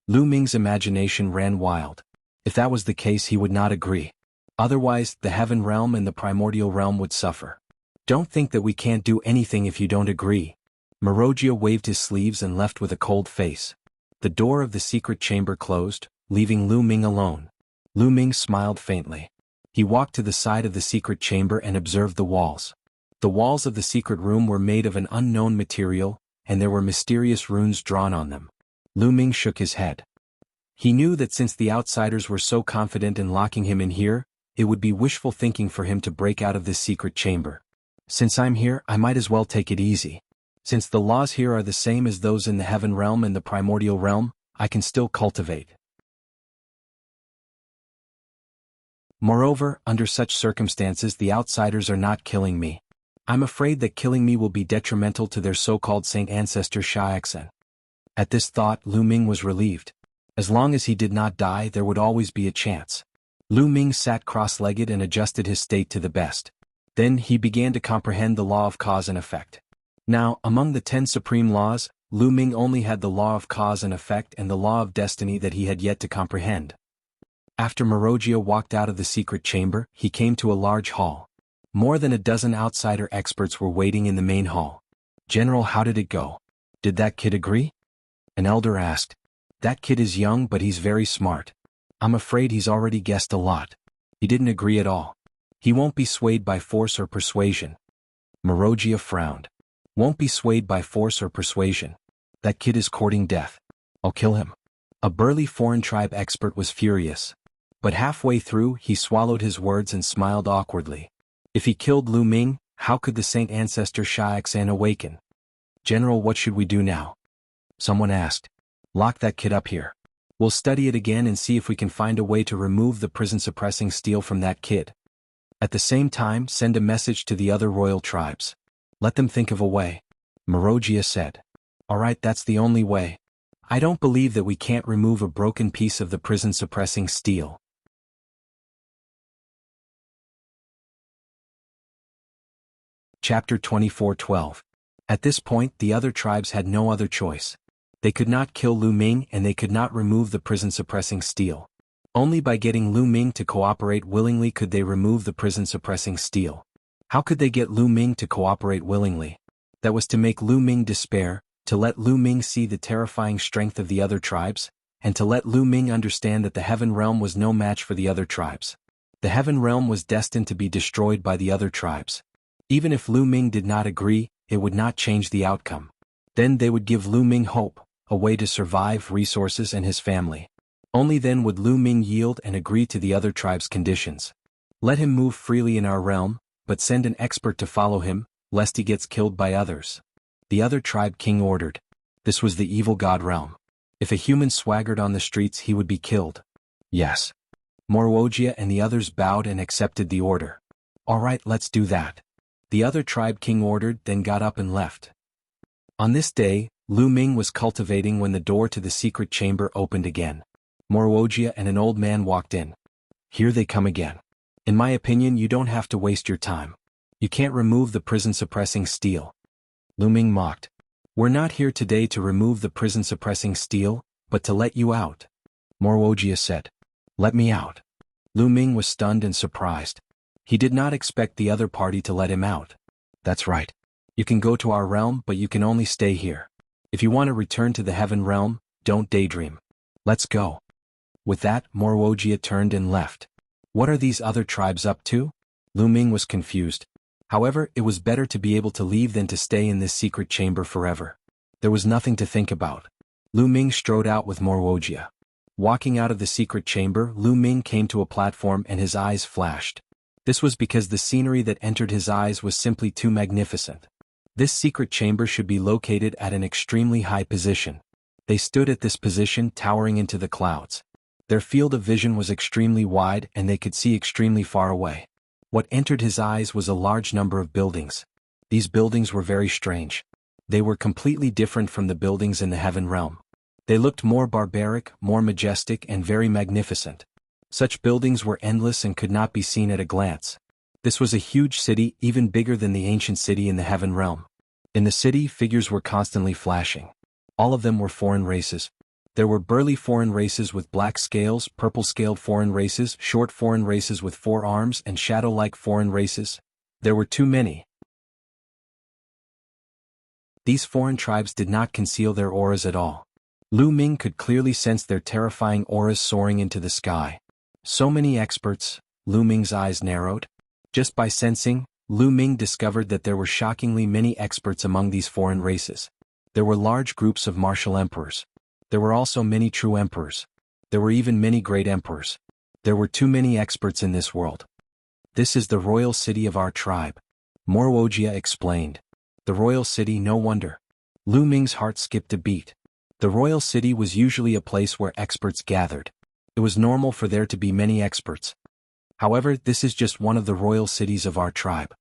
Lu Ming's imagination ran wild. If that was the case, he would not agree. Otherwise, the heaven realm and the primordial realm would suffer. Don't think that we can't do anything if you don't agree. Marojia waved his sleeves and left with a cold face. The door of the secret chamber closed, leaving Lu Ming alone. Lu Ming smiled faintly. He walked to the side of the secret chamber and observed the walls. The walls of the secret room were made of an unknown material, and there were mysterious runes drawn on them. Lu Ming shook his head. He knew that since the outsiders were so confident in locking him in here, it would be wishful thinking for him to break out of this secret chamber. Since I'm here, I might as well take it easy. Since the laws here are the same as those in the heaven realm and the primordial realm, I can still cultivate. Moreover, under such circumstances, the outsiders are not killing me. I'm afraid that killing me will be detrimental to their so-called Saint Ancestor Xiaoxan. At this thought, Lu Ming was relieved. As long as he did not die, there would always be a chance. Lu Ming sat cross-legged and adjusted his state to the best. Then he began to comprehend the law of cause and effect. Now, among the 10 supreme laws, Lu Ming only had the law of cause and effect and the law of destiny that he had yet to comprehend. After Marojia walked out of the secret chamber, he came to a large hall. More than a dozen outsider experts were waiting in the main hall. General, how did it go? Did that kid agree? An elder asked. That kid is young, but he's very smart. I'm afraid he's already guessed a lot. He didn't agree at all. He won't be swayed by force or persuasion. Marojia frowned. Won't be swayed by force or persuasion. That kid is courting death. I'll kill him. A burly foreign tribe expert was furious. But halfway through, he swallowed his words and smiled awkwardly. If he killed Lu Ming, how could the Saint Ancestor Xiaoxan awaken? General, what should we do now? Someone asked. Lock that kid up here. We'll study it again and see if we can find a way to remove the prison-suppressing steel from that kid. At the same time, send a message to the other royal tribes. Let them think of a way. Marojia said. All right, that's the only way. I don't believe that we can't remove a broken piece of the prison-suppressing steel. Chapter 24:12. At this point, the other tribes had no other choice. They could not kill Lu Ming and they could not remove the prison-suppressing steel. Only by getting Lu Ming to cooperate willingly could they remove the prison-suppressing steel. How could they get Lu Ming to cooperate willingly? That was to make Lu Ming despair, to let Lu Ming see the terrifying strength of the other tribes, and to let Lu Ming understand that the heaven realm was no match for the other tribes. The heaven realm was destined to be destroyed by the other tribes. Even if Lu Ming did not agree, it would not change the outcome. Then they would give Lu Ming hope, a way to survive, resources, and his family. Only then would Lu Ming yield and agree to the other tribe's conditions. Let him move freely in our realm, but send an expert to follow him, lest he gets killed by others. The other tribe king ordered. This was the evil god realm. If a human swaggered on the streets, he would be killed. Yes. Wuxia and the others bowed and accepted the order. All right, let's do that. The other tribe king ordered, then got up and left. On this day, Lu Ming was cultivating when the door to the secret chamber opened again. Wuxia and an old man walked in. Here they come again. In my opinion, you don't have to waste your time. You can't remove the prison-suppressing steel. Lu Ming mocked. We're not here today to remove the prison-suppressing steel, but to let you out. Wuxia said. Let me out. Lu Ming was stunned and surprised. He did not expect the other party to let him out. That's right. You can go to our realm, but you can only stay here. If you want to return to the heaven realm, don't daydream. Let's go. With that, Wuxia turned and left. What are these other tribes up to? Lu Ming was confused. However, it was better to be able to leave than to stay in this secret chamber forever. There was nothing to think about. Lu Ming strode out with Wuxia. Walking out of the secret chamber, Lu Ming came to a platform and his eyes flashed. This was because the scenery that entered his eyes was simply too magnificent. This secret chamber should be located at an extremely high position. They stood at this position towering into the clouds. Their field of vision was extremely wide and they could see extremely far away. What entered his eyes was a large number of buildings. These buildings were very strange. They were completely different from the buildings in the heaven realm. They looked more barbaric, more majestic, and very magnificent. Such buildings were endless and could not be seen at a glance. This was a huge city, even bigger than the ancient city in the heaven realm. In the city, figures were constantly flashing. All of them were foreign races. There were burly foreign races with black scales, purple-scaled foreign races, short foreign races with 4 arms, and shadow-like foreign races. There were too many. These foreign tribes did not conceal their auras at all. Lu Ming could clearly sense their terrifying auras soaring into the sky. So many experts. Lu Ming's eyes narrowed. Just by sensing, Lu Ming discovered that there were shockingly many experts among these foreign races. There were large groups of martial emperors. There were also many true emperors. There were even many great emperors. There were too many experts in this world. This is the royal city of our tribe. Wuxia explained. The royal city, no wonder. Lu Ming's heart skipped a beat. The royal city was usually a place where experts gathered. It was normal for there to be many experts. However, this is just one of the royal cities of our tribe.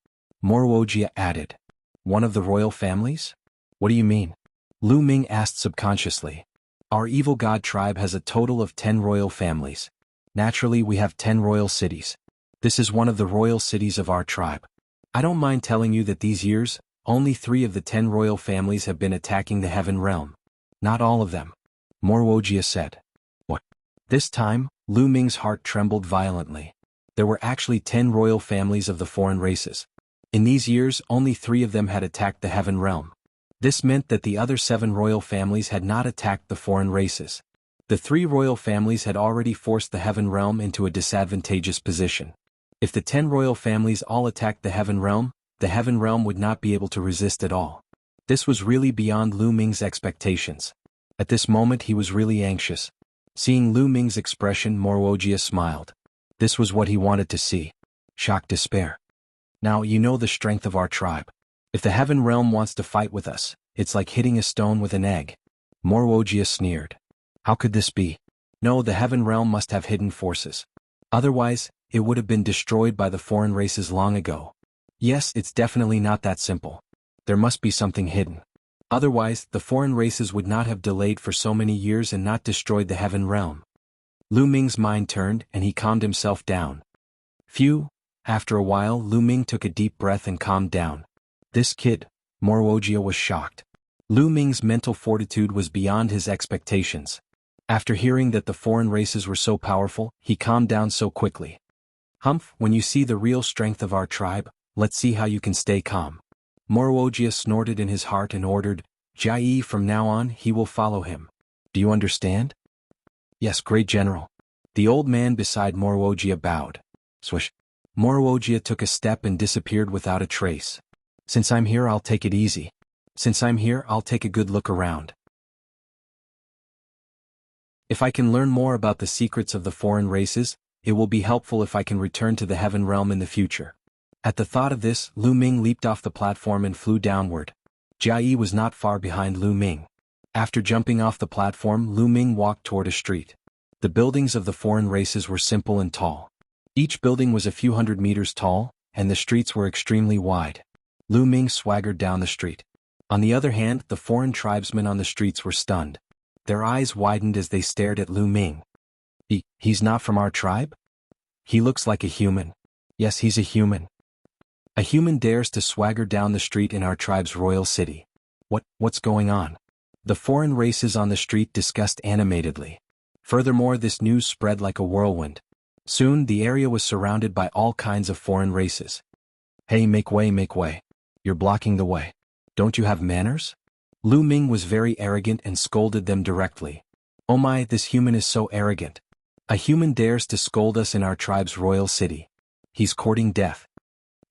Wuxia added. One of the royal families? What do you mean? Lu Ming asked subconsciously. Our evil god tribe has a total of 10 royal families. Naturally, we have 10 royal cities. This is one of the royal cities of our tribe. I don't mind telling you that these years, only 3 of the 10 royal families have been attacking the heaven realm. Not all of them. Wuxia said. What? This time, Lu Ming's heart trembled violently. There were actually 10 royal families of the foreign races. In these years, only 3 of them had attacked the heaven realm. This meant that the other 7 royal families had not attacked the foreign races. The 3 royal families had already forced the heaven realm into a disadvantageous position. If the 10 royal families all attacked the heaven realm would not be able to resist at all. This was really beyond Lu Ming's expectations. At this moment he was really anxious. Seeing Lu Ming's expression, Wuxia smiled. This was what he wanted to see. Shocked despair. Now you know the strength of our tribe. If the heaven realm wants to fight with us, it's like hitting a stone with an egg. Wuxia sneered. How could this be? No, the heaven realm must have hidden forces. Otherwise, it would have been destroyed by the foreign races long ago. Yes, it's definitely not that simple. There must be something hidden. Otherwise, the foreign races would not have delayed for so many years and not destroyed the heaven realm. Lu Ming's mind turned and he calmed himself down. Phew. After a while, Lu Ming took a deep breath and calmed down. This kid, Wuxia was shocked. Lu Ming's mental fortitude was beyond his expectations. After hearing that the foreign races were so powerful, he calmed down so quickly. Humph, when you see the real strength of our tribe, let's see how you can stay calm. Wuxia snorted in his heart and ordered, Jianghu, from now on he will follow him. Do you understand? Yes, great general. The old man beside Wuxia bowed. Swish. Wuxia took a step and disappeared without a trace. Since I'm here, I'll take it easy. Since I'm here, I'll take a good look around. If I can learn more about the secrets of the foreign races, it will be helpful if I can return to the heaven realm in the future. At the thought of this, Lu Ming leaped off the platform and flew downward. Jianghu was not far behind Lu Ming. After jumping off the platform, Lu Ming walked toward a street. The buildings of the foreign races were simple and tall. Each building was a few hundred meters tall, and the streets were extremely wide. Lu Ming swaggered down the street. On the other hand, the foreign tribesmen on the streets were stunned. Their eyes widened as they stared at Lu Ming. He's not from our tribe? He looks like a human. Yes, he's a human. A human dares to swagger down the street in our tribe's royal city. What's going on? The foreign races on the street discussed animatedly. Furthermore, this news spread like a whirlwind. Soon, the area was surrounded by all kinds of foreign races. Hey, make way, make way. You're blocking the way. Don't you have manners? Lu Ming was very arrogant and scolded them directly. Oh my, this human is so arrogant. A human dares to scold us in our tribe's royal city. He's courting death.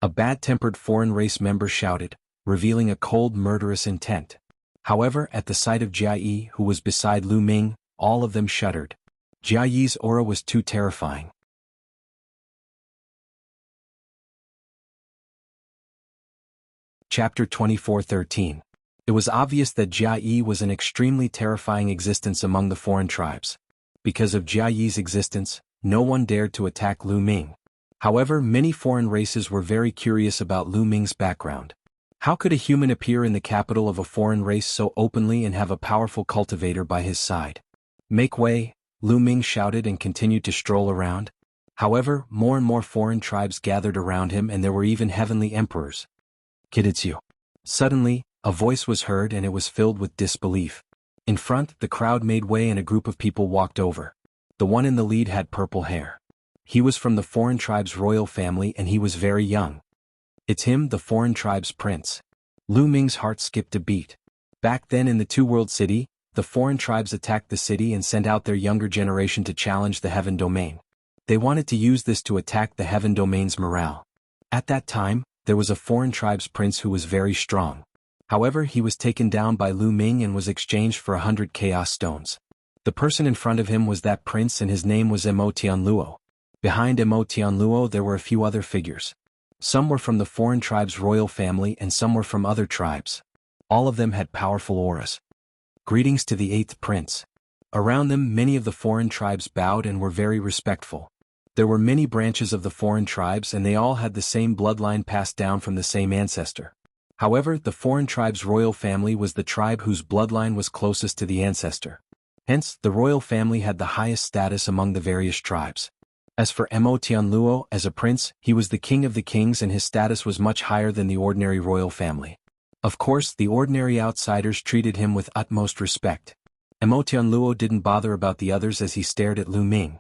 A bad-tempered foreign race member shouted, revealing a cold, murderous intent. However, at the sight of Jia Yi, who was beside Lu Ming, all of them shuddered. Jia Yi's aura was too terrifying. Chapter 24:13. It was obvious that Jia Yi was an extremely terrifying existence among the foreign tribes. Because of Jia Yi's existence, no one dared to attack Lu Ming. However, many foreign races were very curious about Lu Ming's background. How could a human appear in the capital of a foreign race so openly and have a powerful cultivator by his side? Make way, Lu Ming shouted and continued to stroll around. However, more and more foreign tribes gathered around him, and there were even heavenly emperors. Kid, it's you. Suddenly, a voice was heard, and it was filled with disbelief. In front, the crowd made way and a group of people walked over. The one in the lead had purple hair. He was from the foreign tribe's royal family, and he was very young. It's him, the foreign tribe's prince. Lu Ming's heart skipped a beat. Back then in the Two-World City, the foreign tribes attacked the city and sent out their younger generation to challenge the Heaven Domain. They wanted to use this to attack the Heaven Domain's morale. At that time, there was a foreign tribe's prince who was very strong. However, he was taken down by Lu Ming and was exchanged for 100 chaos stones. The person in front of him was that prince, and his name was Emo Tianluo. Behind Emo Tianluo there were a few other figures. Some were from the foreign tribe's royal family and some were from other tribes. All of them had powerful auras. Greetings to the 8th prince. Around them many of the foreign tribes bowed and were very respectful. There were many branches of the foreign tribes, and they all had the same bloodline passed down from the same ancestor. However, the foreign tribe's royal family was the tribe whose bloodline was closest to the ancestor. Hence, the royal family had the highest status among the various tribes. As for Emo Tianluo, as a prince, he was the king of the kings, and his status was much higher than the ordinary royal family. Of course, the ordinary outsiders treated him with utmost respect. Emo Tianluo didn't bother about the others as he stared at Lu Ming.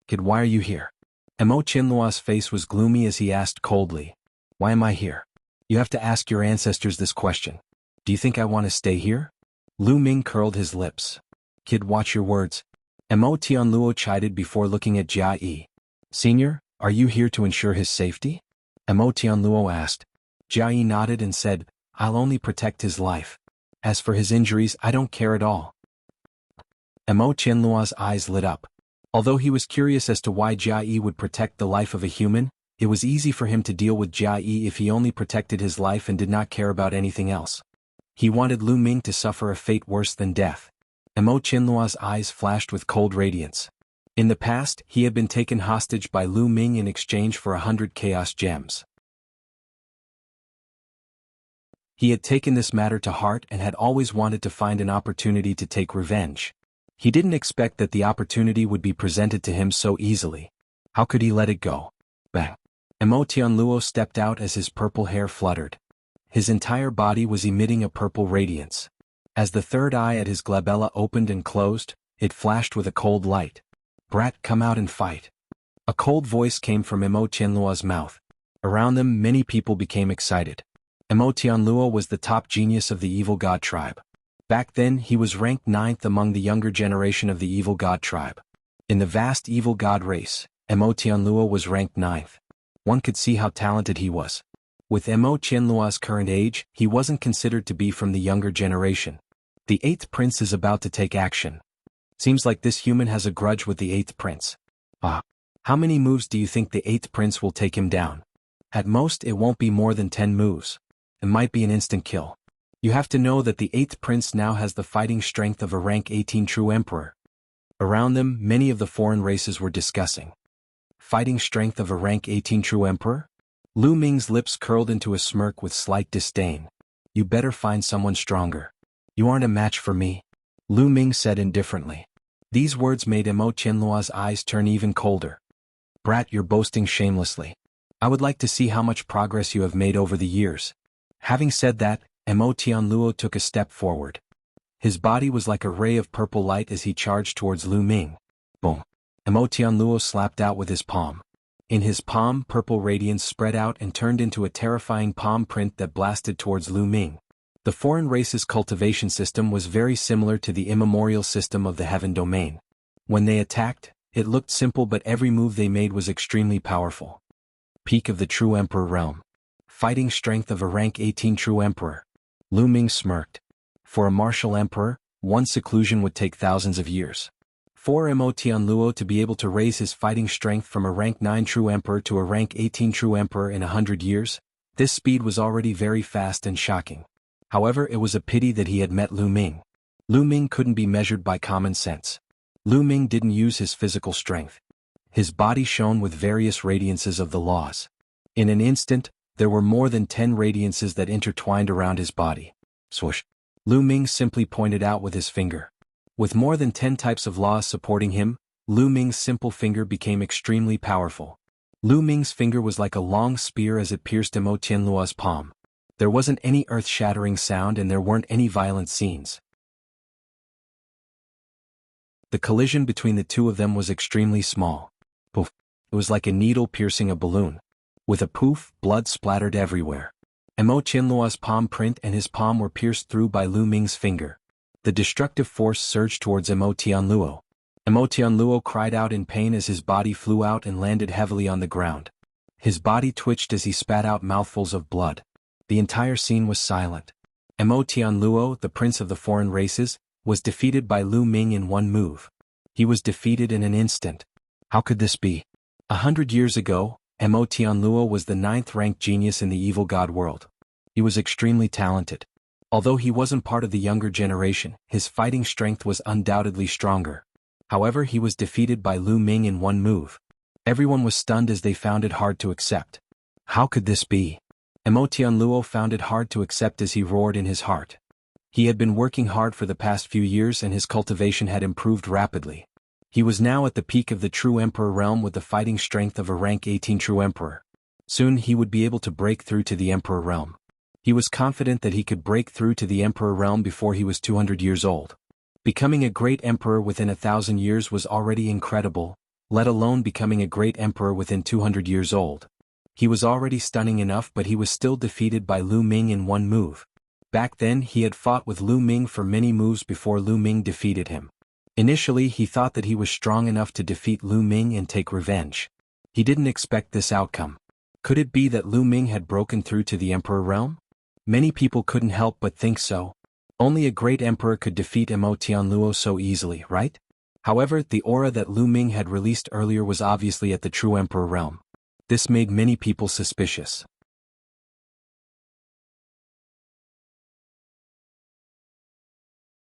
Kid, why are you here? Emo Tianluo's face was gloomy as he asked coldly. Why am I here? You have to ask your ancestors this question. Do you think I want to stay here? Lu Ming curled his lips. Kid, watch your words. Emo Tianluo chided before looking at Jia Yi. Senior, are you here to ensure his safety? Emo Tianluo asked. Jia Yi nodded and said, I'll only protect his life. As for his injuries, I don't care at all. Emo Tianluo's eyes lit up. Although he was curious as to why Jia Yi would protect the life of a human, it was easy for him to deal with Jia Yi if he only protected his life and did not care about anything else. He wanted Lu Ming to suffer a fate worse than death. Emo Tianluo's eyes flashed with cold radiance. In the past, he had been taken hostage by Lu Ming in exchange for 100 chaos gems. He had taken this matter to heart and had always wanted to find an opportunity to take revenge. He didn't expect that the opportunity would be presented to him so easily. How could he let it go? Bang! Emo Tianluo stepped out as his purple hair fluttered. His entire body was emitting a purple radiance. As the third eye at his glabella opened and closed, it flashed with a cold light. Brat, come out and fight. A cold voice came from Emo Tianluo's mouth. Around them many people became excited. Emo Tianluo was the top genius of the evil god tribe. Back then he was ranked 9th among the younger generation of the evil god tribe. In the vast evil god race, Emo Tianluo was ranked 9th. One could see how talented he was. With Emo Tianluo's current age, he wasn't considered to be from the younger generation. The 8th prince is about to take action. Seems like this human has a grudge with the 8th prince. How many moves do you think the 8th prince will take him down? At most it won't be more than 10 moves. It might be an instant kill. You have to know that the 8th prince now has the fighting strength of a rank 18 true emperor. Around them, many of the foreign races were discussing. Fighting strength of a rank 18 true emperor? Lu Ming's lips curled into a smirk with slight disdain. You better find someone stronger. You aren't a match for me, Lu Ming said indifferently. These words made Mo Tianluo's eyes turn even colder. Brat, you're boasting shamelessly. I would like to see how much progress you have made over the years. Having said that, Mo Tianluo took a step forward. His body was like a ray of purple light as he charged towards Lu Ming. Boom. Mo Tianluo slapped out with his palm. In his palm, purple radiance spread out and turned into a terrifying palm print that blasted towards Lu Ming. The foreign race's cultivation system was very similar to the immemorial system of the Heaven Domain. When they attacked, it looked simple, but every move they made was extremely powerful. Peak of the True Emperor Realm. Fighting strength of a rank 18 True Emperor. Lu Ming smirked. For a martial emperor, one seclusion would take thousands of years. For Mo Tianluo to be able to raise his fighting strength from a rank 9 True Emperor to a rank 18 True Emperor in 100 years, this speed was already very fast and shocking. However, it was a pity that he had met Lu Ming. Lu Ming couldn't be measured by common sense. Lu Ming didn't use his physical strength. His body shone with various radiances of the laws. In an instant, there were more than 10 radiances that intertwined around his body. Swoosh. Lu Ming simply pointed out with his finger. With more than 10 types of laws supporting him, Lu Ming's simple finger became extremely powerful. Lu Ming's finger was like a long spear as it pierced Mo Tianluo's palm. There wasn't any earth-shattering sound and there weren't any violent scenes. The collision between the two of them was extremely small. Poof. It was like a needle piercing a balloon. With a poof, blood splattered everywhere. Mo Tianluo's palm print and his palm were pierced through by Lu Ming's finger. The destructive force surged towards Mo Tianluo. Mo Tianluo cried out in pain as his body flew out and landed heavily on the ground. His body twitched as he spat out mouthfuls of blood. The entire scene was silent. Mo Tianluo, the prince of the foreign races, was defeated by Lu Ming in one move. He was defeated in an instant. How could this be? 100 years ago, Mo Tianluo was the 9th-ranked genius in the evil god world. He was extremely talented. Although he wasn't part of the younger generation, his fighting strength was undoubtedly stronger. However, he was defeated by Lu Ming in one move. Everyone was stunned as they found it hard to accept. How could this be? Mo Tianluo found it hard to accept as he roared in his heart. He had been working hard for the past few years and his cultivation had improved rapidly. He was now at the peak of the True Emperor realm with the fighting strength of a rank 18 True Emperor. Soon he would be able to break through to the Emperor realm. He was confident that he could break through to the Emperor realm before he was 200 years old. Becoming a great emperor within 1,000 years was already incredible, let alone becoming a great emperor within 200 years old. He was already stunning enough, but he was still defeated by Lu Ming in one move. Back then he had fought with Lu Ming for many moves before Lu Ming defeated him. Initially he thought that he was strong enough to defeat Lu Ming and take revenge. He didn't expect this outcome. Could it be that Lu Ming had broken through to the Emperor realm? Many people couldn't help but think so. Only a great emperor could defeat Mo Tianluo so easily, right? However, the aura that Lu Ming had released earlier was obviously at the True Emperor realm. This made many people suspicious.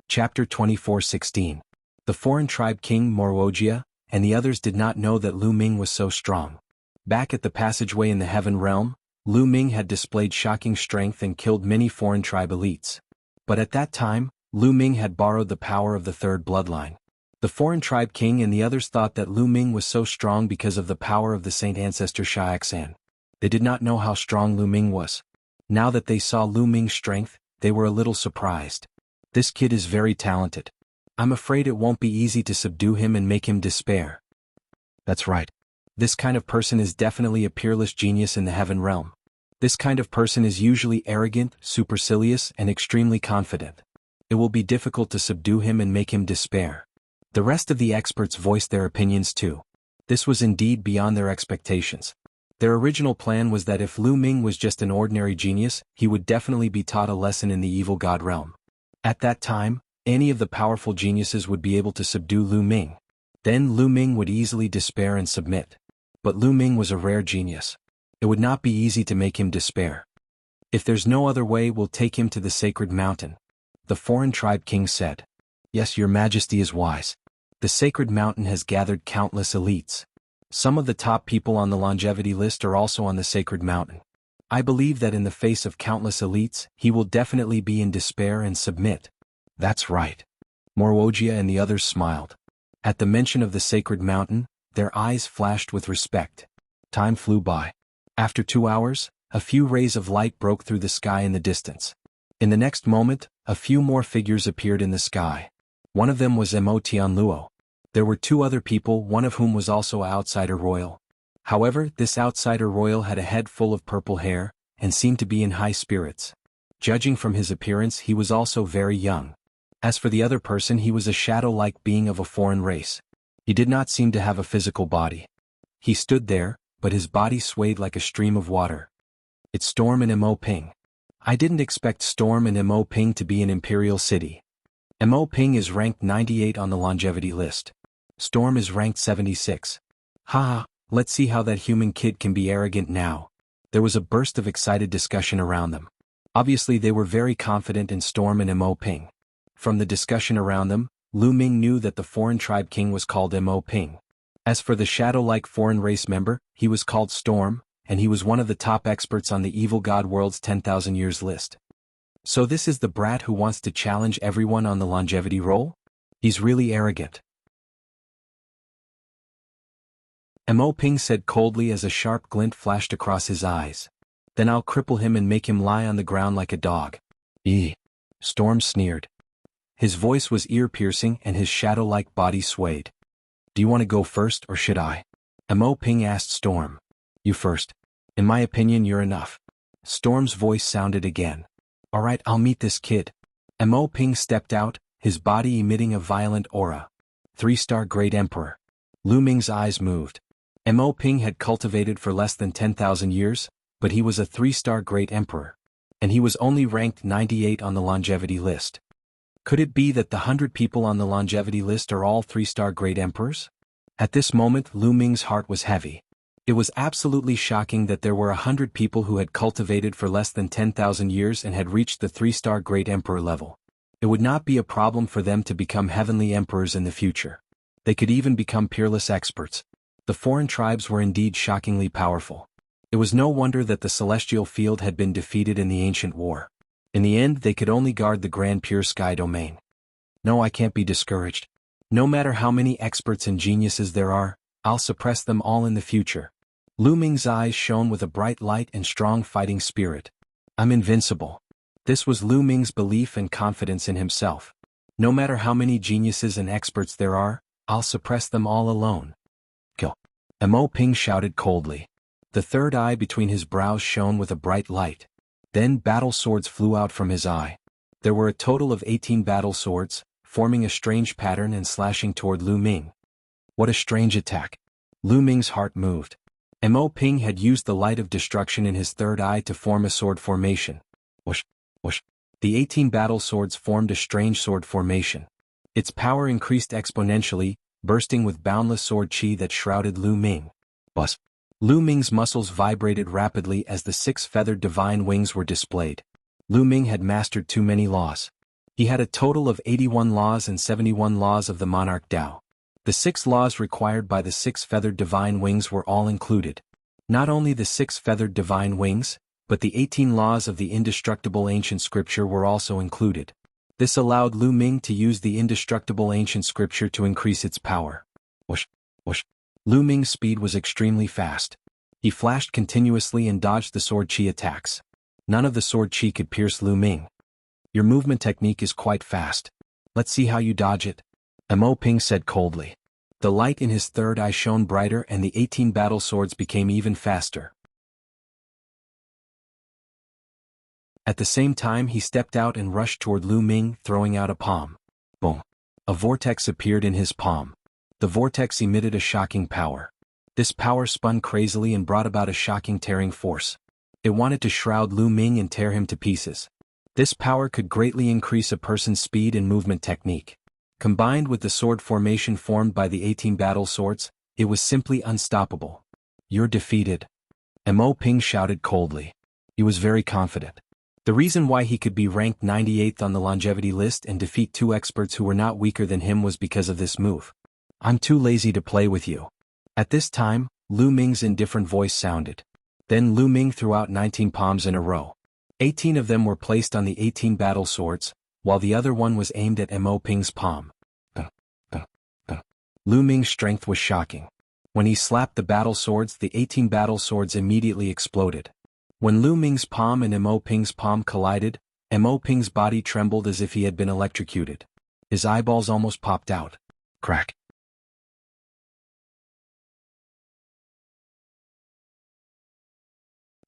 Chapter 24:16. The foreign tribe king Wuxia and the others did not know that Lu Ming was so strong. Back at the passageway in the Heaven realm, Lu Ming had displayed shocking strength and killed many foreign tribe elites. But at that time, Lu Ming had borrowed the power of the third bloodline. The foreign tribe king and the others thought that Lu Ming was so strong because of the power of the saint ancestor Xiaxan. They did not know how strong Lu Ming was. Now that they saw Lu Ming's strength, they were a little surprised. This kid is very talented. I'm afraid it won't be easy to subdue him and make him despair. That's right. This kind of person is definitely a peerless genius in the Heaven realm. This kind of person is usually arrogant, supercilious, and extremely confident. It will be difficult to subdue him and make him despair. The rest of the experts voiced their opinions too. This was indeed beyond their expectations. Their original plan was that if Lu Ming was just an ordinary genius, he would definitely be taught a lesson in the evil god realm. At that time, any of the powerful geniuses would be able to subdue Lu Ming. Then Lu Ming would easily despair and submit. But Lu Ming was a rare genius. It would not be easy to make him despair. If there's no other way, we'll take him to the sacred mountain, the foreign tribe king said. Yes, your majesty is wise. The sacred mountain has gathered countless elites. Some of the top people on the longevity list are also on the sacred mountain. I believe that in the face of countless elites, he will definitely be in despair and submit. That's right. Wuxia and the others smiled. At the mention of the sacred mountain, their eyes flashed with respect. Time flew by. After 2 hours, a few rays of light broke through the sky in the distance. In the next moment, a few more figures appeared in the sky. One of them was Mo Tianluo. There were 2 other people, one of whom was also an outsider royal. However, this outsider royal had a head full of purple hair, and seemed to be in high spirits. Judging from his appearance, he was also very young. As for the other person, he was a shadow-like being of a foreign race. He did not seem to have a physical body. He stood there, but his body swayed like a stream of water. It's Storm and Mo Ping. I didn't expect Storm and Mo Ping to be in Imperial City. Mo Ping is ranked 98 on the longevity list. Storm is ranked 76. Haha, let's see how that human kid can be arrogant now. There was a burst of excited discussion around them. Obviously they were very confident in Storm and Mo Ping. From the discussion around them, Lu Ming knew that the foreign tribe king was called Mo Ping. As for the shadow-like foreign race member, he was called Storm, and he was one of the top experts on the Evil God World's 10,000 years list. So this is the brat who wants to challenge everyone on the longevity roll? He's really arrogant. Mo Ping said coldly as a sharp glint flashed across his eyes. Then I'll cripple him and make him lie on the ground like a dog. Storm sneered. His voice was ear-piercing and his shadow-like body swayed. Do you want to go first or should I? Mo Ping asked Storm. You first. In my opinion you're enough. Storm's voice sounded again. Alright, I'll meet this kid. Mo Ping stepped out, his body emitting a violent aura. 3-star Great Emperor. Lu Ming's eyes moved. Mo Ping had cultivated for less than 10,000 years, but he was a 3-star Great Emperor. And he was only ranked 98 on the longevity list. Could it be that the 100 people on the longevity list are all 3-star Great Emperors? At this moment Lu Ming's heart was heavy. It was absolutely shocking that there were 100 people who had cultivated for less than 10,000 years and had reached the 3-star Great Emperor level. It would not be a problem for them to become heavenly emperors in the future. They could even become peerless experts. The foreign tribes were indeed shockingly powerful. It was no wonder that the celestial field had been defeated in the ancient war. In the end they could only guard the grand pure sky domain. No, I can't be discouraged. No matter how many experts and geniuses there are, I'll suppress them all in the future. Lu Ming's eyes shone with a bright light and strong fighting spirit. I'm invincible. This was Lu Ming's belief and confidence in himself. No matter how many geniuses and experts there are, I'll suppress them all alone. Kill. Mo Ping shouted coldly. The third eye between his brows shone with a bright light. Then battle swords flew out from his eye. There were a total of 18 battle swords, forming a strange pattern and slashing toward Lu Ming. What a strange attack. Lu Ming's heart moved. Mo Ping had used the light of destruction in his third eye to form a sword formation. Whoosh, whoosh. The 18 battle swords formed a strange sword formation. Its power increased exponentially, bursting with boundless sword chi that shrouded Lu Ming. Buzz. Lu Ming's muscles vibrated rapidly as the 6 feathered divine wings were displayed. Lu Ming had mastered too many laws. He had a total of 81 laws and 71 laws of the Monarch Tao. The 6 laws required by the 6 feathered divine wings were all included. Not only the 6 feathered divine wings, but the 18 laws of the indestructible ancient scripture were also included. This allowed Lu Ming to use the indestructible ancient scripture to increase its power. Whoosh, whoosh. Lu Ming's speed was extremely fast. He flashed continuously and dodged the sword chi attacks. None of the sword chi could pierce Lu Ming. Your movement technique is quite fast. Let's see how you dodge it. Mo Ping said coldly. The light in his third eye shone brighter and the 18 battle swords became even faster. At the same time he stepped out and rushed toward Lu Ming, throwing out a palm. Boom. A vortex appeared in his palm. The vortex emitted a shocking power. This power spun crazily and brought about a shocking tearing force. It wanted to shroud Lu Ming and tear him to pieces. This power could greatly increase a person's speed and movement technique. Combined with the sword formation formed by the 18 battle swords, it was simply unstoppable. You're defeated. Mo Ping shouted coldly. He was very confident. The reason why he could be ranked 98th on the longevity list and defeat 2 experts who were not weaker than him was because of this move. I'm too lazy to play with you. At this time, Lu Ming's indifferent voice sounded. Then Lu Ming threw out 19 palms in a row. 18 of them were placed on the 18 battle swords, while the other one was aimed at Mo Ping's palm. Lu Ming's strength was shocking. When he slapped the battle swords, the 18 battle swords immediately exploded. When Lu Ming's palm and Mo Ping's palm collided, Mo Ping's body trembled as if he had been electrocuted. His eyeballs almost popped out. Crack.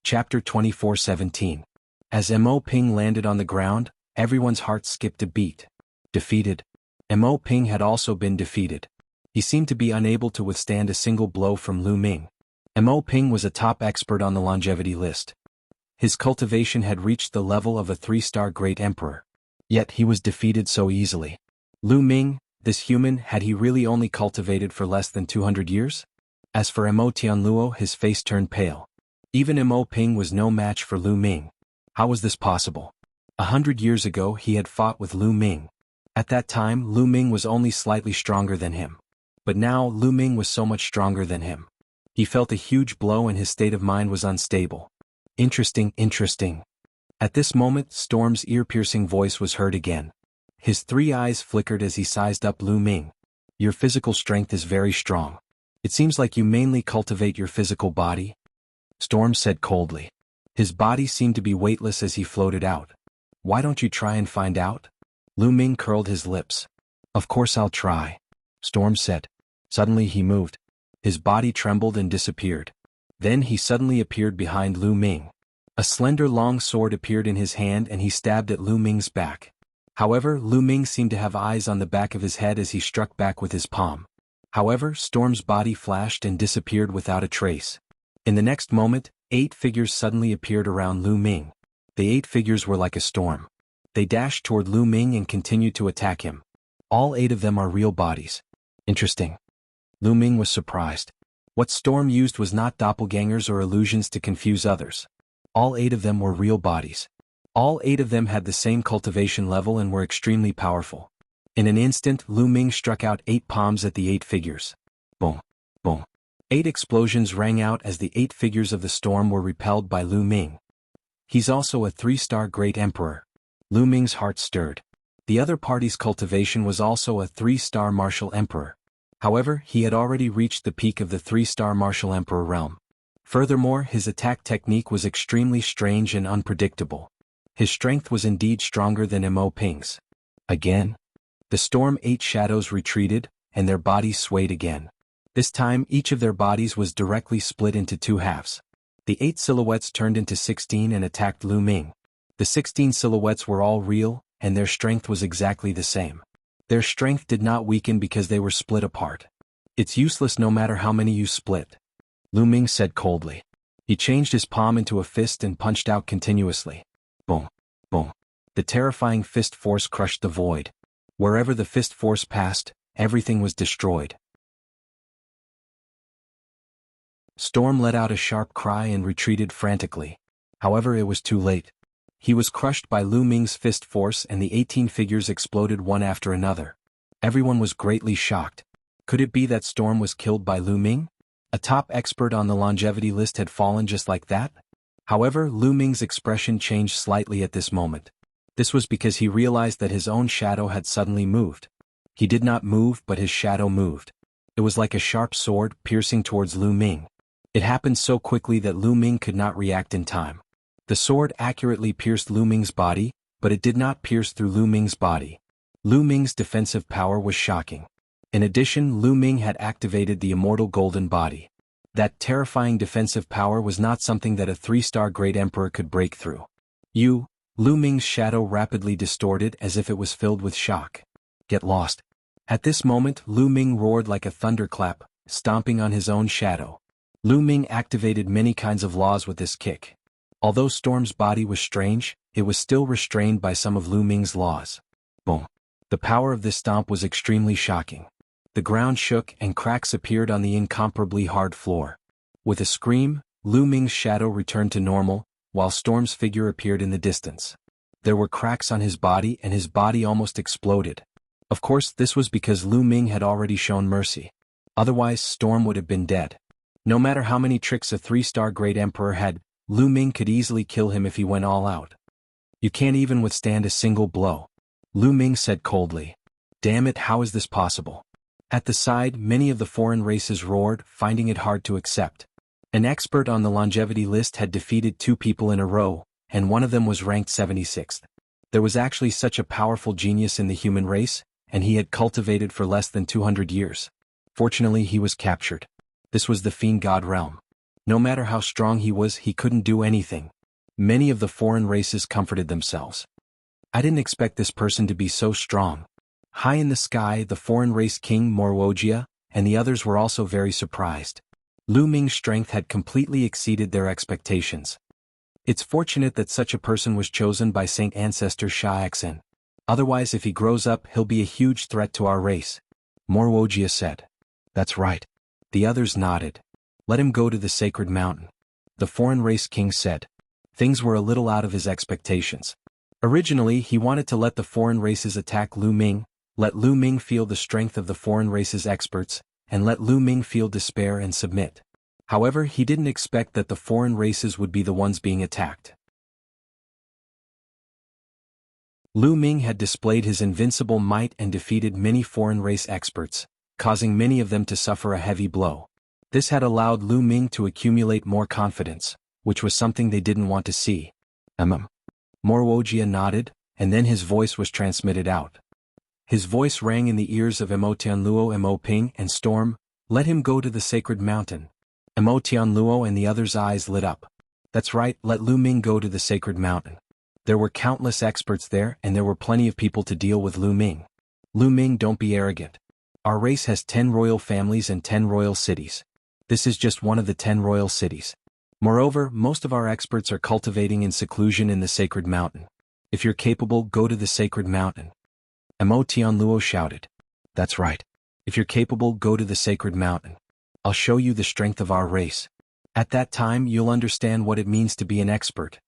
Chapter 24:17. As Mo Ping landed on the ground, everyone's heart skipped a beat. Defeated. Mo Ping had also been defeated. He seemed to be unable to withstand a single blow from Lu Ming. Mo Ping was a top expert on the longevity list. His cultivation had reached the level of a 3-star great emperor. Yet he was defeated so easily. Lu Ming, this human, had he really only cultivated for less than 200 years? As for Mo Tianluo, his face turned pale. Even Mo Ping was no match for Lu Ming. How was this possible? 100 years ago he had fought with Lu Ming. At that time Lu Ming was only slightly stronger than him. But now Lu Ming was so much stronger than him. He felt a huge blow and his state of mind was unstable. Interesting. At this moment Storm's ear-piercing voice was heard again. His 3 eyes flickered as he sized up Lu Ming. Your physical strength is very strong. It seems like you mainly cultivate your physical body. Storm said coldly. His body seemed to be weightless as he floated out. Why don't you try and find out? Lu Ming curled his lips. Of course I'll try. Storm said. Suddenly he moved. His body trembled and disappeared. Then he suddenly appeared behind Lu Ming. A slender long sword appeared in his hand and he stabbed at Lu Ming's back. However, Lu Ming seemed to have eyes on the back of his head as he struck back with his palm. However, Storm's body flashed and disappeared without a trace. In the next moment, 8 figures suddenly appeared around Lu Ming. The 8 figures were like a storm. They dashed toward Lu Ming and continued to attack him. All 8 of them are real bodies. Interesting. Lu Ming was surprised. What Storm used was not doppelgangers or illusions to confuse others. All 8 of them were real bodies. All 8 of them had the same cultivation level and were extremely powerful. In an instant, Lu Ming struck out 8 palms at the 8 figures. Boom. Boom. 8 explosions rang out as the 8 figures of the storm were repelled by Lu Ming. He's also a 3-star great emperor. Lu Ming's heart stirred. The other party's cultivation was also a 3-star martial emperor. However, he had already reached the peak of the 3-star martial emperor realm. Furthermore, his attack technique was extremely strange and unpredictable. His strength was indeed stronger than Mo Ping's. Again? The storm 8 shadows retreated, and their bodies swayed again. This time each of their bodies was directly split into 2 halves. The 8 silhouettes turned into 16 and attacked Lu Ming. The 16 silhouettes were all real, and their strength was exactly the same. Their strength did not weaken because they were split apart. It's useless no matter how many you split. Lu Ming said coldly. He changed his palm into a fist and punched out continuously. Boom. Boom. The terrifying fist force crushed the void. Wherever the fist force passed, everything was destroyed. Storm let out a sharp cry and retreated frantically. However, it was too late. He was crushed by Lu Ming's fist force and the 18 figures exploded one after another. Everyone was greatly shocked. Could it be that Storm was killed by Lu Ming? A top expert on the longevity list had fallen just like that? However, Lu Ming's expression changed slightly at this moment. This was because he realized that his own shadow had suddenly moved. He did not move, but his shadow moved. It was like a sharp sword piercing towards Lu Ming. It happened so quickly that Lu Ming could not react in time. The sword accurately pierced Lu Ming's body, but it did not pierce through Lu Ming's body. Lu Ming's defensive power was shocking. In addition, Lu Ming had activated the immortal golden body. That terrifying defensive power was not something that a 3-star great emperor could break through. Lu Ming's shadow rapidly distorted as if it was filled with shock. Get lost. At this moment, Lu Ming roared like a thunderclap, stomping on his own shadow. Lu Ming activated many kinds of laws with this kick. Although Storm's body was strange, it was still restrained by some of Lu Ming's laws. Boom. The power of this stomp was extremely shocking. The ground shook and cracks appeared on the incomparably hard floor. With a scream, Lu Ming's shadow returned to normal, while Storm's figure appeared in the distance. There were cracks on his body and his body almost exploded. Of course, this was because Lu Ming had already shown mercy. Otherwise, Storm would have been dead. No matter how many tricks a 3-star Great Emperor had, Lu Ming could easily kill him if he went all out. You can't even withstand a single blow, Lu Ming said coldly. Damn it, how is this possible? At the side, many of the foreign races roared, finding it hard to accept. An expert on the longevity list had defeated 2 people in a row, and one of them was ranked 76th. There was actually such a powerful genius in the human race, and he had cultivated for less than 200 years. Fortunately, he was captured. This was the Fiend God realm. No matter how strong he was, he couldn't do anything. Many of the foreign races comforted themselves. I didn't expect this person to be so strong. High in the sky, the foreign race king Wuxia and the others were also very surprised. Lu Ming's strength had completely exceeded their expectations. It's fortunate that such a person was chosen by Saint Ancestor Sha Xen. Otherwise, if he grows up, he'll be a huge threat to our race, Wuxia said. That's right. The others nodded. Let him go to the sacred mountain, the foreign race king said. Things were a little out of his expectations. Originally, he wanted to let the foreign races attack Lu Ming, let Lu Ming feel the strength of the foreign race's experts, and let Lu Ming feel despair and submit. However, he didn't expect that the foreign races would be the ones being attacked. Lu Ming had displayed his invincible might and defeated many foreign race experts, causing many of them to suffer a heavy blow. This had allowed Lu Ming to accumulate more confidence, which was something they didn't want to see. Wuxia nodded, and then his voice was transmitted out. His voice rang in the ears of Tianluo, Mo Ping, and Storm. Let him go to the sacred mountain. Tianluo and the others' eyes lit up. That's right, let Lu Ming go to the sacred mountain. There were countless experts there, and there were plenty of people to deal with Lu Ming. Lu Ming, don't be arrogant. Our race has 10 royal families and 10 royal cities. This is just one of the 10 royal cities. Moreover, most of our experts are cultivating in seclusion in the sacred mountain. If you're capable, go to the sacred mountain. Tianluo shouted. That's right. If you're capable, go to the sacred mountain. I'll show you the strength of our race. At that time, you'll understand what it means to be an expert.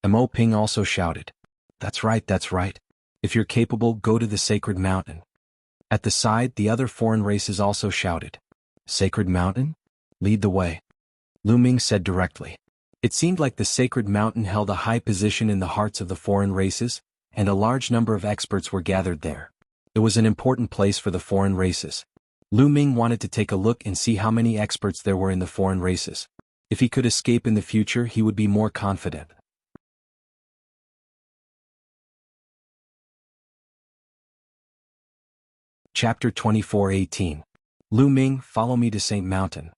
Mo Ping also shouted. That's right, that's right. If you're capable, go to the sacred mountain. At the side, the other foreign races also shouted. Sacred mountain? Lead the way. Lu Ming said directly. It seemed like the sacred mountain held a high position in the hearts of the foreign races, and a large number of experts were gathered there. It was an important place for the foreign races. Lu Ming wanted to take a look and see how many experts there were in the foreign races. If he could escape in the future, he would be more confident. Chapter 24:18. Lu Ming, follow me to Saint Mountain.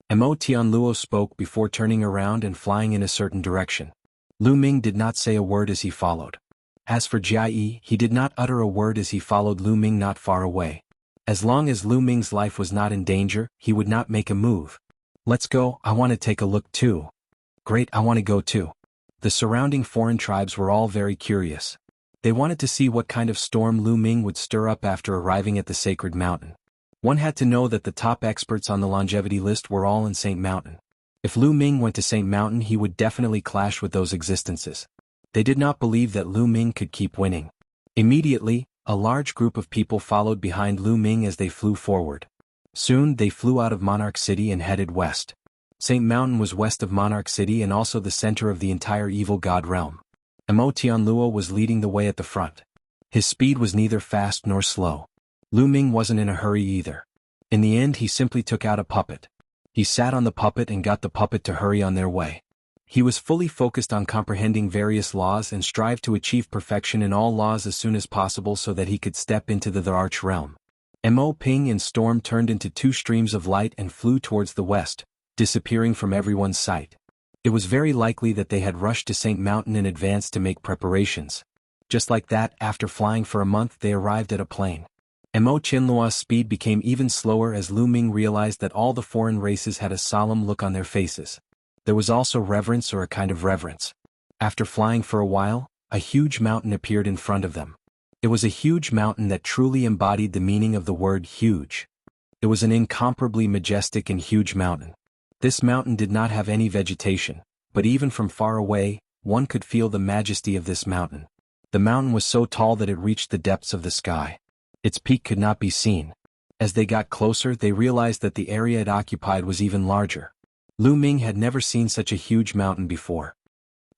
Tianluo spoke before turning around and flying in a certain direction. Lu Ming did not say a word as he followed. As for Jia Yi, he did not utter a word as he followed Lu Ming not far away. As long as Lu Ming's life was not in danger, he would not make a move. Let's go, I want to take a look too. Great, I want to go too. The surrounding foreign tribes were all very curious. They wanted to see what kind of storm Lu Ming would stir up after arriving at the sacred mountain. One had to know that the top experts on the longevity list were all in Saint Mountain. If Lu Ming went to Saint Mountain, he would definitely clash with those existences. They did not believe that Lu Ming could keep winning. Immediately, a large group of people followed behind Lu Ming as they flew forward. Soon they flew out of Monarch City and headed west. Saint Mountain was west of Monarch City and also the center of the entire evil god realm. Tianluo was leading the way at the front. His speed was neither fast nor slow. Lu Ming wasn't in a hurry either. In the end, he simply took out a puppet. He sat on the puppet and got the puppet to hurry on their way. He was fully focused on comprehending various laws and strived to achieve perfection in all laws as soon as possible so that he could step into the Arch realm. Mo Ping and Storm turned into 2 streams of light and flew towards the west, disappearing from everyone's sight. It was very likely that they had rushed to Saint Mountain in advance to make preparations. Just like that, after flying for a month, they arrived at a plain. Tianluo's speed became even slower as Lu Ming realized that all the foreign races had a solemn look on their faces. There was also reverence, or a kind of reverence. After flying for a while, a huge mountain appeared in front of them. It was a huge mountain that truly embodied the meaning of the word huge. It was an incomparably majestic and huge mountain. This mountain did not have any vegetation, but even from far away, one could feel the majesty of this mountain. The mountain was so tall that it reached the depths of the sky. Its peak could not be seen. As they got closer, they realized that the area it occupied was even larger. Lu Ming had never seen such a huge mountain before.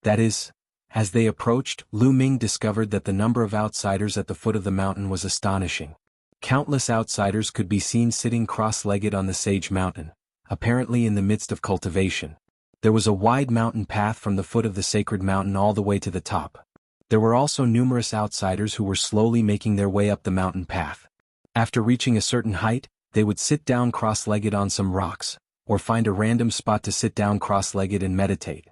That is, as they approached, Lu Ming discovered that the number of outsiders at the foot of the mountain was astonishing. Countless outsiders could be seen sitting cross-legged on the sage mountain, apparently in the midst of cultivation. There was a wide mountain path from the foot of the sacred mountain all the way to the top. There were also numerous outsiders who were slowly making their way up the mountain path. After reaching a certain height, they would sit down cross-legged on some rocks, or find a random spot to sit down cross-legged and meditate.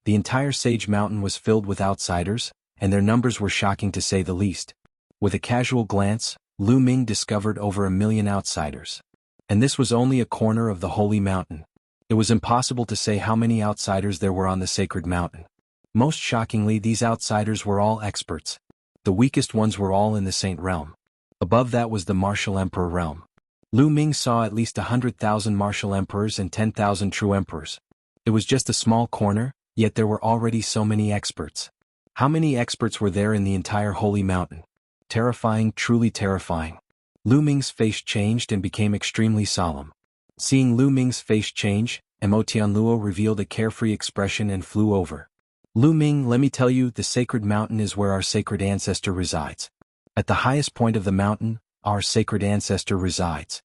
The entire Sage Mountain was filled with outsiders, and their numbers were shocking to say the least. With a casual glance, Lu Ming discovered over 1 million outsiders. And this was only a corner of the holy mountain. It was impossible to say how many outsiders there were on the sacred mountain. Most shockingly, these outsiders were all experts. The weakest ones were all in the Saint realm. Above that was the Martial Emperor realm. Lu Ming saw at least 100,000 martial emperors and 10,000 true emperors. It was just a small corner, yet there were already so many experts. How many experts were there in the entire holy mountain? Terrifying, truly terrifying. Lu Ming's face changed and became extremely solemn. Seeing Lu Ming's face change, Tianluo revealed a carefree expression and flew over. Lu Ming, let me tell you, the sacred mountain is where our sacred ancestor resides. At the highest point of the mountain, our sacred ancestor resides.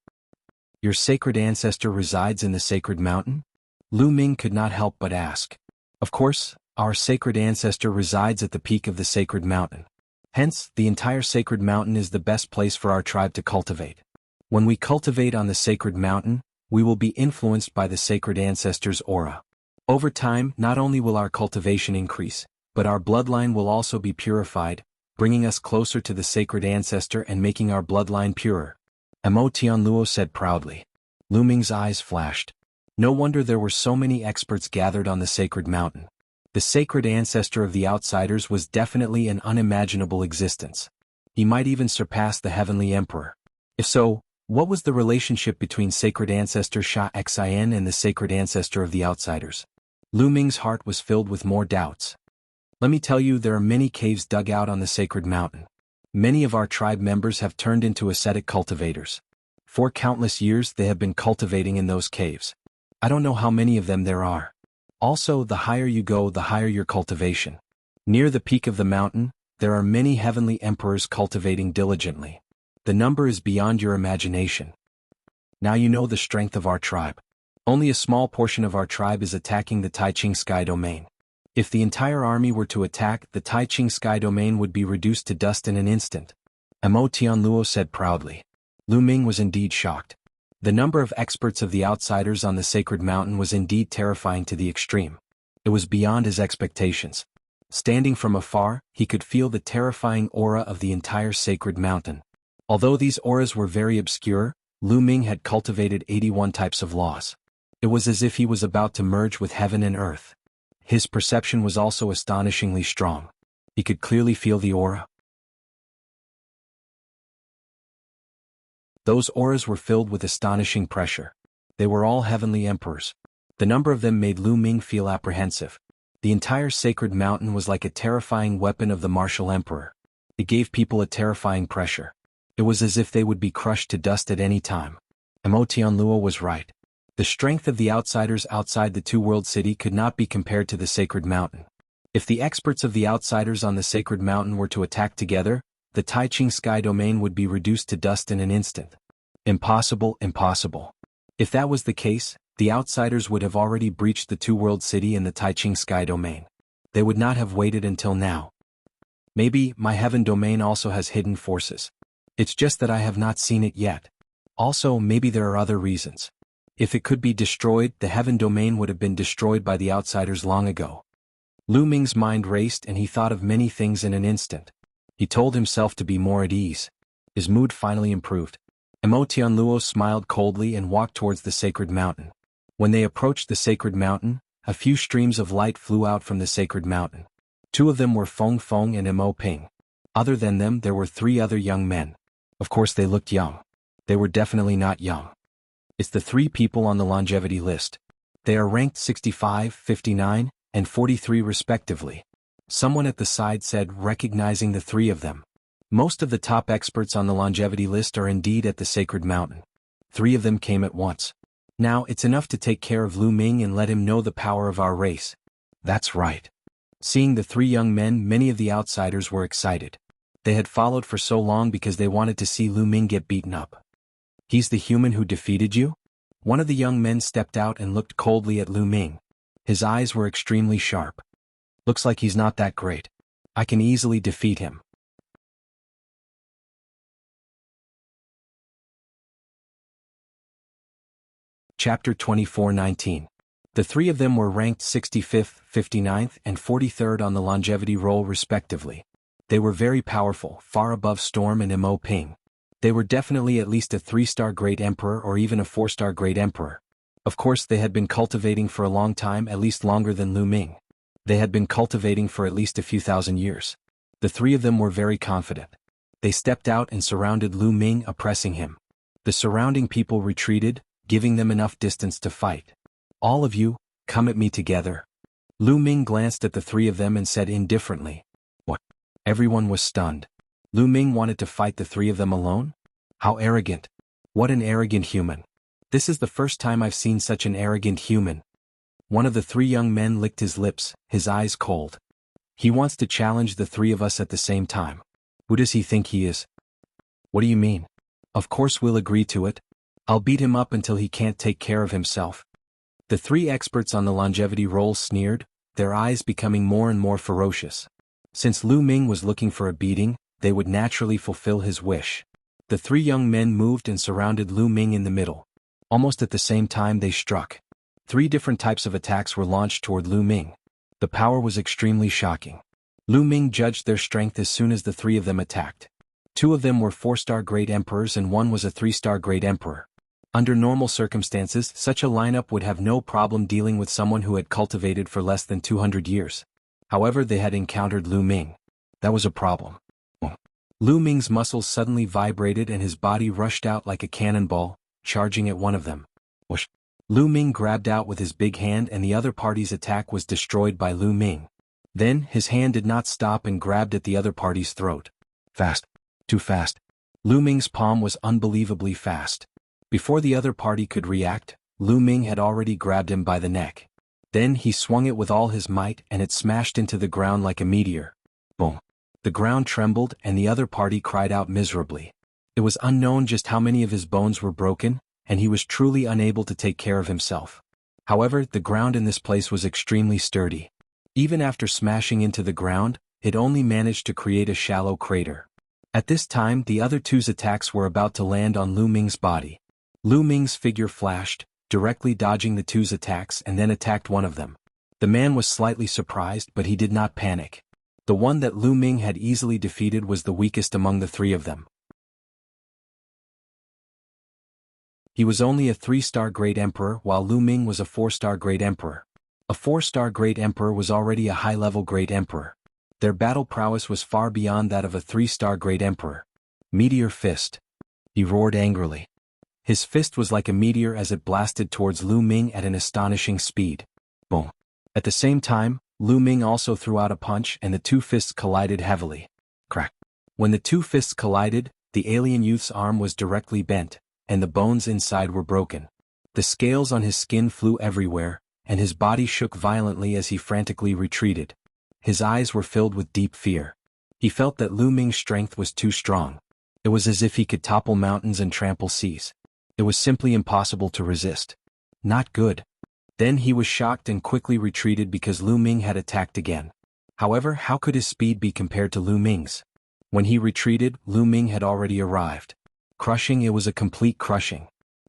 Your sacred ancestor resides in the sacred mountain? Lu Ming could not help but ask. Of course, our sacred ancestor resides at the peak of the sacred mountain. Hence, the entire sacred mountain is the best place for our tribe to cultivate. When we cultivate on the sacred mountain, we will be influenced by the sacred ancestor's aura. Over time, not only will our cultivation increase, but our bloodline will also be purified, bringing us closer to the sacred ancestor and making our bloodline purer. Tianluo said proudly. Lu Ming's eyes flashed. No wonder there were so many experts gathered on the sacred mountain. The sacred ancestor of the outsiders was definitely an unimaginable existence. He might even surpass the heavenly emperor. If so, what was the relationship between sacred ancestor Sha Xin and the sacred ancestor of the outsiders? Lu Ming's heart was filled with more doubts. Let me tell you, there are many caves dug out on the sacred mountain. Many of our tribe members have turned into ascetic cultivators. For countless years they have been cultivating in those caves. I don't know how many of them there are. Also, the higher you go, the higher your cultivation. Near the peak of the mountain, there are many heavenly emperors cultivating diligently. The number is beyond your imagination. Now you know the strength of our tribe. Only a small portion of our tribe is attacking the Taiqing Sky Domain. If the entire army were to attack, the Taiqing Sky Domain would be reduced to dust in an instant. Tianluo said proudly. Lu Ming was indeed shocked. The number of experts of the outsiders on the sacred mountain was indeed terrifying to the extreme. It was beyond his expectations. Standing from afar, he could feel the terrifying aura of the entire sacred mountain. Although these auras were very obscure, Lu Ming had cultivated 81 types of laws. It was as if he was about to merge with heaven and earth. His perception was also astonishingly strong. He could clearly feel the aura. Those auras were filled with astonishing pressure. They were all heavenly emperors. The number of them made Lu Ming feel apprehensive. The entire sacred mountain was like a terrifying weapon of the martial emperor. It gave people a terrifying pressure. It was as if they would be crushed to dust at any time. Tianluo was right. The strength of the outsiders outside the two-world city could not be compared to the sacred mountain. If the experts of the outsiders on the sacred mountain were to attack together, the Taiqing Sky Domain would be reduced to dust in an instant. Impossible, impossible. If that was the case, the outsiders would have already breached the two-world city and the Taiqing Sky Domain. They would not have waited until now. Maybe my heaven domain also has hidden forces. It's just that I have not seen it yet. Also, maybe there are other reasons. If it could be destroyed, the heaven domain would have been destroyed by the outsiders long ago. Lu Ming's mind raced and he thought of many things in an instant. He told himself to be more at ease. His mood finally improved. Tianluo smiled coldly and walked towards the sacred mountain. When they approached the sacred mountain, a few streams of light flew out from the sacred mountain. Two of them were Feng Feng and Mo Ping. Other than them, there were 3 other young men. Of course they looked young. They were definitely not young. It's the 3 people on the longevity list. They are ranked 65, 59, and 43 respectively. Someone at the side said, recognizing the three of them. Most of the top experts on the longevity list are indeed at the sacred mountain. Three of them came at once. Now it's enough to take care of Lu Ming and let him know the power of our race. That's right. Seeing the three young men, many of the outsiders were excited. They had followed for so long because they wanted to see Lu Ming get beaten up. He's the human who defeated you? One of the young men stepped out and looked coldly at Lu Ming. His eyes were extremely sharp. Looks like he's not that great. I can easily defeat him. Chapter 24:19. The three of them were ranked 65th, 59th, and 43rd on the longevity roll respectively. They were very powerful, far above Storm and Mo Ping. They were definitely at least a 3-star great emperor or even a 4-star great emperor. Of course they had been cultivating for a long time, at least longer than Lu Ming. They had been cultivating for at least a few thousand years. The three of them were very confident. They stepped out and surrounded Lu Ming, oppressing him. The surrounding people retreated, giving them enough distance to fight. All of you, come at me together. Lu Ming glanced at the three of them and said indifferently. What? Everyone was stunned. Lu Ming wanted to fight the three of them alone? How arrogant. What an arrogant human. This is the first time I've seen such an arrogant human. One of the three young men licked his lips, his eyes cold. He wants to challenge the three of us at the same time. Who does he think he is? What do you mean? Of course we'll agree to it. I'll beat him up until he can't take care of himself. The three experts on the longevity roll sneered, their eyes becoming more and more ferocious. Since Lu Ming was looking for a beating, they would naturally fulfill his wish. The three young men moved and surrounded Lu Ming in the middle. Almost at the same time they struck. 3 different types of attacks were launched toward Lu Ming. The power was extremely shocking. Lu Ming judged their strength as soon as the three of them attacked. 2 of them were 4-star great emperors and 1 was a 3-star great emperor. Under normal circumstances, such a lineup would have no problem dealing with someone who had cultivated for less than 200 years. However, they had encountered Lu Ming. That was a problem. Lu Ming's muscles suddenly vibrated and his body rushed out like a cannonball, charging at one of them. Whoosh! Lu Ming grabbed out with his big hand and the other party's attack was destroyed by Lu Ming. Then, his hand did not stop and grabbed at the other party's throat. Fast. Too fast. Lu Ming's palm was unbelievably fast. Before the other party could react, Lu Ming had already grabbed him by the neck. Then he swung it with all his might and it smashed into the ground like a meteor. Boom. The ground trembled and the other party cried out miserably. It was unknown just how many of his bones were broken, and he was truly unable to take care of himself. However, the ground in this place was extremely sturdy. Even after smashing into the ground, it only managed to create a shallow crater. At this time, the other 2's attacks were about to land on Lu Ming's body. Lu Ming's figure flashed, directly dodging the 2's attacks and then attacked one of them. The man was slightly surprised but he did not panic. The one that Lu Ming had easily defeated was the weakest among the 3 of them. He was only a 3-star great emperor while Lu Ming was a 4-star great emperor. A 4-star great emperor was already a high-level great emperor. Their battle prowess was far beyond that of a 3-star great emperor. Meteor fist. He roared angrily. His fist was like a meteor as it blasted towards Lu Ming at an astonishing speed. Boom. At the same time, Lu Ming also threw out a punch and the 2 fists collided heavily. Crack. When the 2 fists collided, the alien youth's arm was directly bent, and the bones inside were broken. The scales on his skin flew everywhere, and his body shook violently as he frantically retreated. His eyes were filled with deep fear. He felt that Lu Ming's strength was too strong. It was as if he could topple mountains and trample seas. It was simply impossible to resist. Not good. Then he was shocked and quickly retreated because Lu Ming had attacked again. However, how could his speed be compared to Lu Ming's? When he retreated, Lu Ming had already arrived. Crushing, it was a complete crushing.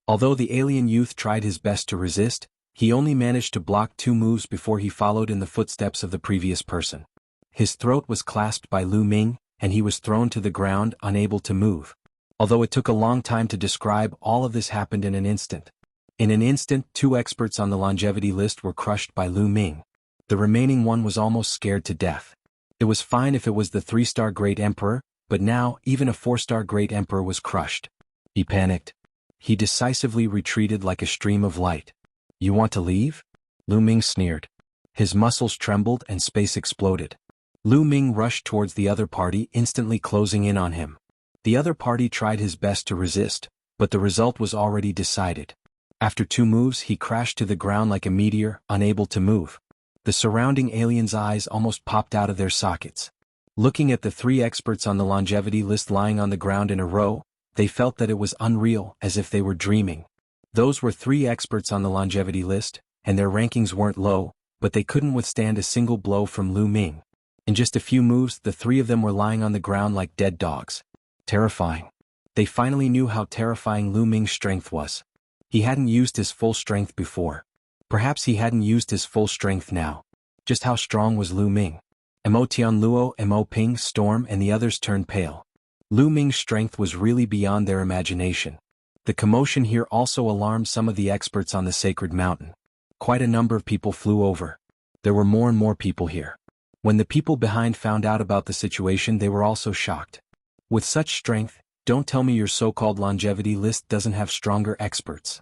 Although the alien youth tried his best to resist, he only managed to block 2 moves before he followed in the footsteps of the previous person. His throat was clasped by Lu Ming, and he was thrown to the ground, unable to move. Although it took a long time to describe, all of this happened in an instant. In an instant, 2 experts on the longevity list were crushed by Lu Ming. The remaining one was almost scared to death. It was fine if it was the 3-star great emperor, but now, even a 4-star great emperor was crushed. He panicked. He decisively retreated like a stream of light. You want to leave? Lu Ming sneered. His muscles trembled and space exploded. Lu Ming rushed towards the other party, instantly closing in on him. The other party tried his best to resist, but the result was already decided. After 2 moves he crashed to the ground like a meteor, unable to move. The surrounding aliens' eyes almost popped out of their sockets. Looking at the 3 experts on the longevity list lying on the ground in a row, they felt that it was unreal, as if they were dreaming. Those were 3 experts on the longevity list, and their rankings weren't low, but they couldn't withstand a single blow from Lu Ming. In just a few moves, the 3 of them were lying on the ground like dead dogs. Terrifying. They finally knew how terrifying Lu Ming's strength was. He hadn't used his full strength before. Perhaps he hadn't used his full strength now. Just how strong was Lu Ming? Mo Tianluo, Mo Ping, Storm and the others turned pale. Lu Ming's strength was really beyond their imagination. The commotion here also alarmed some of the experts on the sacred mountain. Quite a number of people flew over. There were more and more people here. When the people behind found out about the situation, they were also shocked. With such strength, don't tell me your so-called longevity list doesn't have stronger experts.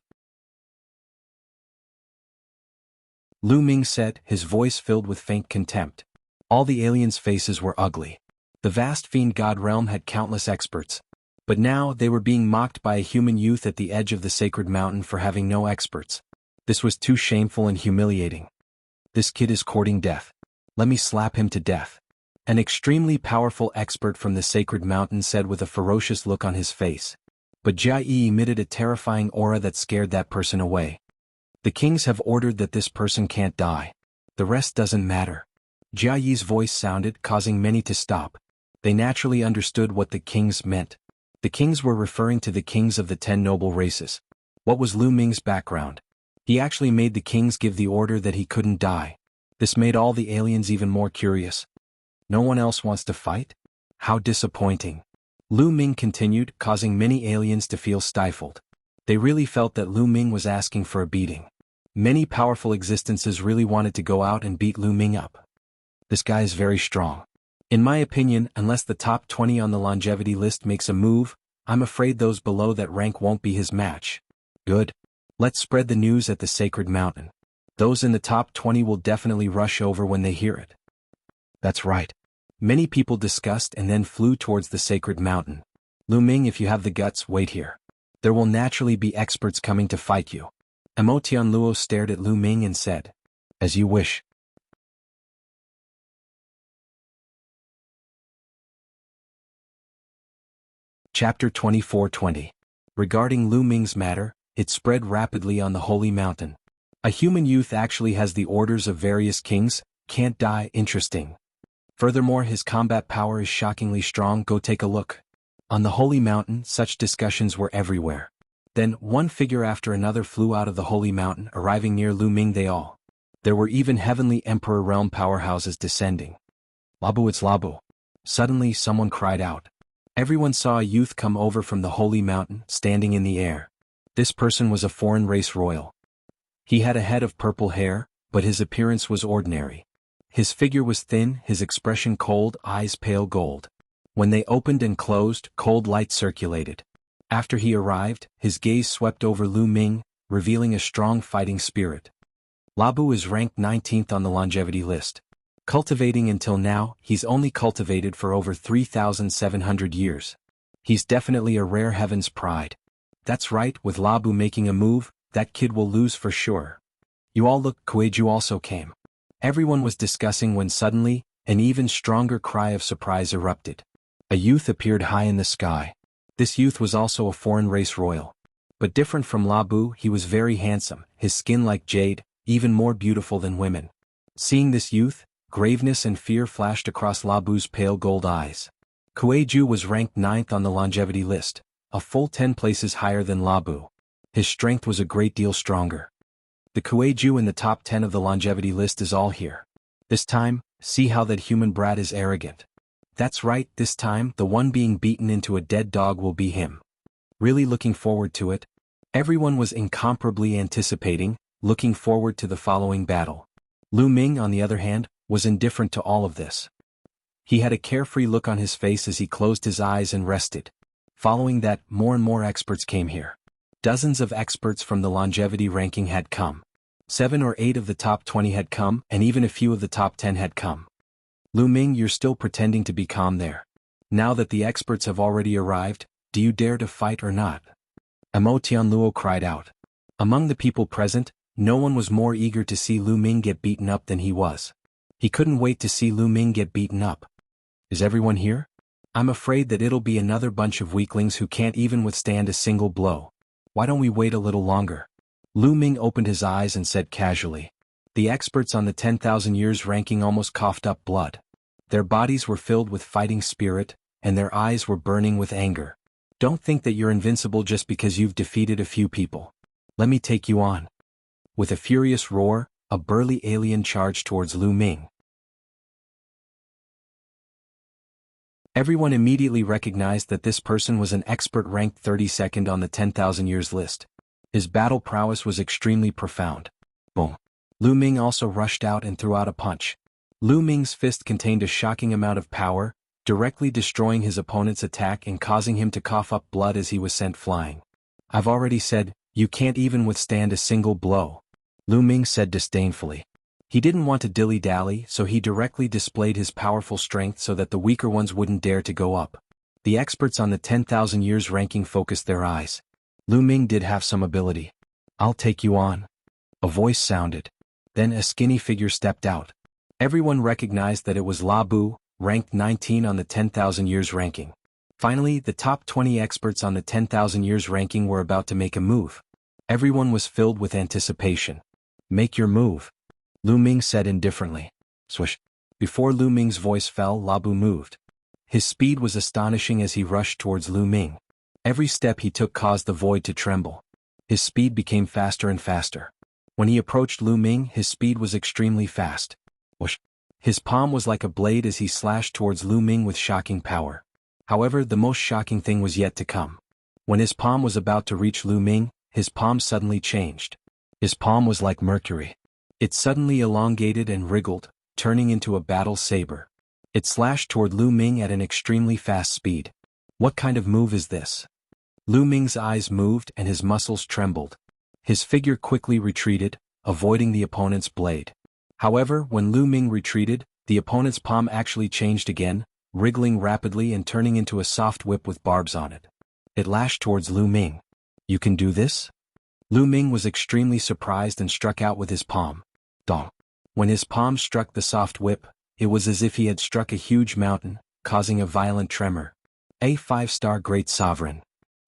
Lu Ming said, his voice filled with faint contempt. All the aliens' faces were ugly. The vast fiend god realm had countless experts. But now they were being mocked by a human youth at the edge of the sacred mountain for having no experts. This was too shameful and humiliating. This kid is courting death. Let me slap him to death. An extremely powerful expert from the sacred mountain said with a ferocious look on his face. But Jia Yi emitted a terrifying aura that scared that person away. The kings have ordered that this person can't die. The rest doesn't matter. Jia Yi's voice sounded, causing many to stop. They naturally understood what the kings meant. The kings were referring to the kings of the 10 noble races. What was Lu Ming's background? He actually made the kings give the order that he couldn't die. This made all the aliens even more curious. No one else wants to fight? How disappointing. Lu Ming continued, causing many aliens to feel stifled. They really felt that Lu Ming was asking for a beating. Many powerful existences really wanted to go out and beat Lu Ming up. This guy is very strong. In my opinion, unless the top 20 on the longevity list makes a move, I'm afraid those below that rank won't be his match. Good. Let's spread the news at the sacred mountain. Those in the top 20 will definitely rush over when they hear it. That's right. Many people discussed and then flew towards the sacred mountain. Lu Ming, if you have the guts, wait here. There will naturally be experts coming to fight you. Mo Tianluo stared at Lu Ming and said, as you wish. Chapter 24:20. Regarding Lu Ming's matter, it spread rapidly on the holy mountain. A human youth actually has the orders of various kings, can't die, interesting. Furthermore, his combat power is shockingly strong, go take a look. On the holy mountain, such discussions were everywhere. Then, one figure after another flew out of the holy mountain, arriving near Lu Ming they all. There were even heavenly emperor realm powerhouses descending. Labu, it's Labu. Suddenly someone cried out. Everyone saw a youth come over from the holy mountain, standing in the air. This person was a foreign race royal. He had a head of purple hair, but his appearance was ordinary. His figure was thin, his expression cold, eyes pale gold. When they opened and closed, cold light circulated. After he arrived, his gaze swept over Lu Ming, revealing a strong fighting spirit. Labu is ranked 19th on the longevity list. Cultivating until now, he's only cultivated for over 3,700 years. He's definitely a rare heaven's pride. That's right, with Labu making a move, that kid will lose for sure. You all look, Kueju also came. Everyone was discussing when suddenly, an even stronger cry of surprise erupted. A youth appeared high in the sky. This youth was also a foreign race royal. But different from Labu, he was very handsome, his skin like jade, even more beautiful than women. Seeing this youth, graveness and fear flashed across Labu's pale gold eyes. Kueju was ranked 9th on the longevity list, a full 10 places higher than Labu. His strength was a great deal stronger. The Kueju in the top 10 of the longevity list is all here. This time, see how that human brat is arrogant. That's right, this time, the one being beaten into a dead dog will be him. Really looking forward to it. Everyone was incomparably anticipating, looking forward to the following battle. Lu Ming, on the other hand, was indifferent to all of this. He had a carefree look on his face as he closed his eyes and rested. Following that, more and more experts came here. Dozens of experts from the longevity ranking had come. 7 or 8 of the top 20 had come, and even a few of the top 10 had come. Lu Ming, you're still pretending to be calm there. Now that the experts have already arrived, do you dare to fight or not? Amo Tianluo cried out. Among the people present, no one was more eager to see Lu Ming get beaten up than he was. He couldn't wait to see Lu Ming get beaten up. Is everyone here? I'm afraid that it'll be another bunch of weaklings who can't even withstand a single blow. Why don't we wait a little longer? Lu Ming opened his eyes and said casually. The experts on the 10,000 years ranking almost coughed up blood. Their bodies were filled with fighting spirit, and their eyes were burning with anger. Don't think that you're invincible just because you've defeated a few people. Let me take you on. With a furious roar, a burly alien charged towards Lu Ming. Everyone immediately recognized that this person was an expert ranked 32nd on the 10,000 years list. His battle prowess was extremely profound. Boom. Lu Ming also rushed out and threw out a punch. Lu Ming's fist contained a shocking amount of power, directly destroying his opponent's attack and causing him to cough up blood as he was sent flying. I've already said, you can't even withstand a single blow. Lu Ming said disdainfully. He didn't want to dilly-dally, so he directly displayed his powerful strength so that the weaker ones wouldn't dare to go up. The experts on the 10,000 years ranking focused their eyes. Lu Ming did have some ability. I'll take you on. A voice sounded. Then a skinny figure stepped out. Everyone recognized that it was La Bu, ranked 19 on the 10,000 years ranking. Finally, the top 20 experts on the 10,000 years ranking were about to make a move. Everyone was filled with anticipation. Make your move. Lu Ming said indifferently. Swish. Before Lu Ming's voice fell, La Bu moved. His speed was astonishing as he rushed towards Lu Ming. Every step he took caused the void to tremble. His speed became faster and faster. When he approached Lu Ming, his speed was extremely fast. Whoosh. His palm was like a blade as he slashed towards Lu Ming with shocking power. However, the most shocking thing was yet to come. When his palm was about to reach Lu Ming, his palm suddenly changed. His palm was like mercury. It suddenly elongated and wriggled, turning into a battle saber. It slashed toward Lu Ming at an extremely fast speed. What kind of move is this? Lu Ming's eyes moved and his muscles trembled. His figure quickly retreated, avoiding the opponent's blade. However, when Lu Ming retreated, the opponent's palm actually changed again, wriggling rapidly and turning into a soft whip with barbs on it. It lashed towards Lu Ming. You can do this? Lu Ming was extremely surprised and struck out with his palm. Dong. When his palm struck the soft whip, it was as if he had struck a huge mountain, causing a violent tremor. A 5-star great sovereign.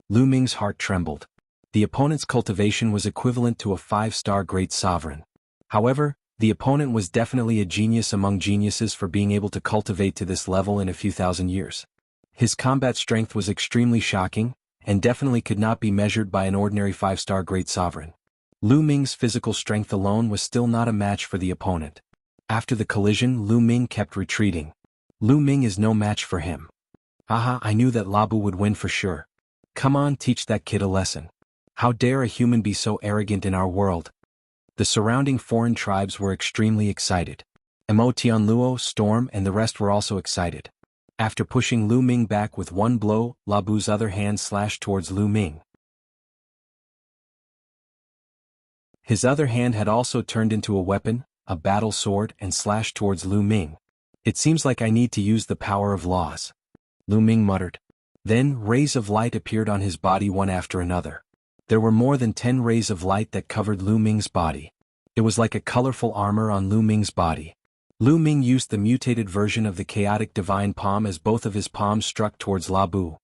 Lu Ming's heart trembled. The opponent's cultivation was equivalent to a 5-star great sovereign. However, the opponent was definitely a genius among geniuses for being able to cultivate to this level in a few thousand years. His combat strength was extremely shocking, and definitely could not be measured by an ordinary 5-star great sovereign. Lu Ming's physical strength alone was still not a match for the opponent. After the collision, Lu Ming kept retreating. Lu Ming is no match for him. Haha, I knew that La Bu would win for sure. Come on, teach that kid a lesson. How dare a human be so arrogant in our world? The surrounding foreign tribes were extremely excited. Emo Tianluo, Storm, and the rest were also excited. After pushing Lu Ming back with one blow, La Bu's other hand slashed towards Lu Ming. His other hand had also turned into a weapon, a battle sword, and slashed towards Lu Ming. It seems like I need to use the power of laws. Lu Ming muttered. Then, rays of light appeared on his body one after another. There were more than 10 rays of light that covered Lu Ming's body. It was like a colorful armor on Lu Ming's body. Lu Ming used the mutated version of the chaotic divine palm as both of his palms struck towards La Bu.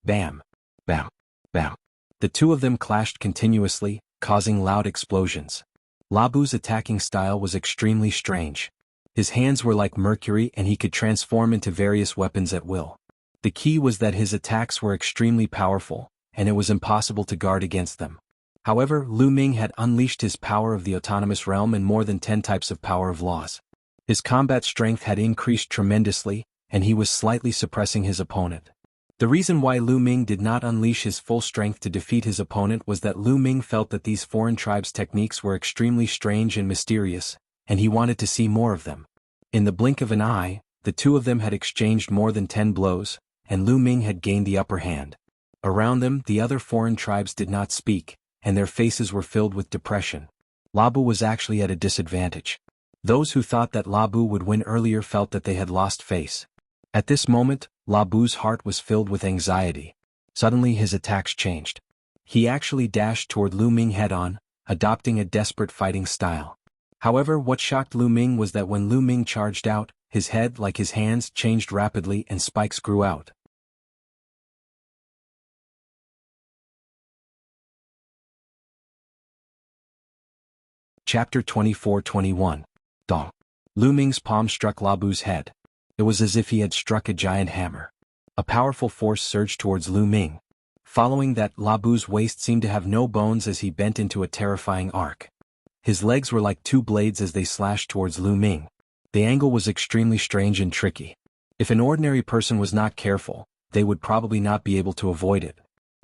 Bam! Bam! Bam! The two of them clashed continuously, causing loud explosions. La Bu's attacking style was extremely strange. His hands were like mercury and he could transform into various weapons at will. The key was that his attacks were extremely powerful, and it was impossible to guard against them. However, Lu Ming had unleashed his power of the autonomous realm and more than 10 types of power of laws. His combat strength had increased tremendously, and he was slightly suppressing his opponent. The reason why Lu Ming did not unleash his full strength to defeat his opponent was that Lu Ming felt that these foreign tribes' techniques were extremely strange and mysterious, and he wanted to see more of them. In the blink of an eye, the two of them had exchanged more than 10 blows, and Lu Ming had gained the upper hand. Around them, the other foreign tribes did not speak, and their faces were filled with depression. La Bu was actually at a disadvantage. Those who thought that Labu would win earlier felt that they had lost face. At this moment, Labu's heart was filled with anxiety. Suddenly his attacks changed. He actually dashed toward Lu Ming head-on, adopting a desperate fighting style. However, what shocked Lu Ming was that when Lu Ming charged out, his head, like his hands, changed rapidly and spikes grew out. Chapter 24-21. Dong. Lu Ming's palm struck Labu's head. It was as if he had struck a giant hammer. A powerful force surged towards Lu Ming. Following that, Labu's waist seemed to have no bones as he bent into a terrifying arc. His legs were like two blades as they slashed towards Lu Ming. The angle was extremely strange and tricky. If an ordinary person was not careful, they would probably not be able to avoid it.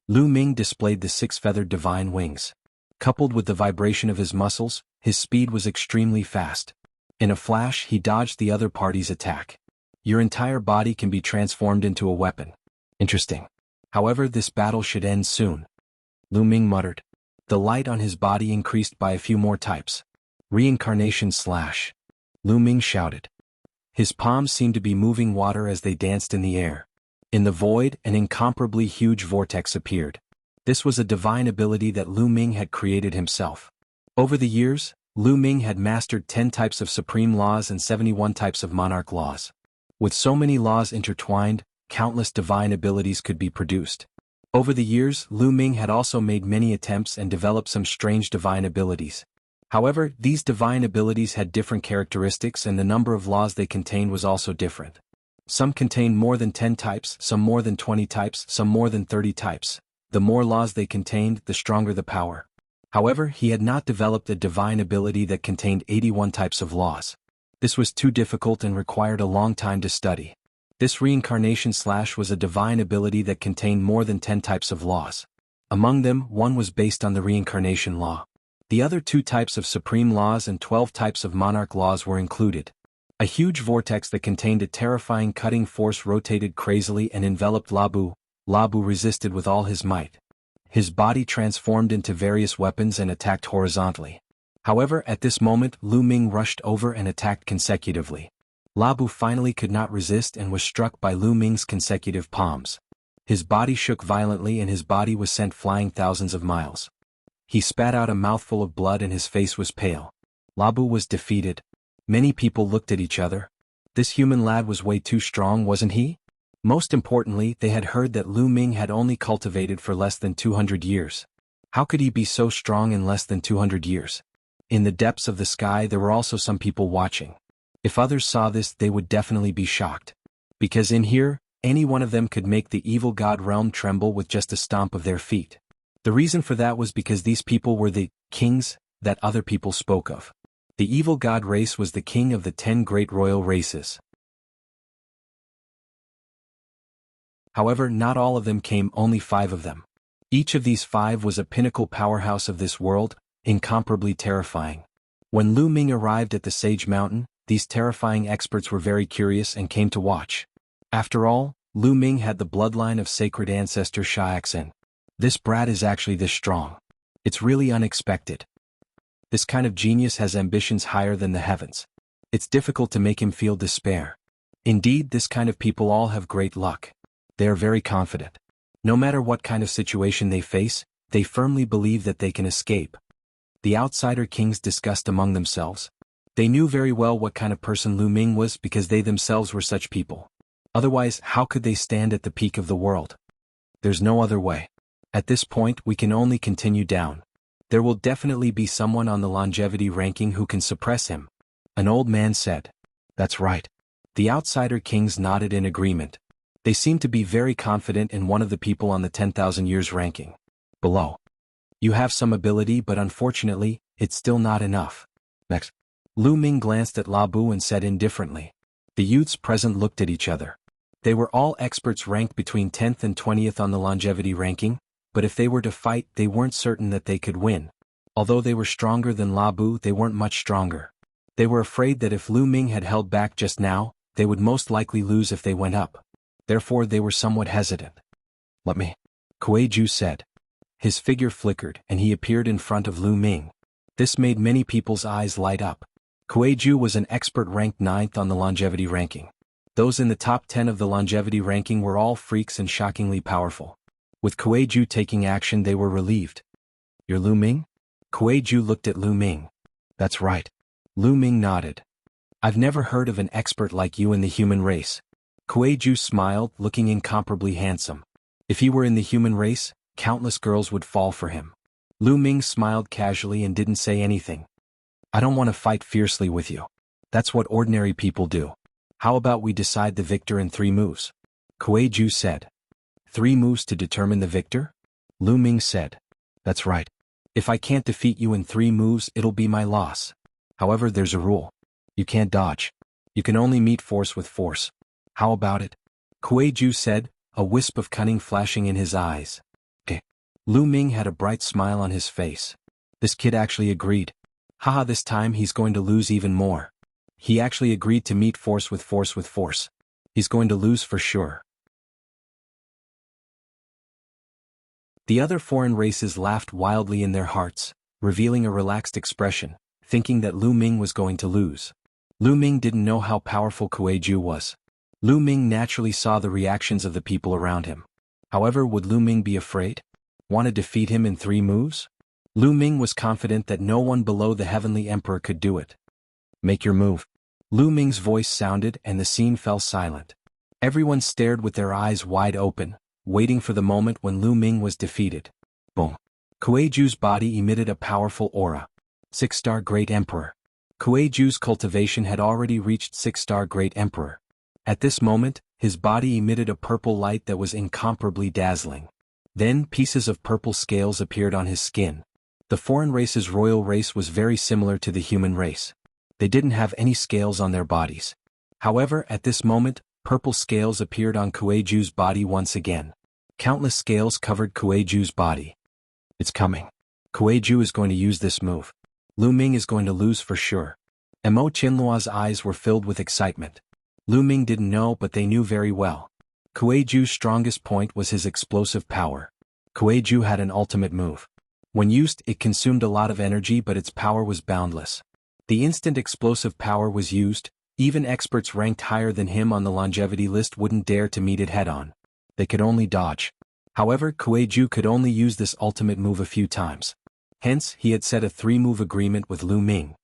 Lu Ming displayed the six-feathered divine wings. Coupled with the vibration of his muscles, his speed was extremely fast. In a flash, he dodged the other party's attack. Your entire body can be transformed into a weapon. Interesting. However, this battle should end soon. Lu Ming muttered. The light on his body increased by a few more types. Reincarnation slash. Lu Ming shouted. His palms seemed to be moving water as they danced in the air. In the void, an incomparably huge vortex appeared. This was a divine ability that Lu Ming had created himself. Over the years, Lu Ming had mastered 10 types of supreme laws and 71 types of monarch laws. With so many laws intertwined, countless divine abilities could be produced. Over the years, Lu Ming had also made many attempts and developed some strange divine abilities. However, these divine abilities had different characteristics and the number of laws they contained was also different. Some contained more than 10 types, some more than 20 types, some more than 30 types. The more laws they contained, the stronger the power. However, he had not developed a divine ability that contained 81 types of laws. This was too difficult and required a long time to study. This reincarnation slash was a divine ability that contained more than 10 types of laws. Among them, one was based on the reincarnation law. The other 2 types of supreme laws and 12 types of monarch laws were included. A huge vortex that contained a terrifying cutting force rotated crazily and enveloped Labu. Labu resisted with all his might. His body transformed into various weapons and attacked horizontally. However, at this moment, Lu Ming rushed over and attacked consecutively. Labu finally could not resist and was struck by Lu Ming's consecutive palms. His body shook violently and his body was sent flying thousands of miles. He spat out a mouthful of blood and his face was pale. Labu was defeated. Many people looked at each other. This human lad was way too strong, wasn't he? Most importantly, they had heard that Lu Ming had only cultivated for less than 200 years. How could he be so strong in less than 200 years? In the depths of the sky there were also some people watching. If others saw this, they would definitely be shocked. Because in here, any one of them could make the evil god realm tremble with just a stomp of their feet. The reason for that was because these people were the kings that other people spoke of. The evil god race was the king of the 10 great royal races. However, not all of them came, only 5 of them. Each of these 5 was a pinnacle powerhouse of this world, incomparably terrifying. When Lu Ming arrived at the Sage Mountain, these terrifying experts were very curious and came to watch. After all, Lu Ming had the bloodline of sacred ancestor Xiaoxin. This brat is actually this strong. It's really unexpected. This kind of genius has ambitions higher than the heavens. It's difficult to make him feel despair. Indeed, this kind of people all have great luck. They are very confident. No matter what kind of situation they face, they firmly believe that they can escape. The outsider kings discussed among themselves. They knew very well what kind of person Lu Ming was because they themselves were such people. Otherwise, how could they stand at the peak of the world? There's no other way. At this point, we can only continue down. There will definitely be someone on the longevity ranking who can suppress him. An old man said. That's right. The outsider kings nodded in agreement. They seemed to be very confident in one of the people on the 10,000 years ranking. Below. You have some ability, but unfortunately, it's still not enough. Next. Lu Ming glanced at Labu and said indifferently. The youths present looked at each other. They were all experts ranked between 10th and 20th on the longevity ranking, but if they were to fight, they weren't certain that they could win. Although they were stronger than Labu, they weren't much stronger. They were afraid that if Lu Ming had held back just now, they would most likely lose if they went up. Therefore they were somewhat hesitant. Let me. Kuei-ju said. His figure flickered and he appeared in front of Lu Ming. This made many people's eyes light up. Kuei-ju was an expert ranked 9th on the longevity ranking. Those in the top 10 of the longevity ranking were all freaks and shockingly powerful. With Kuei-ju taking action, they were relieved. "You're Lu Ming?" Kuei-ju looked at Lu Ming. "That's right." Lu Ming nodded. "I've never heard of an expert like you in the human race." Kuei-ju smiled, looking incomparably handsome. If he were in the human race, countless girls would fall for him. Lu Ming smiled casually and didn't say anything. "I don't want to fight fiercely with you. That's what ordinary people do. How about we decide the victor in 3 moves? Kuei-ju said. 3 moves to determine the victor? Lu Ming said. That's right. If I can't defeat you in 3 moves, it'll be my loss. However, there's a rule. You can't dodge. You can only meet force with force. How about it? Kuei-ju said, a wisp of cunning flashing in his eyes. Okay. Lu Ming had a bright smile on his face. This kid actually agreed. Haha, this time he's going to lose even more. He actually agreed to meet force with force with force. He's going to lose for sure. The other foreign races laughed wildly in their hearts, revealing a relaxed expression, thinking that Lu Ming was going to lose. Lu Ming didn't know how powerful Kuei-ju was. Lu Ming naturally saw the reactions of the people around him. However, would Lu Ming be afraid? Want to defeat him in 3 moves? Lu Ming was confident that no one below the Heavenly Emperor could do it. Make your move. Lu Ming's voice sounded and the scene fell silent. Everyone stared with their eyes wide open, waiting for the moment when Lu Ming was defeated. Boom. Kuei-ju's body emitted a powerful aura. 6-star Great Emperor. Kuei-ju's cultivation had already reached 6-star Great Emperor. At this moment, his body emitted a purple light that was incomparably dazzling. Then pieces of purple scales appeared on his skin. The foreign race's royal race was very similar to the human race. They didn't have any scales on their bodies. However, at this moment, purple scales appeared on Kuei-ju's body once again. Countless scales covered Kuei-ju's body. It's coming. Kuei-ju is going to use this move. Lu Ming is going to lose for sure. Mo Qinlua's eyes were filled with excitement. Lu Ming didn't know, but they knew very well. Kuei-ju's strongest point was his explosive power. Kuei-ju had an ultimate move. When used, it consumed a lot of energy, but its power was boundless. The instant explosive power was used, even experts ranked higher than him on the longevity list wouldn't dare to meet it head-on. They could only dodge. However, Kuei-ju could only use this ultimate move a few times. Hence, he had set a 3-move agreement with Lu Ming.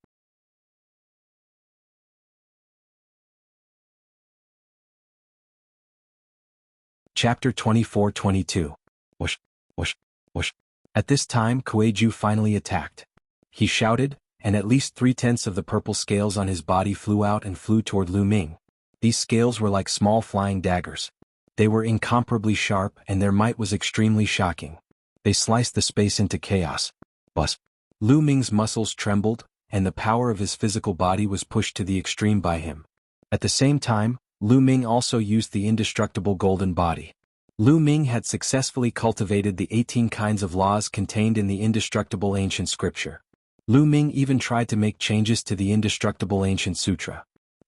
Chapter 24-22. Whoosh, whoosh, whoosh. At this time, Kuei-ju finally attacked. He shouted, and at least 3/10 of the purple scales on his body flew out and flew toward Lu Ming. These scales were like small flying daggers. They were incomparably sharp and their might was extremely shocking. They sliced the space into chaos. Buzz. Lu Ming's muscles trembled, and the power of his physical body was pushed to the extreme by him. At the same time, Lu Ming also used the indestructible golden body. Lu Ming had successfully cultivated the 18 kinds of laws contained in the indestructible ancient scripture. Lu Ming even tried to make changes to the indestructible ancient sutra.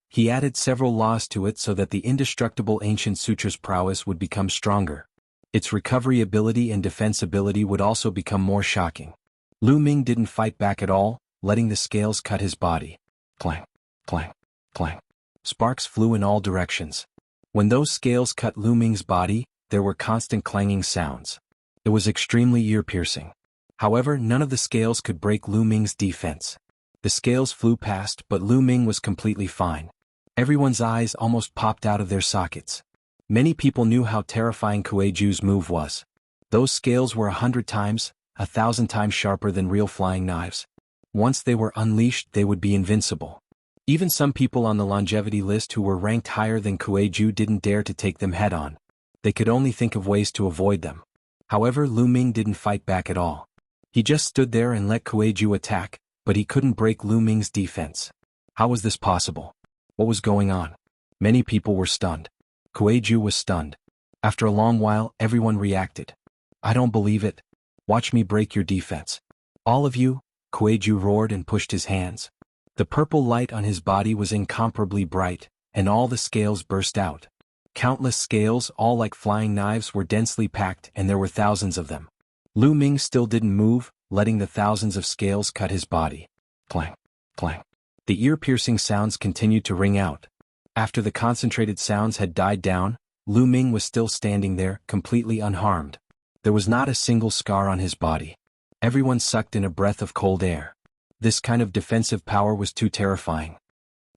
He added several laws to it so that the indestructible ancient sutra's prowess would become stronger. Its recovery ability and defense ability would also become more shocking. Lu Ming didn't fight back at all, letting the scales cut his body. Clang, clang, clang. Sparks flew in all directions. When those scales cut Lu Ming's body, there were constant clanging sounds. It was extremely ear-piercing. However, none of the scales could break Lu Ming's defense. The scales flew past, but Lu Ming was completely fine. Everyone's eyes almost popped out of their sockets. Many people knew how terrifying Kuei-ju's move was. Those scales were 100 times, 1,000 times sharper than real flying knives. Once they were unleashed, they would be invincible. Even some people on the longevity list who were ranked higher than Kuei-ju didn't dare to take them head-on. They could only think of ways to avoid them. However, Lu Ming didn't fight back at all. He just stood there and let Kuei-ju attack, but he couldn't break Lu Ming's defense. How was this possible? What was going on? Many people were stunned. Kuei-ju was stunned. After a long while, everyone reacted. I don't believe it. Watch me break your defense. All of you, Kuei-ju roared and pushed his hands. The purple light on his body was incomparably bright, and all the scales burst out. Countless scales, all like flying knives, were densely packed and there were thousands of them. Lu Ming still didn't move, letting the thousands of scales cut his body. Clang, clang, The ear-piercing sounds continued to ring out. After the concentrated sounds had died down, Lu Ming was still standing there, completely unharmed. There was not a single scar on his body. Everyone sucked in a breath of cold air. This kind of defensive power was too terrifying.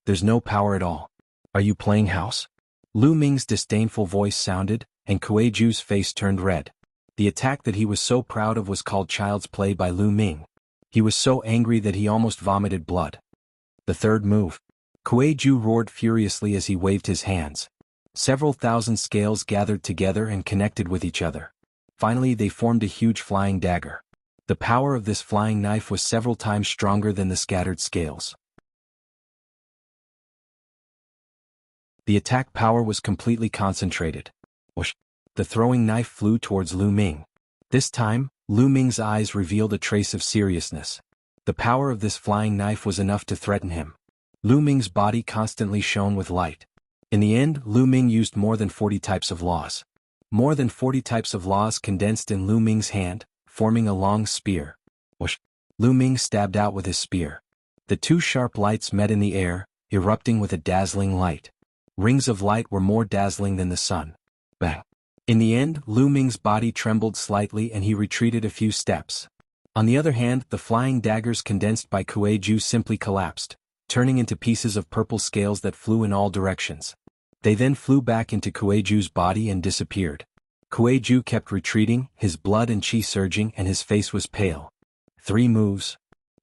There's no power at all. Are you playing house? Lu Ming's disdainful voice sounded, and Kuei-ju's face turned red. The attack that he was so proud of was called child's play by Lu Ming. He was so angry that he almost vomited blood. The third move. Kuei-ju roared furiously as he waved his hands. Several thousand scales gathered together and connected with each other. Finally they formed a huge flying dagger. The power of this flying knife was several times stronger than the scattered scales. The attack power was completely concentrated. Whoosh! The throwing knife flew towards Lu Ming. This time, Lu Ming's eyes revealed a trace of seriousness. The power of this flying knife was enough to threaten him. Lu Ming's body constantly shone with light. In the end, Lu Ming used more than 40 types of laws. More than 40 types of laws condensed in Lu Ming's hand, forming a long spear. Whoosh! Lu Ming stabbed out with his spear. The two sharp lights met in the air, erupting with a dazzling light. Rings of light were more dazzling than the sun. Bang! In the end, Lu Ming's body trembled slightly and he retreated a few steps. On the other hand, the flying daggers condensed by Kuei-ju simply collapsed, turning into pieces of purple scales that flew in all directions. They then flew back into Kuei-ju's body and disappeared. Kuei-ju kept retreating, his blood and chi surging, and his face was pale. 3 moves.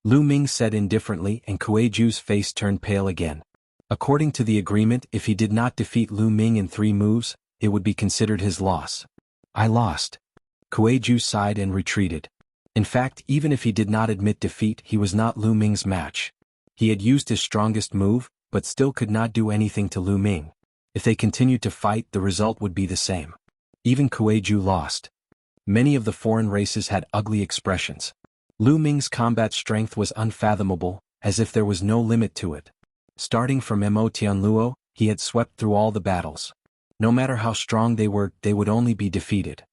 Lu Ming said indifferently, and Kuei-ju's face turned pale again. According to the agreement, if he did not defeat Lu Ming in 3 moves, it would be considered his loss. I lost. Kuei-ju sighed and retreated. In fact, even if he did not admit defeat, he was not Lu Ming's match. He had used his strongest move, but still could not do anything to Lu Ming. If they continued to fight, the result would be the same. Even Kuei-ju lost. Many of the foreign races had ugly expressions. Lu Ming's combat strength was unfathomable, as if there was no limit to it. Starting from Mo Tianluo, he had swept through all the battles. No matter how strong they were, they would only be defeated.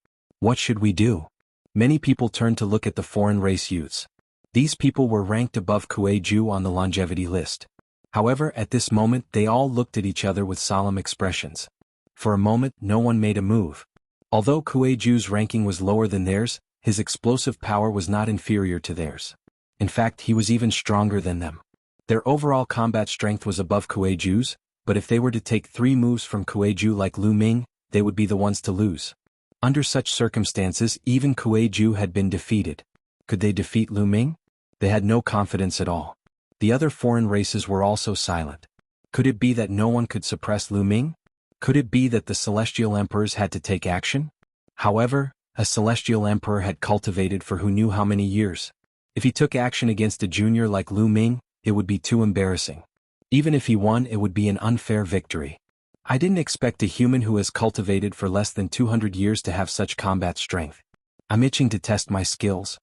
What should we do? Many people turned to look at the foreign race youths. These people were ranked above Kuei-ju on the longevity list. However, at this moment they all looked at each other with solemn expressions. For a moment no one made a move. Although Kuei-ju's ranking was lower than theirs, his explosive power was not inferior to theirs. In fact, he was even stronger than them. Their overall combat strength was above Kuei-ju's, but if they were to take 3 moves from Kuei-ju like Lu Ming, they would be the ones to lose. Under such circumstances, even Kuei-ju had been defeated. Could they defeat Lu Ming? They had no confidence at all. The other foreign races were also silent. Could it be that no one could suppress Lu Ming? Could it be that the celestial emperors had to take action? However, a celestial emperor had cultivated for who knew how many years. If he took action against a junior like Lu Ming, it would be too embarrassing. Even if he won, it would be an unfair victory. I didn't expect a human who has cultivated for less than 200 years to have such combat strength. I'm itching to test my skills.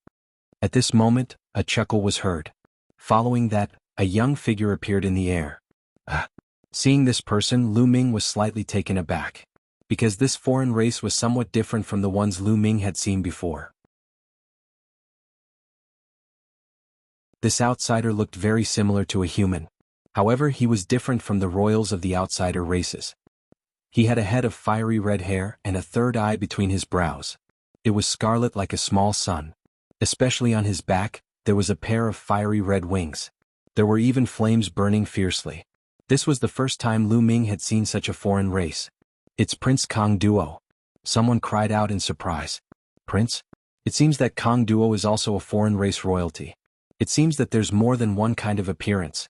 At this moment, a chuckle was heard. Following that, a young figure appeared in the air. Seeing this person, Lu Ming was slightly taken aback. Because this foreign race was somewhat different from the ones Lu Ming had seen before. This outsider looked very similar to a human. However, he was different from the royals of the outsider races. He had a head of fiery red hair and a third eye between his brows. It was scarlet like a small sun. Especially on his back, there was a pair of fiery red wings. There were even flames burning fiercely. This was the first time Lu Ming had seen such a foreign race. It's Prince Kong Duo. Someone cried out in surprise. Prince? It seems that Kong Duo is also a foreign race royalty. It seems that there's more than one kind of appearance.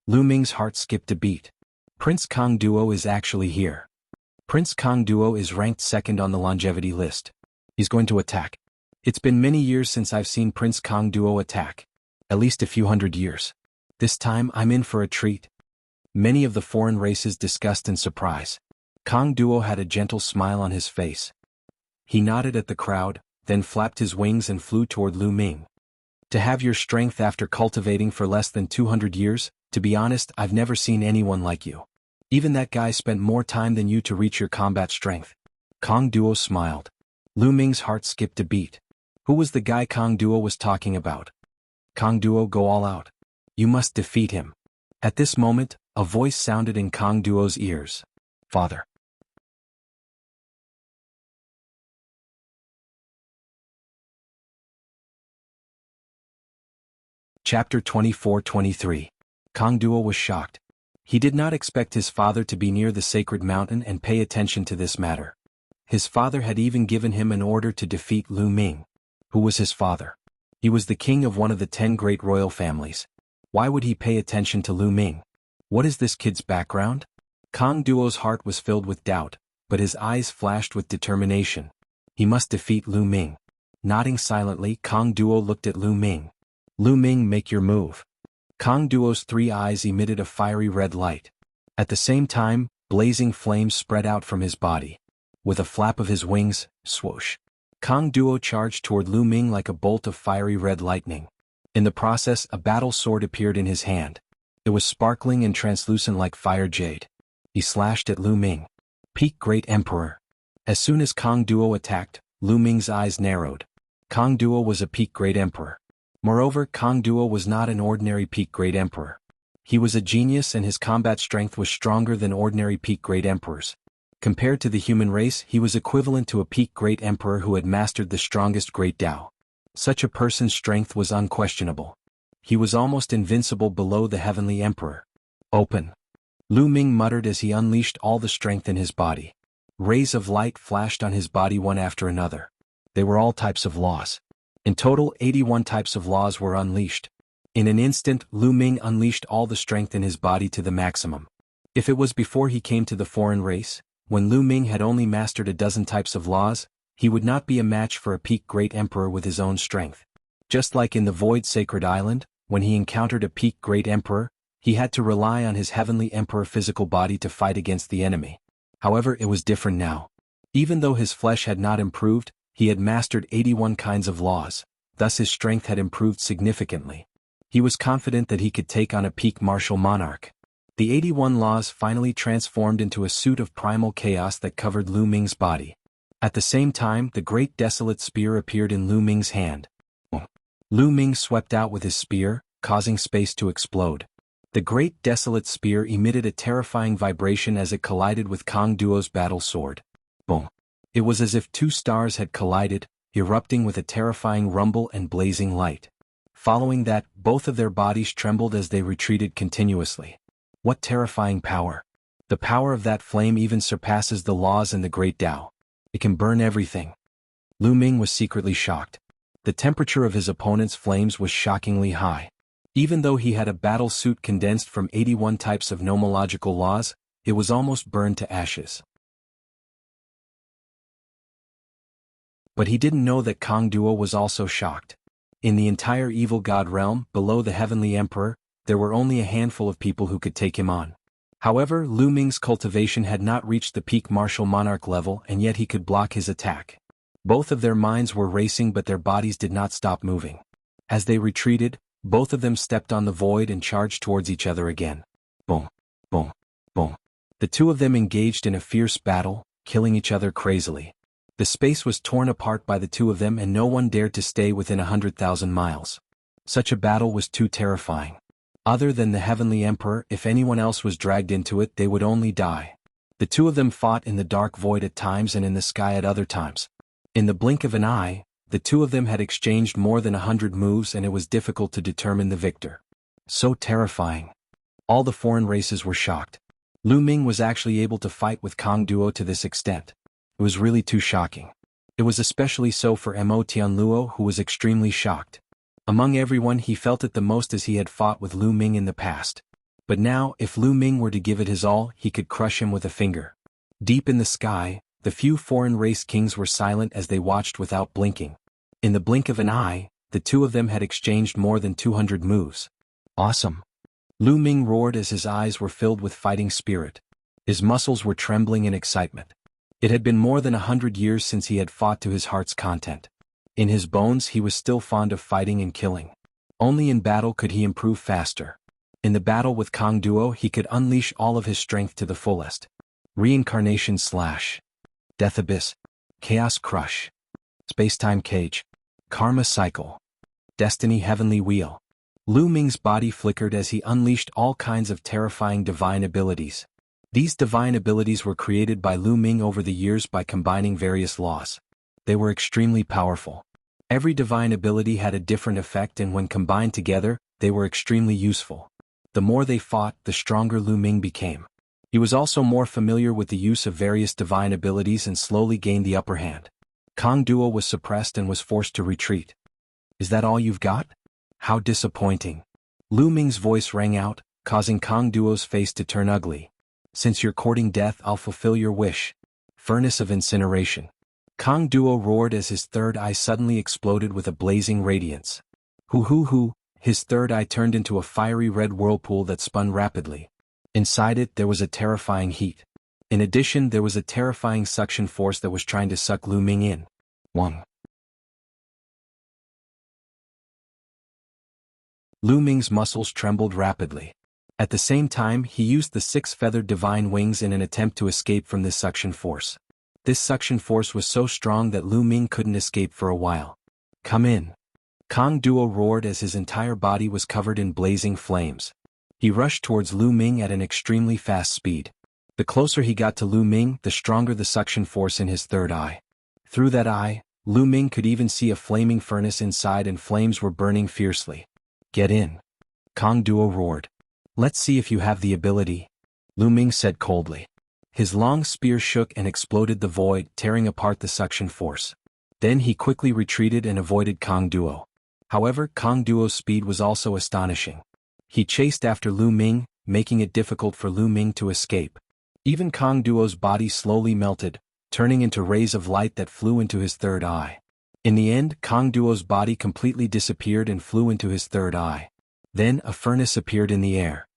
Lu Ming's heart skipped a beat. Prince Kong Duo is actually here. Prince Kong Duo is ranked 2nd on the longevity list. He's going to attack. It's been many years since I've seen Prince Kong Duo attack. At least a few hundred years. This time I'm in for a treat. Many of the foreign races discussed in surprise. Kong Duo had a gentle smile on his face. He nodded at the crowd, then flapped his wings and flew toward Lu Ming. To have your strength after cultivating for less than 200 years, to be honest, I've never seen anyone like you. Even that guy spent more time than you to reach your combat strength. Kong Duo smiled. Lu Ming's heart skipped a beat. Who was the guy Kong Duo was talking about? Kong Duo, go all out. You must defeat him. At this moment, a voice sounded in Kang Duo's ears. Father. Chapter 24-23. Kang Duo was shocked. He did not expect his father to be near the sacred mountain and pay attention to this matter. His father had even given him an order to defeat Lu Ming. Who was his father? He was the king of one of the 10 great royal families. Why would he pay attention to Lu Ming? What is this kid's background? Kang Duo's heart was filled with doubt, but his eyes flashed with determination. He must defeat Lu Ming. Nodding silently, Kang Duo looked at Lu Ming. Lu Ming, make your move. Kang Duo's 3 eyes emitted a fiery red light. At the same time, blazing flames spread out from his body. With a flap of his wings, swoosh. Kang Duo charged toward Lu Ming like a bolt of fiery red lightning. In the process, a battle sword appeared in his hand. It was sparkling and translucent like fire jade. He slashed at Lu Ming. Peak Great Emperor. As soon as Kang Duo attacked, Lu Ming's eyes narrowed. Kang Duo was a peak Great Emperor. Moreover, Kang Duo was not an ordinary peak Great Emperor. He was a genius and his combat strength was stronger than ordinary peak Great Emperors. Compared to the human race, he was equivalent to a peak Great Emperor who had mastered the strongest Great Tao. Such a person's strength was unquestionable. He was almost invincible below the Heavenly Emperor. Open. Lu Ming muttered as he unleashed all the strength in his body. Rays of light flashed on his body one after another. They were all types of laws. In total, 81 types of laws were unleashed. In an instant, Lu Ming unleashed all the strength in his body to the maximum. If it was before he came to the foreign race, when Lu Ming had only mastered a dozen types of laws, he would not be a match for a peak Great Emperor with his own strength. Just like in the Void Sacred Island, when he encountered a peak Great Emperor, he had to rely on his Heavenly Emperor physical body to fight against the enemy. However, it was different now. Even though his flesh had not improved, he had mastered 81 kinds of laws, thus his strength had improved significantly. He was confident that he could take on a peak martial monarch. The 81 laws finally transformed into a suit of primal chaos that covered Lu Ming's body. At the same time, the great desolate spear appeared in Lu Ming's hand. Lu Ming swept out with his spear, causing space to explode. The great desolate spear emitted a terrifying vibration as it collided with Kang Duo's battle sword. Boom. It was as if 2 stars had collided, erupting with a terrifying rumble and blazing light. Following that, both of their bodies trembled as they retreated continuously. What terrifying power! The power of that flame even surpasses the laws and the Great Tao. It can burn everything. Lu Ming was secretly shocked. The temperature of his opponent's flames was shockingly high. Even though he had a battle suit condensed from 81 types of nomological laws, it was almost burned to ashes. But he didn't know that Kang Duo was also shocked. In the entire evil god realm, below the Heavenly Emperor, there were only a handful of people who could take him on. However, Lu Ming's cultivation had not reached the peak martial monarch level and yet he could block his attack. Both of their minds were racing but their bodies did not stop moving. As they retreated, both of them stepped on the void and charged towards each other again. Boom, boom, boom. The 2 of them engaged in a fierce battle, killing each other crazily. The space was torn apart by the 2 of them and no one dared to stay within 100,000 miles. Such a battle was too terrifying. Other than the Heavenly Emperor, if anyone else was dragged into it, they would only die. The 2 of them fought in the dark void at times and in the sky at other times. In the blink of an eye, the 2 of them had exchanged more than 100 moves and it was difficult to determine the victor. So terrifying. All the foreign races were shocked. Lu Ming was actually able to fight with Kang Duo to this extent. It was really too shocking. It was especially so for Mo Tianluo, who was extremely shocked. Among everyone, he felt it the most as he had fought with Lu Ming in the past. But now, if Lu Ming were to give it his all, he could crush him with a finger. Deep in the sky, the few foreign race kings were silent as they watched without blinking. In the blink of an eye, the 2 of them had exchanged more than 200 moves. Awesome! Lu Ming roared as his eyes were filled with fighting spirit. His muscles were trembling in excitement. It had been more than 100 years since he had fought to his heart's content. In his bones he was still fond of fighting and killing. Only in battle could he improve faster. In the battle with Kang Duo he could unleash all of his strength to the fullest. Reincarnation slash. Death Abyss. Chaos Crush. Spacetime Cage. Karma Cycle. Destiny Heavenly Wheel. Lu Ming's body flickered as he unleashed all kinds of terrifying divine abilities. These divine abilities were created by Lu Ming over the years by combining various laws. They were extremely powerful. Every divine ability had a different effect, and when combined together, they were extremely useful. The more they fought, the stronger Lu Ming became. He was also more familiar with the use of various divine abilities and slowly gained the upper hand. Kang Duo was suppressed and was forced to retreat. "Is that all you've got? How disappointing." Lu Ming's voice rang out, causing Kang Duo's face to turn ugly. "Since you're courting death, I'll fulfill your wish." Furnace of incineration. Kang Duo roared as his third eye suddenly exploded with a blazing radiance. Hoo! His third eye turned into a fiery red whirlpool that spun rapidly. Inside it, there was a terrifying heat. In addition, there was a terrifying suction force that was trying to suck Lu Ming in. Wang. Lu Ming's muscles trembled rapidly. At the same time, he used the 6-feathered divine wings in an attempt to escape from this suction force. This suction force was so strong that Lu Ming couldn't escape for a while. "Come in." Kang Duo roared as his entire body was covered in blazing flames. He rushed towards Lu Ming at an extremely fast speed. The closer he got to Lu Ming, the stronger the suction force in his third eye. Through that eye, Lu Ming could even see a flaming furnace inside, and flames were burning fiercely. "Get in." Kang Duo roared. "Let's see if you have the ability," Lu Ming said coldly. His long spear shook and exploded the void, tearing apart the suction force. Then he quickly retreated and avoided Kang Duo. However, Kang Duo's speed was also astonishing. He chased after Lu Ming, making it difficult for Lu Ming to escape. Even Kang Duo's body slowly melted, turning into rays of light that flew into his third eye. In the end, Kang Duo's body completely disappeared and flew into his third eye. Then a furnace appeared in the air.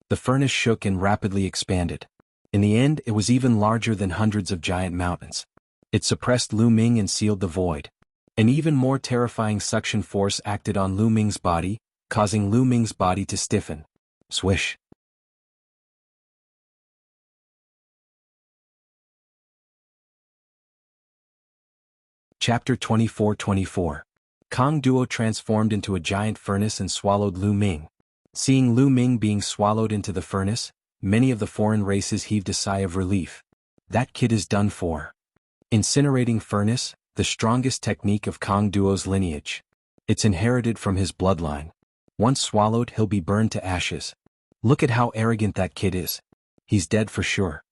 The furnace shook and rapidly expanded. In the end, it was even larger than hundreds of giant mountains. It suppressed Lu Ming and sealed the void. An even more terrifying suction force acted on Lu Ming's body, causing Lu Ming's body to stiffen. Swish. Chapter 24. Kang Duo transformed into a giant furnace and swallowed Lu Ming. Seeing Lu Ming being swallowed into the furnace, many of the foreign races heaved a sigh of relief. That kid is done for. Incinerating furnace, the strongest technique of Kang Duo's lineage. It's inherited from his bloodline. Once swallowed, he'll be burned to ashes. Look at how arrogant that kid is. He's dead for sure.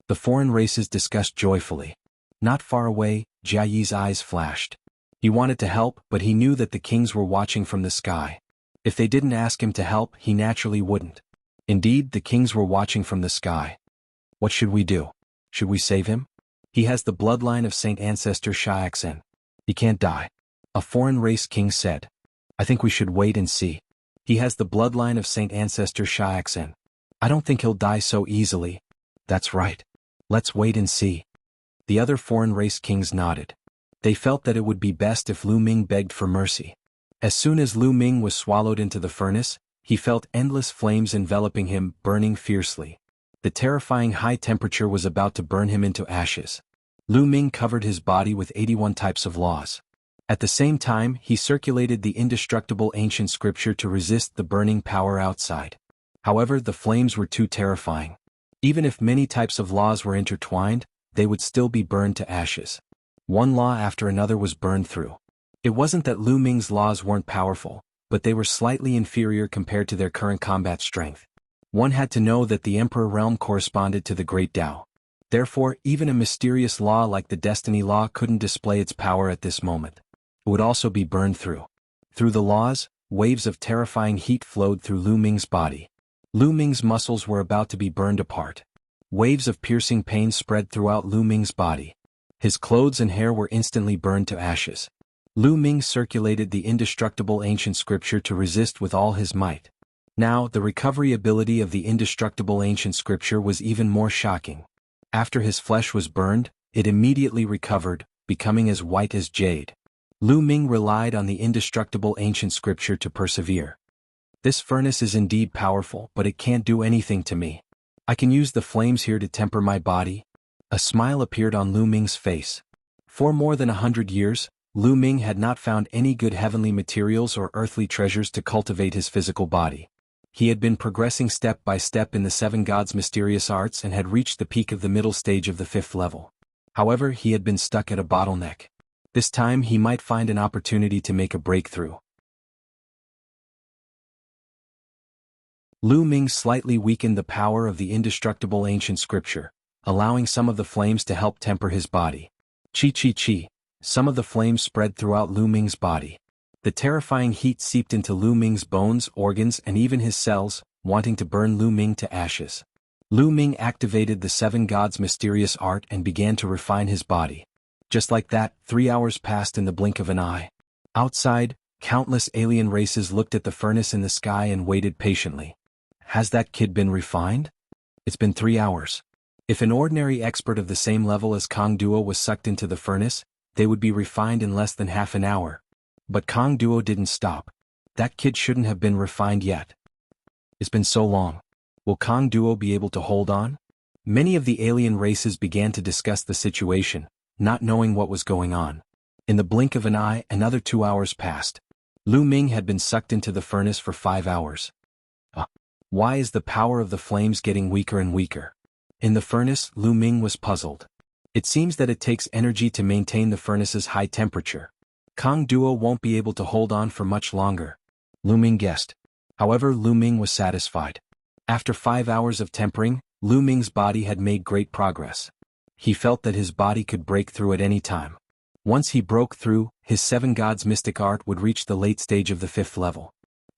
The foreign races discussed joyfully. Not far away, Jia Yi's eyes flashed. He wanted to help, but he knew that the kings were watching from the sky. If they didn't ask him to help, he naturally wouldn't. Indeed, the kings were watching from the sky. What should we do? Should we save him? He has the bloodline of Saint Ancestor Xiaoxin. He can't die. A foreign race king said. I think we should wait and see. He has the bloodline of Saint Ancestor Xiaoxin. I don't think he'll die so easily. That's right. Let's wait and see. The other foreign race kings nodded. They felt that it would be best if Lu Ming begged for mercy. As soon as Lu Ming was swallowed into the furnace, he felt endless flames enveloping him, burning fiercely. The terrifying high temperature was about to burn him into ashes. Lu Ming covered his body with 81 types of laws. At the same time, he circulated the indestructible ancient scripture to resist the burning power outside. However, the flames were too terrifying. Even if many types of laws were intertwined, they would still be burned to ashes. One law after another was burned through. It wasn't that Lu Ming's laws weren't powerful, but they were slightly inferior compared to their current combat strength. One had to know that the Emperor realm corresponded to the Great Tao. Therefore, even a mysterious law like the Destiny Law couldn't display its power at this moment. It would also be burned through. Through the laws, waves of terrifying heat flowed through Lu Ming's body. Lu Ming's muscles were about to be burned apart. Waves of piercing pain spread throughout Lu Ming's body. His clothes and hair were instantly burned to ashes. Lu Ming circulated the indestructible ancient scripture to resist with all his might. Now, the recovery ability of the indestructible ancient scripture was even more shocking. After his flesh was burned, it immediately recovered, becoming as white as jade. Lu Ming relied on the indestructible ancient scripture to persevere. This furnace is indeed powerful, but it can't do anything to me. I can use the flames here to temper my body. A smile appeared on Lu Ming's face. For more than 100 years, Lu Ming had not found any good heavenly materials or earthly treasures to cultivate his physical body. He had been progressing step by step in the seven gods' mysterious arts and had reached the peak of the middle stage of the 5th level. However, he had been stuck at a bottleneck. This time he might find an opportunity to make a breakthrough. Lu Ming slightly weakened the power of the indestructible ancient scripture, allowing some of the flames to help temper his body. Chi. Some of the flames spread throughout Lu Ming's body. The terrifying heat seeped into Lu Ming's bones, organs, and even his cells, wanting to burn Lu Ming to ashes. Lu Ming activated the seven gods' mysterious art and began to refine his body. Just like that, 3 hours passed in the blink of an eye. Outside, countless alien races looked at the furnace in the sky and waited patiently. Has that kid been refined? It's been 3 hours. If an ordinary expert of the same level as Kong Duo was sucked into the furnace, they would be refined in less than half an hour. But Kong Duo didn't stop. That kid shouldn't have been refined yet. It's been so long. Will Kong Duo be able to hold on? Many of the alien races began to discuss the situation, not knowing what was going on. In the blink of an eye, another 2 hours passed. Lu Ming had been sucked into the furnace for 5 hours. Why is the power of the flames getting weaker and weaker? In the furnace, Lu Ming was puzzled. It seems that it takes energy to maintain the furnace's high temperature. Kong Duo won't be able to hold on for much longer. Lu Ming guessed. However, Lu Ming was satisfied. After 5 hours of tempering, Lu Ming's body had made great progress. He felt that his body could break through at any time. Once he broke through, his seven gods' mystic art would reach the late stage of the 5th level.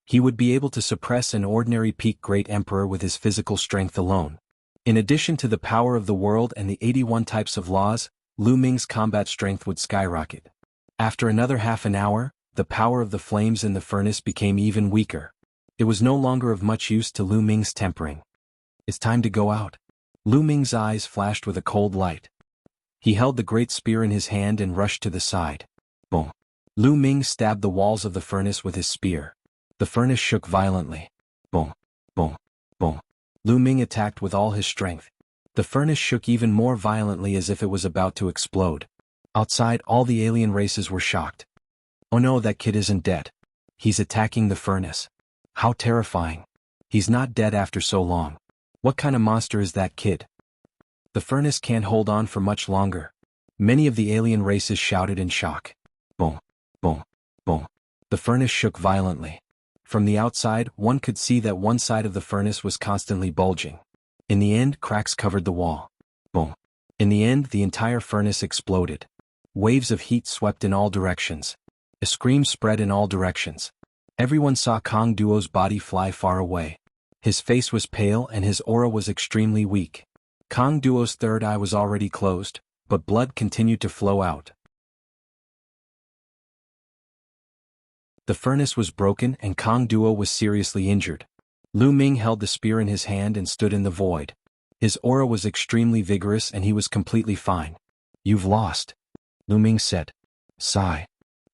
He would be able to suppress an ordinary peak great emperor with his physical strength alone. In addition to the power of the world and the 81 types of laws, Lu Ming's combat strength would skyrocket. After another half an hour, the power of the flames in the furnace became even weaker. It was no longer of much use to Lu Ming's tempering. It's time to go out. Lu Ming's eyes flashed with a cold light. He held the great spear in his hand and rushed to the side. Boom. Lu Ming stabbed the walls of the furnace with his spear. The furnace shook violently. Boom. Boom. Boom. Lu Ming attacked with all his strength. The furnace shook even more violently as if it was about to explode. Outside, all the alien races were shocked. Oh no, that kid isn't dead. He's attacking the furnace. How terrifying. He's not dead after so long. What kind of monster is that kid? The furnace can't hold on for much longer. Many of the alien races shouted in shock. Boom. Boom. Boom. The furnace shook violently. From the outside, one could see that one side of the furnace was constantly bulging. In the end, cracks covered the wall. Boom. In the end, the entire furnace exploded. Waves of heat swept in all directions. A scream spread in all directions. Everyone saw Kong Duo's body fly far away. His face was pale and his aura was extremely weak. Kong Duo's third eye was already closed, but blood continued to flow out. The furnace was broken and Kong Duo was seriously injured. Lu Ming held the spear in his hand and stood in the void. His aura was extremely vigorous and he was completely fine. You've lost, Lu Ming said. Sigh.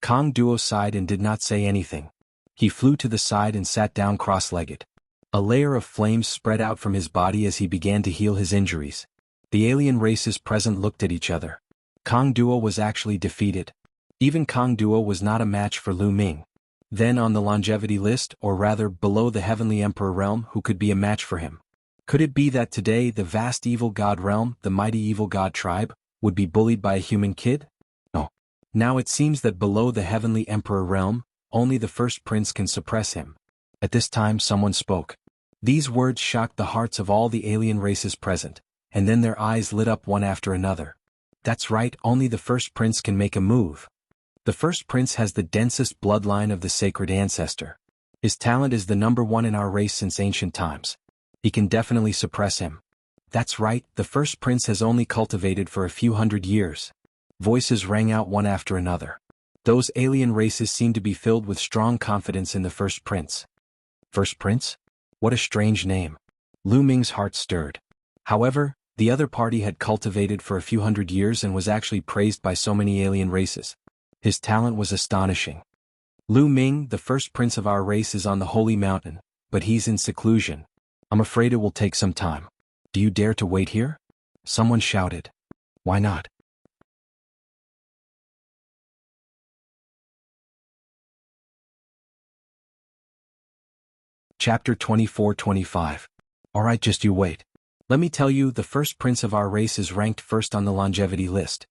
Kong Duo sighed and did not say anything. He flew to the side and sat down cross-legged. A layer of flames spread out from his body as he began to heal his injuries. The alien races present looked at each other. Kong Duo was actually defeated. Even Kong Duo was not a match for Lu Ming. Then on the longevity list, or rather below the Heavenly Emperor realm, who could be a match for him? Could it be that today the vast evil god realm, the mighty evil god tribe, would be bullied by a human kid? No. Now it seems that below the Heavenly Emperor realm, only the first prince can suppress him. At this time someone spoke. These words shocked the hearts of all the alien races present, and then their eyes lit up one after another. That's right, only the first prince can make a move. The first prince has the densest bloodline of the sacred ancestor. His talent is the #1 in our race since ancient times. He can definitely suppress him. That's right, the first prince has only cultivated for a few hundred years. Voices rang out one after another. Those alien races seemed to be filled with strong confidence in the first prince. First prince? What a strange name. Lu Ming's heart stirred. However, the other party had cultivated for a few hundred years and was actually praised by so many alien races. His talent was astonishing. Lu Ming, the first prince of our race, is on the holy mountain, but he's in seclusion. I'm afraid it will take some time. Do you dare to wait here? Someone shouted. Why not? Chapter 24-25. Alright, just you wait. Let me tell you, the first prince of our race is ranked first on the longevity list.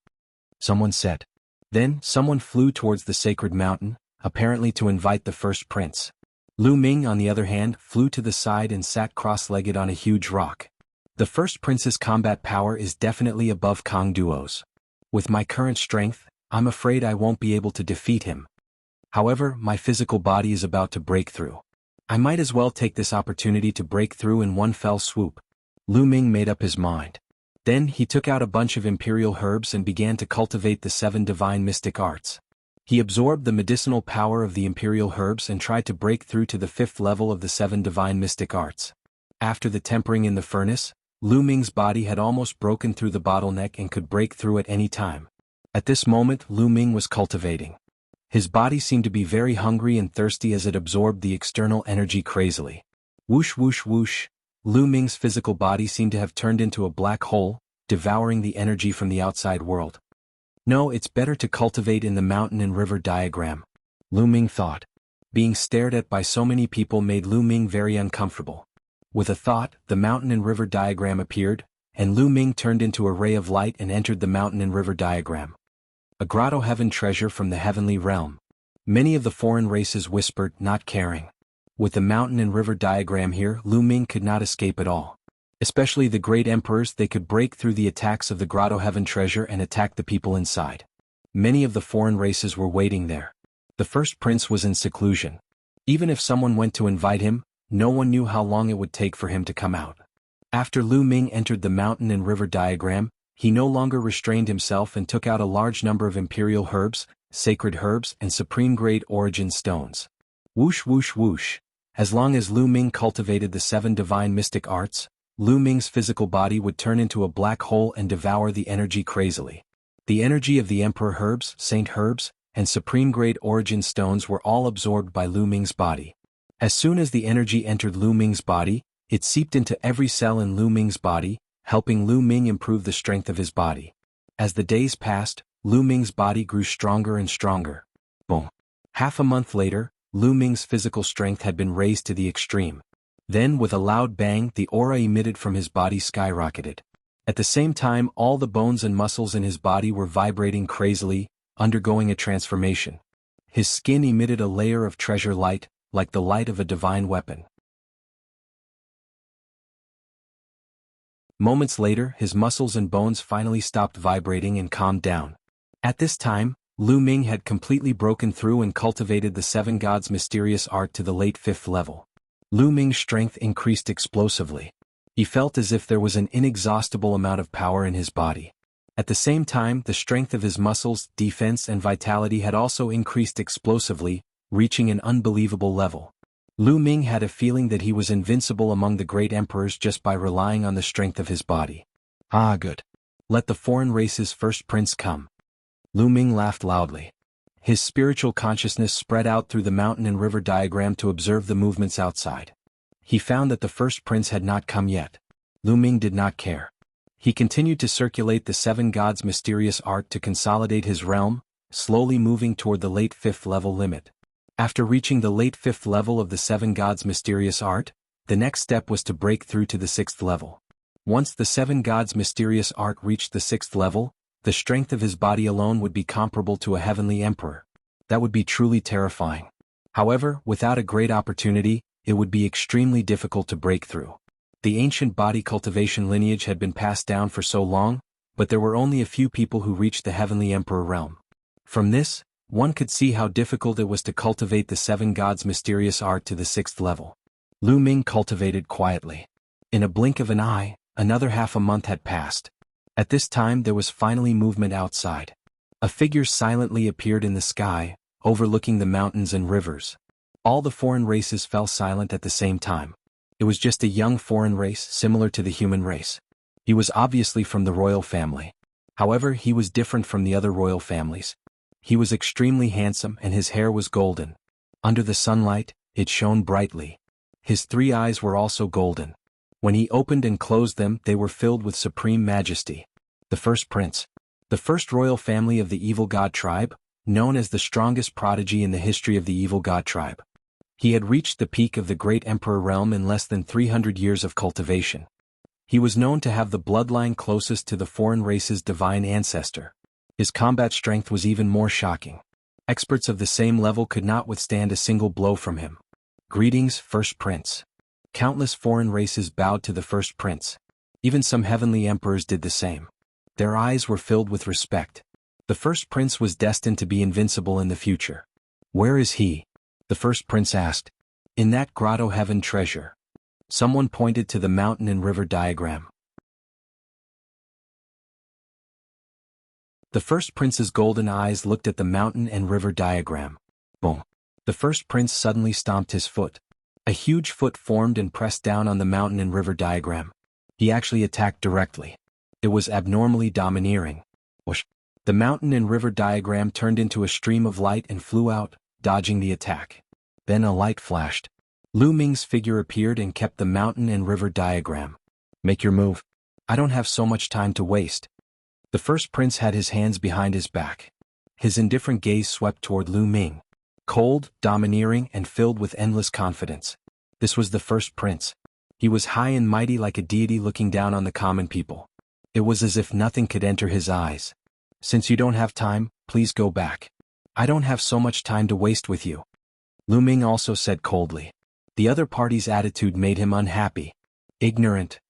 Someone said. Then, someone flew towards the sacred mountain, apparently to invite the first prince. Lu Ming, on the other hand, flew to the side and sat cross-legged on a huge rock. The first prince's combat power is definitely above Kang Duo's. With my current strength, I'm afraid I won't be able to defeat him. However, my physical body is about to break through. I might as well take this opportunity to break through in one fell swoop. Lu Ming made up his mind. Then he took out a bunch of imperial herbs and began to cultivate the 7 divine mystic arts. He absorbed the medicinal power of the imperial herbs and tried to break through to the 5th level of the 7 divine mystic arts. After the tempering in the furnace, Lu Ming's body had almost broken through the bottleneck and could break through at any time. At this moment, Lu Ming was cultivating. His body seemed to be very hungry and thirsty as it absorbed the external energy crazily. Whoosh whoosh whoosh, Lu Ming's physical body seemed to have turned into a black hole, devouring the energy from the outside world. No, it's better to cultivate in the mountain and river diagram, Lu Ming thought. Being stared at by so many people made Lu Ming very uncomfortable. With a thought, the mountain and river diagram appeared, and Lu Ming turned into a ray of light and entered the mountain and river diagram. A grotto heaven treasure from the heavenly realm. Many of the foreign races whispered, not caring. With the mountain and river diagram here, Lu Ming could not escape at all. Especially the great emperors, they could break through the attacks of the grotto heaven treasure and attack the people inside. Many of the foreign races were waiting there. The first prince was in seclusion. Even if someone went to invite him, no one knew how long it would take for him to come out. After Lu Ming entered the mountain and river diagram, he no longer restrained himself and took out a large number of imperial herbs, sacred herbs, and supreme-grade origin stones. Whoosh whoosh whoosh. As long as Lu Ming cultivated the 7 divine mystic arts, Lu Ming's physical body would turn into a black hole and devour the energy crazily. The energy of the emperor herbs, saint herbs, and supreme-grade origin stones were all absorbed by Lu Ming's body. As soon as the energy entered Lu Ming's body, it seeped into every cell in Lu Ming's body, helping Lu Ming improve the strength of his body. As the days passed, Lu Ming's body grew stronger and stronger. Boom. Half a month later, Lu Ming's physical strength had been raised to the extreme. Then, with a loud bang, the aura emitted from his body skyrocketed. At the same time, all the bones and muscles in his body were vibrating crazily, undergoing a transformation. His skin emitted a layer of treasure light, like the light of a divine weapon. Moments later, his muscles and bones finally stopped vibrating and calmed down. At this time, Lu Ming had completely broken through and cultivated the 7 gods' mysterious art to the late 5th level. Lu Ming's strength increased explosively. He felt as if there was an inexhaustible amount of power in his body. At the same time, the strength of his muscles, defense, and vitality had also increased explosively, reaching an unbelievable level. Lu Ming had a feeling that he was invincible among the great emperors just by relying on the strength of his body. Ah, good. Let the foreign race's first prince come. Lu Ming laughed loudly. His spiritual consciousness spread out through the mountain and river diagram to observe the movements outside. He found that the first prince had not come yet. Lu Ming did not care. He continued to circulate the 7 gods' mysterious art to consolidate his realm, slowly moving toward the late 5th level limit. After reaching the late 5th level of the 7 gods' mysterious art, the next step was to break through to the 6th level. Once the 7 gods' mysterious art reached the 6th level, the strength of his body alone would be comparable to a heavenly emperor. That would be truly terrifying. However, without a great opportunity, it would be extremely difficult to break through. The ancient body cultivation lineage had been passed down for so long, but there were only a few people who reached the heavenly emperor realm. From this, one could see how difficult it was to cultivate the 7 gods' mysterious art to the 6th level. Lu Ming cultivated quietly. In a blink of an eye, another half a month had passed. At this time there was finally movement outside. A figure silently appeared in the sky, overlooking the mountains and rivers. All the foreign races fell silent at the same time. It was just a young foreign race similar to the human race. He was obviously from the royal family. However, he was different from the other royal families. He was extremely handsome and his hair was golden. Under the sunlight, it shone brightly. His 3 eyes were also golden. When he opened and closed them, they were filled with supreme majesty. The first prince. The first royal family of the evil god tribe, known as the strongest prodigy in the history of the evil god tribe. He had reached the peak of the great emperor realm in less than 300 years of cultivation. He was known to have the bloodline closest to the foreign race's divine ancestor. His combat strength was even more shocking. Experts of the same level could not withstand a single blow from him. Greetings, First Prince. Countless foreign races bowed to the First Prince. Even some heavenly emperors did the same. Their eyes were filled with respect. The First Prince was destined to be invincible in the future. Where is he? The First Prince asked. In that grotto heaven treasure. Someone pointed to the mountain and river diagram. The First Prince's golden eyes looked at the mountain and river diagram. Boom. The First Prince suddenly stomped his foot. A huge foot formed and pressed down on the mountain and river diagram. He actually attacked directly. It was abnormally domineering. Whoosh. The mountain and river diagram turned into a stream of light and flew out, dodging the attack. Then a light flashed. Lu Ming's figure appeared and kept the mountain and river diagram. Make your move. I don't have so much time to waste. The First Prince had his hands behind his back. His indifferent gaze swept toward Lu Ming. Cold, domineering, and filled with endless confidence. This was the First Prince. He was high and mighty like a deity looking down on the common people. It was as if nothing could enter his eyes. Since you don't have time, please go back. I don't have so much time to waste with you. Lu Ming also said coldly. The other party's attitude made him unhappy. Ignorant.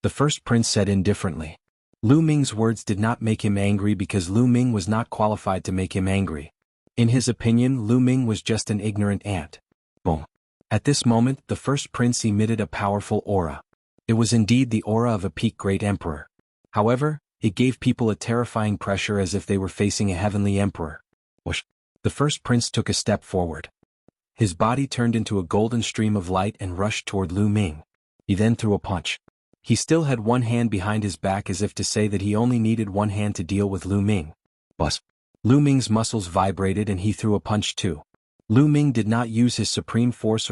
The First Prince said indifferently. Lu Ming's words did not make him angry because Lu Ming was not qualified to make him angry. In his opinion, Lu Ming was just an ignorant ant. Boom. At this moment, the First Prince emitted a powerful aura. It was indeed the aura of a peak great emperor. However, it gave people a terrifying pressure as if they were facing a heavenly emperor. Whoosh. The First Prince took a step forward. His body turned into a golden stream of light and rushed toward Lu Ming. He then threw a punch. He still had one hand behind his back as if to say that he only needed one hand to deal with Lu Ming. Buzz. Lu Ming's muscles vibrated and he threw a punch too. Lu Ming did not use his supreme force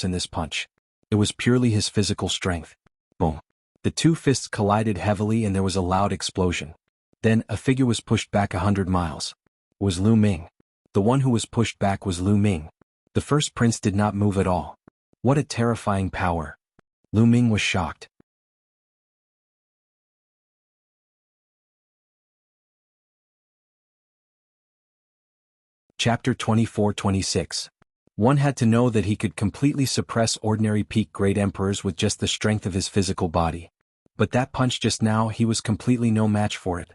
in this punch. It was purely his physical strength. Boom. The two fists collided heavily and there was a loud explosion. Then, a figure was pushed back 100 miles. It was Lu Ming. The one who was pushed back was Lu Ming. The First Prince did not move at all. What a terrifying power. Lu Ming was shocked. Chapter 24-26. One had to know that he could completely suppress ordinary peak great emperors with just the strength of his physical body. But that punch just now, he was completely no match for it.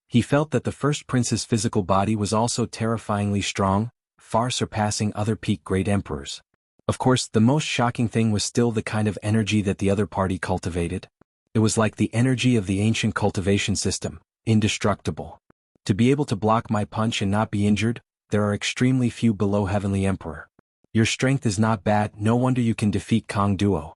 He felt that the First Prince's physical body was also terrifyingly strong, far surpassing other peak great emperors. Of course, the most shocking thing was still the kind of energy that the other party cultivated. It was like the energy of the ancient cultivation system, indestructible. To be able to block my punch and not be injured, there are extremely few below Heavenly Emperor. Your strength is not bad, no wonder you can defeat Kong Duo.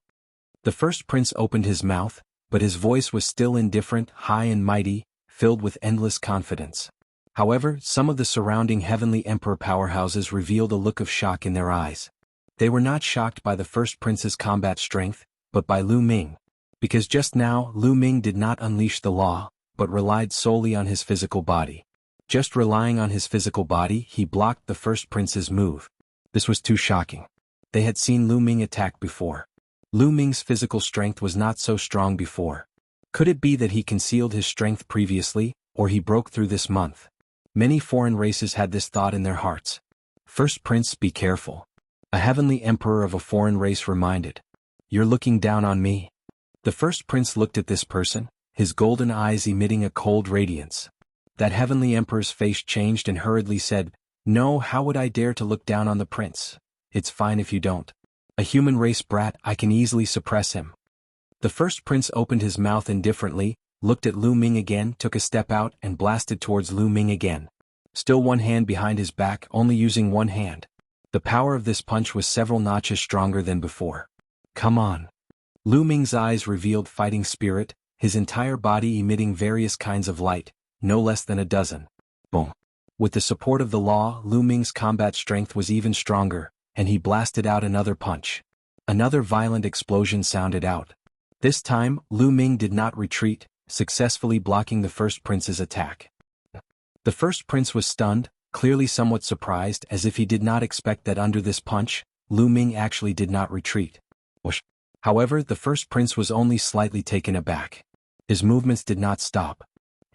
The First Prince opened his mouth, but his voice was still indifferent, high and mighty, filled with endless confidence. However, some of the surrounding Heavenly Emperor powerhouses revealed a look of shock in their eyes. They were not shocked by the First Prince's combat strength, but by Lu Ming. Because just now, Lu Ming did not unleash the law, but relied solely on his physical body. Just relying on his physical body, he blocked the First Prince's move. This was too shocking. They had seen Lu Ming attack before. Lu Ming's physical strength was not so strong before. Could it be that he concealed his strength previously, or he broke through this month? Many foreign races had this thought in their hearts. First Prince, be careful. A heavenly emperor of a foreign race reminded. You're looking down on me. The First Prince looked at this person, his golden eyes emitting a cold radiance. That heavenly emperor's face changed and hurriedly said, No, how would I dare to look down on the prince? It's fine if you don't. A human race brat, I can easily suppress him. The First Prince opened his mouth indifferently, looked at Lu Ming again, took a step out and blasted towards Lu Ming again. Still one hand behind his back, only using one hand. The power of this punch was several notches stronger than before. Come on. Lu Ming's eyes revealed fighting spirit, his entire body emitting various kinds of light, no less than a dozen. Boom. With the support of the law, Lu Ming's combat strength was even stronger, and he blasted out another punch. Another violent explosion sounded out. This time, Lu Ming did not retreat, successfully blocking the First Prince's attack. The First Prince was stunned, clearly somewhat surprised, as if he did not expect that under this punch, Lu Ming actually did not retreat. Whoosh. However, the first prince was only slightly taken aback. His movements did not stop.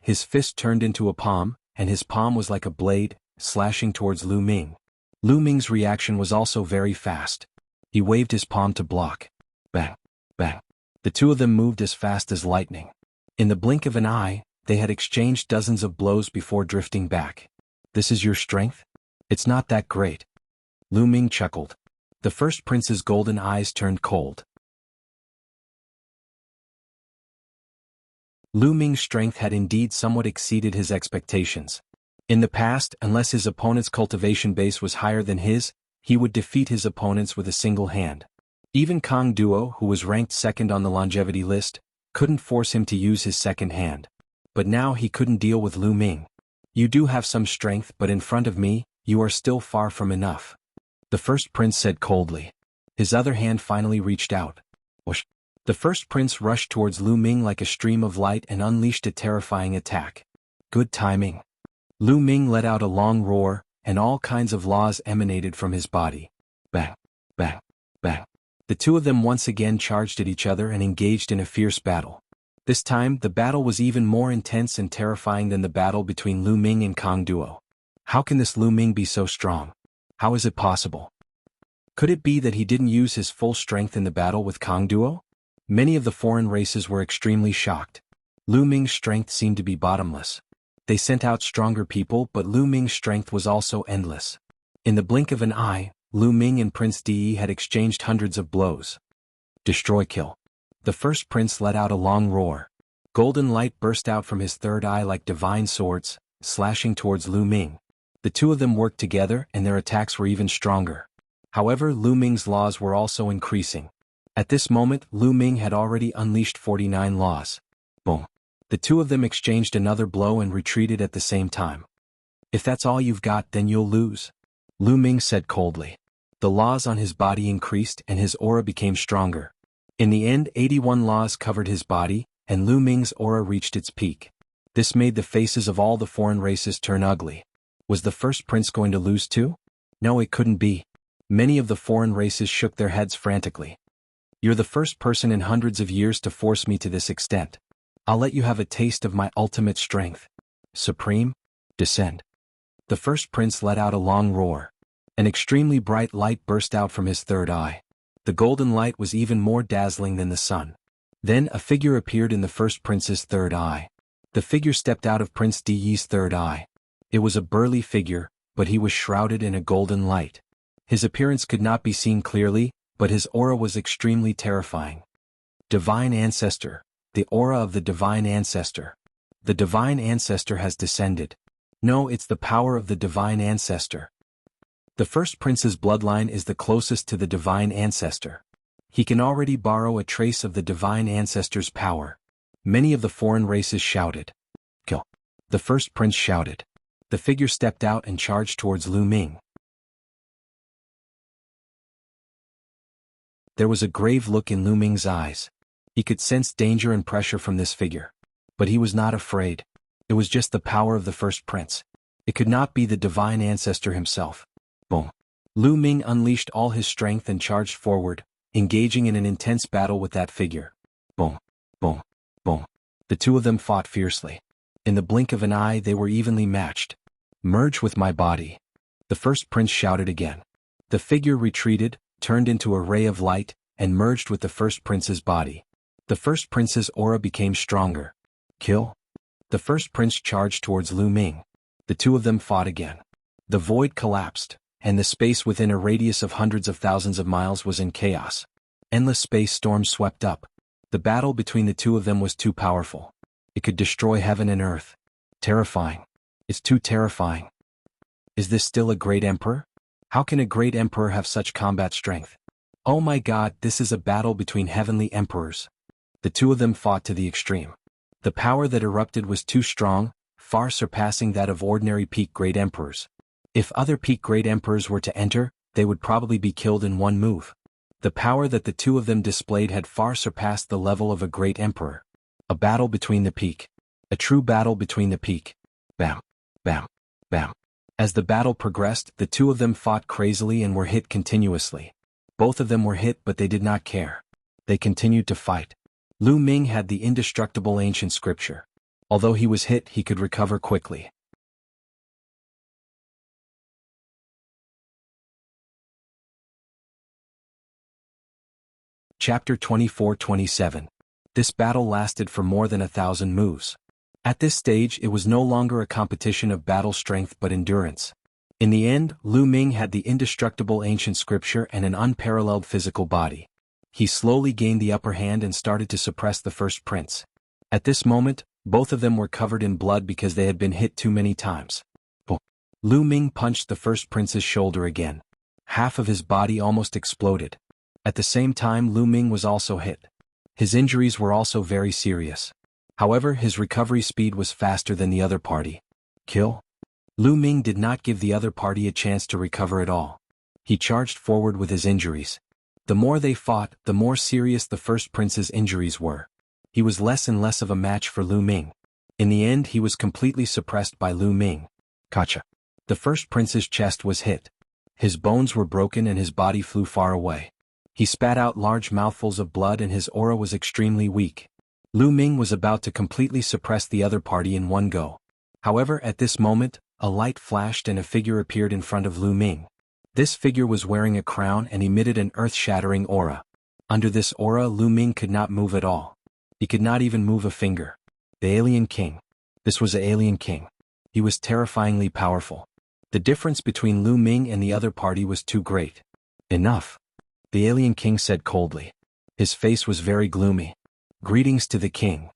His fist turned into a palm, and his palm was like a blade, slashing towards Lu Ming. Lu Ming's reaction was also very fast. He waved his palm to block. Bang, bang. The two of them moved as fast as lightning. In the blink of an eye, they had exchanged dozens of blows before drifting back. This is your strength? It's not that great. Lu Ming chuckled. The first prince's golden eyes turned cold. Lu Ming's strength had indeed somewhat exceeded his expectations. In the past, unless his opponent's cultivation base was higher than his, he would defeat his opponents with a single hand. Even Kang Duo, who was ranked second on the longevity list, couldn't force him to use his second hand. But now he couldn't deal with Lu Ming. You do have some strength, but in front of me, you are still far from enough. The first prince said coldly. His other hand finally reached out. Whoosh. The first prince rushed towards Lu Ming like a stream of light and unleashed a terrifying attack. Good timing. Lu Ming let out a long roar, and all kinds of laws emanated from his body. Bang, bang, bang. The two of them once again charged at each other and engaged in a fierce battle. This time, the battle was even more intense and terrifying than the battle between Lu Ming and Kang Duo. How can this Lu Ming be so strong? How is it possible? Could it be that he didn't use his full strength in the battle with Kang Duo? Many of the foreign races were extremely shocked. Lu Ming's strength seemed to be bottomless. They sent out stronger people, but Lu Ming's strength was also endless. In the blink of an eye, Lu Ming and Prince Di had exchanged hundreds of blows. Destroy kill. The first prince let out a long roar. Golden light burst out from his third eye like divine swords, slashing towards Lu Ming. The two of them worked together and their attacks were even stronger. However, Lu Ming's laws were also increasing. At this moment, Lu Ming had already unleashed 49 laws. Boom. The two of them exchanged another blow and retreated at the same time. If that's all you've got, then you'll lose, Lu Ming said coldly. The laws on his body increased and his aura became stronger. In the end, 81 laws covered his body, and Lu Ming's aura reached its peak. This made the faces of all the foreign races turn ugly. Was the first prince going to lose too? No, it couldn't be. Many of the foreign races shook their heads frantically. You're the first person in hundreds of years to force me to this extent. I'll let you have a taste of my ultimate strength. Supreme, descend. The first prince let out a long roar. An extremely bright light burst out from his third eye. The golden light was even more dazzling than the sun. Then a figure appeared in the first prince's third eye. The figure stepped out of Prince Di's third eye. It was a burly figure, but he was shrouded in a golden light. His appearance could not be seen clearly, but his aura was extremely terrifying. Divine Ancestor, the aura of the Divine Ancestor. The Divine Ancestor has descended. No, it's the power of the Divine Ancestor. The first prince's bloodline is the closest to the Divine Ancestor. He can already borrow a trace of the Divine Ancestor's power. Many of the foreign races shouted. Kill. The first prince shouted. The figure stepped out and charged towards Lu Ming. There was a grave look in Lu Ming's eyes. He could sense danger and pressure from this figure. But he was not afraid. It was just the power of the first prince. It could not be the Divine Ancestor himself. Boom. Lu Ming unleashed all his strength and charged forward, engaging in an intense battle with that figure. Boom. Boom. Boom. The two of them fought fiercely. In the blink of an eye, they were evenly matched. Merge with my body. The first prince shouted again. The figure retreated, turned into a ray of light, and merged with the first prince's body. The first prince's aura became stronger. Kill. The first prince charged towards Lu Ming. The two of them fought again. The void collapsed, and the space within a radius of hundreds of thousands of miles was in chaos. Endless space storms swept up. The battle between the two of them was too powerful. It could destroy heaven and earth. Terrifying. It's too terrifying. Is this still a great emperor? How can a great emperor have such combat strength? Oh my god, this is a battle between heavenly emperors. The two of them fought to the extreme. The power that erupted was too strong, far surpassing that of ordinary peak great emperors. If other peak great emperors were to enter, they would probably be killed in one move. The power that the two of them displayed had far surpassed the level of a great emperor. A battle between the peak. A true battle between the peak. Bam. Bam. Bam. As the battle progressed, the two of them fought crazily and were hit continuously. Both of them were hit, but they did not care. They continued to fight. Lu Ming had the indestructible ancient scripture. Although he was hit, he could recover quickly. Chapter 24-27. This battle lasted for more than 1,000 moves. At this stage, it was no longer a competition of battle strength but endurance. In the end, Lu Ming had the indestructible ancient scripture and an unparalleled physical body. He slowly gained the upper hand and started to suppress the first prince. At this moment, both of them were covered in blood because they had been hit too many times. Lu Ming punched the first prince's shoulder again. Half of his body almost exploded. At the same time, Lu Ming was also hit. His injuries were also very serious. However, his recovery speed was faster than the other party. Kill? Lu Ming did not give the other party a chance to recover at all. He charged forward with his injuries. The more they fought, the more serious the first prince's injuries were. He was less and less of a match for Lu Ming. In the end, he was completely suppressed by Lu Ming. Gotcha. The first prince's chest was hit. His bones were broken and his body flew far away. He spat out large mouthfuls of blood and his aura was extremely weak. Lu Ming was about to completely suppress the other party in one go. However, at this moment, a light flashed and a figure appeared in front of Lu Ming. This figure was wearing a crown and emitted an earth-shattering aura. Under this aura, Lu Ming could not move at all. He could not even move a finger. The Alien King. This was the Alien King. He was terrifyingly powerful. The difference between Lu Ming and the other party was too great. Enough. The Alien King said coldly. His face was very gloomy. Greetings to the king.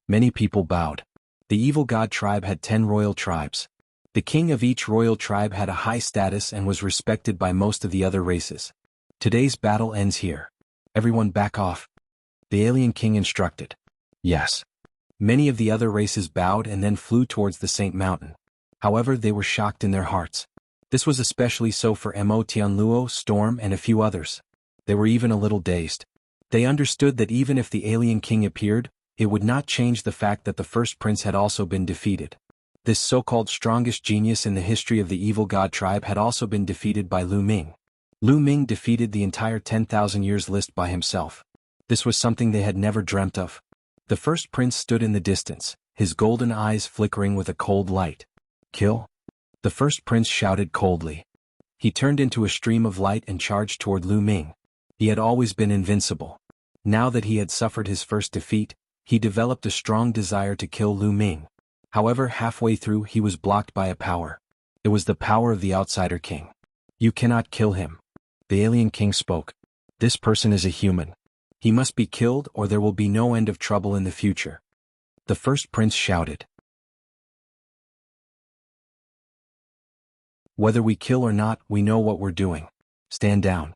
Many people bowed. The evil god tribe had 10 royal tribes. The king of each royal tribe had a high status and was respected by most of the other races. Today's battle ends here. Everyone back off. The Alien King instructed. Yes. Many of the other races bowed and then flew towards the Saint Mountain. However, they were shocked in their hearts. This was especially so for Mo Tianluo, Storm, and a few others. They were even a little dazed. They understood that even if the Alien King appeared, it would not change the fact that the first prince had also been defeated. This so-called strongest genius in the history of the evil god tribe had also been defeated by Lu Ming. Lu Ming defeated the entire 10,000 years list by himself. This was something they had never dreamt of. The first prince stood in the distance, his golden eyes flickering with a cold light. Kill? The first prince shouted coldly. He turned into a stream of light and charged toward Lu Ming. He had always been invincible. Now that he had suffered his first defeat, he developed a strong desire to kill Lu Ming. However, halfway through he was blocked by a power. It was the power of the Outsider King. You cannot kill him. The Alien King spoke. This person is a human. He must be killed or there will be no end of trouble in the future. The first prince shouted. Whether we kill or not, we know what we're doing. Stand down.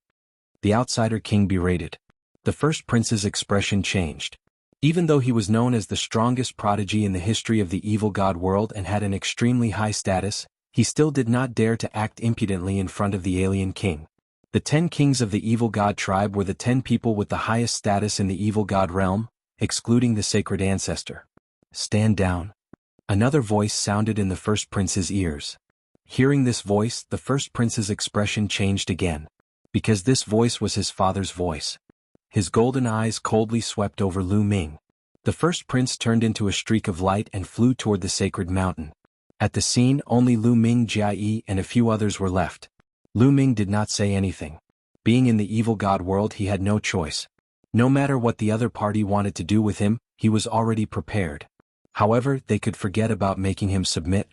The Outsider King berated. The first prince's expression changed. Even though he was known as the strongest prodigy in the history of the evil god world and had an extremely high status, he still did not dare to act impudently in front of the Alien King. The 10 kings of the evil god tribe were the 10 people with the highest status in the evil god realm, excluding the sacred ancestor. Stand down. Another voice sounded in the first prince's ears. Hearing this voice, the first prince's expression changed again. Because this voice was his father's voice. His golden eyes coldly swept over Lu Ming. The first prince turned into a streak of light and flew toward the sacred mountain. At the scene, only Lu Ming, Jia Yi, and a few others were left. Lu Ming did not say anything. Being in the evil god world, he had no choice. No matter what the other party wanted to do with him, he was already prepared. However, they could forget about making him submit.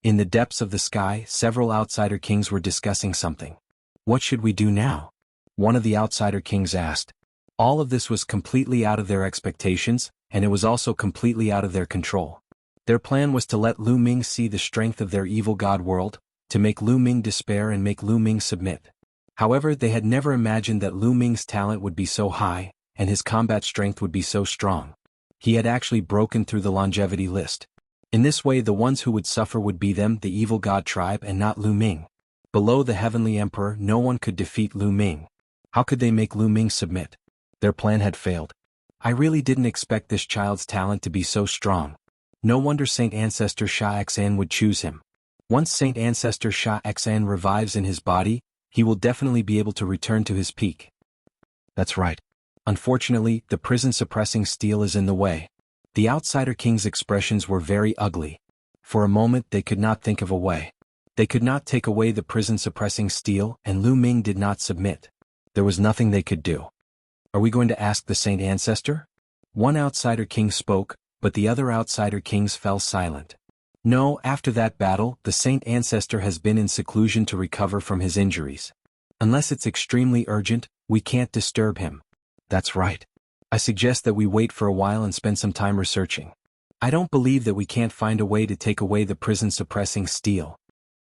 In the depths of the sky, several outsider kings were discussing something. What should we do now? One of the outsider kings asked. All of this was completely out of their expectations, and it was also completely out of their control. Their plan was to let Lu Ming see the strength of their evil god world, to make Lu Ming despair and make Lu Ming submit. However, they had never imagined that Lu Ming's talent would be so high, and his combat strength would be so strong. He had actually broken through the longevity list. In this way, the ones who would suffer would be them, the evil god tribe, and not Lu Ming. Below the Heavenly Emperor, no one could defeat Lu Ming. How could they make Lu Ming submit? Their plan had failed. I really didn't expect this child's talent to be so strong. No wonder Saint Ancestor Sha Xan would choose him. Once Saint Ancestor Sha Xan revives in his body, he will definitely be able to return to his peak. That's right. Unfortunately, the prison-suppressing steel is in the way. The outsider king's expressions were very ugly. For a moment they could not think of a way. They could not take away the prison-suppressing steel, and Lu Ming did not submit. There was nothing they could do. Are we going to ask the Saint Ancestor? One outsider king spoke, but the other outsider kings fell silent. No, after that battle, the Saint Ancestor has been in seclusion to recover from his injuries. Unless it's extremely urgent, we can't disturb him. That's right. I suggest that we wait for a while and spend some time researching. I don't believe that we can't find a way to take away the prison-suppressing steel.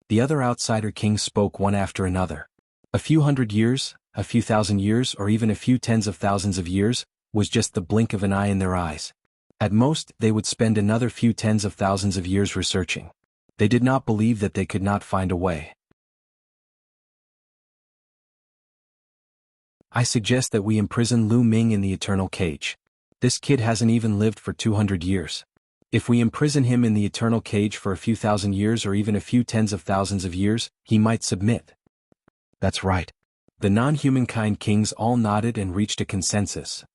The other outsider kings spoke one after another. A few hundred years, a few thousand years, or even a few tens of thousands of years, was just the blink of an eye in their eyes. At most, they would spend another few tens of thousands of years researching. They did not believe that they could not find a way. I suggest that we imprison Lu Ming in the eternal cage. This kid hasn't even lived for 200 years. If we imprison him in the eternal cage for a few thousand years or even a few tens of thousands of years, he might submit. That's right. The non-humankind kings all nodded and reached a consensus.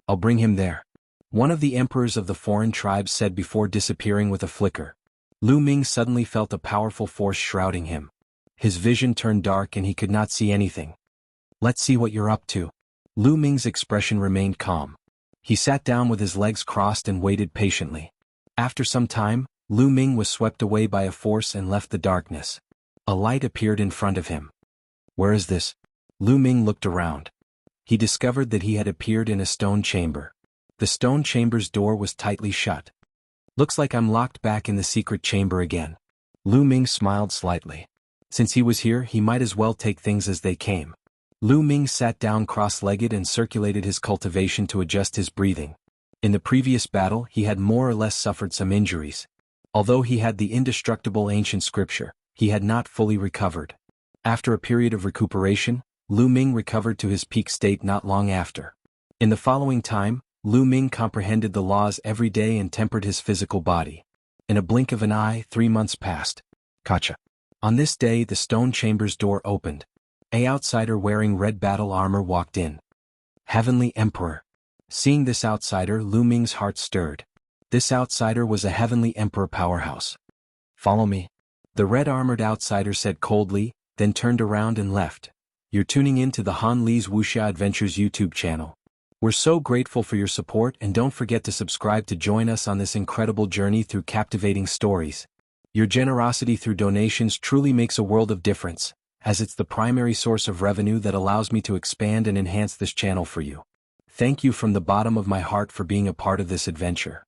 I'll bring him there. One of the emperors of the foreign tribes said before disappearing with a flicker. Lu Ming suddenly felt a powerful force shrouding him. His vision turned dark and he could not see anything. Let's see what you're up to. Lu Ming's expression remained calm. He sat down with his legs crossed and waited patiently. After some time, Lu Ming was swept away by a force and left the darkness. A light appeared in front of him. Where is this? Lu Ming looked around. He discovered that he had appeared in a stone chamber. The stone chamber's door was tightly shut. Looks like I'm locked back in the secret chamber again. Lu Ming smiled slightly. Since he was here, he might as well take things as they came. Lu Ming sat down cross-legged and circulated his cultivation to adjust his breathing. In the previous battle, he had more or less suffered some injuries. Although he had the indestructible ancient scripture, he had not fully recovered. After a period of recuperation, Lu Ming recovered to his peak state not long after. In the following time, Lu Ming comprehended the laws every day and tempered his physical body. In a blink of an eye, 3 months passed. Gotcha. On this day, the stone chamber's door opened. An outsider wearing red battle armor walked in. Heavenly Emperor. Seeing this outsider, Lu Ming's heart stirred. This outsider was a Heavenly Emperor powerhouse. Follow me. The red-armored outsider said coldly, then turned around and left. You're tuning in to the Han Li's Wuxia Adventures YouTube channel. We're so grateful for your support, and don't forget to subscribe to join us on this incredible journey through captivating stories. Your generosity through donations truly makes a world of difference, as it's the primary source of revenue that allows me to expand and enhance this channel for you. Thank you from the bottom of my heart for being a part of this adventure.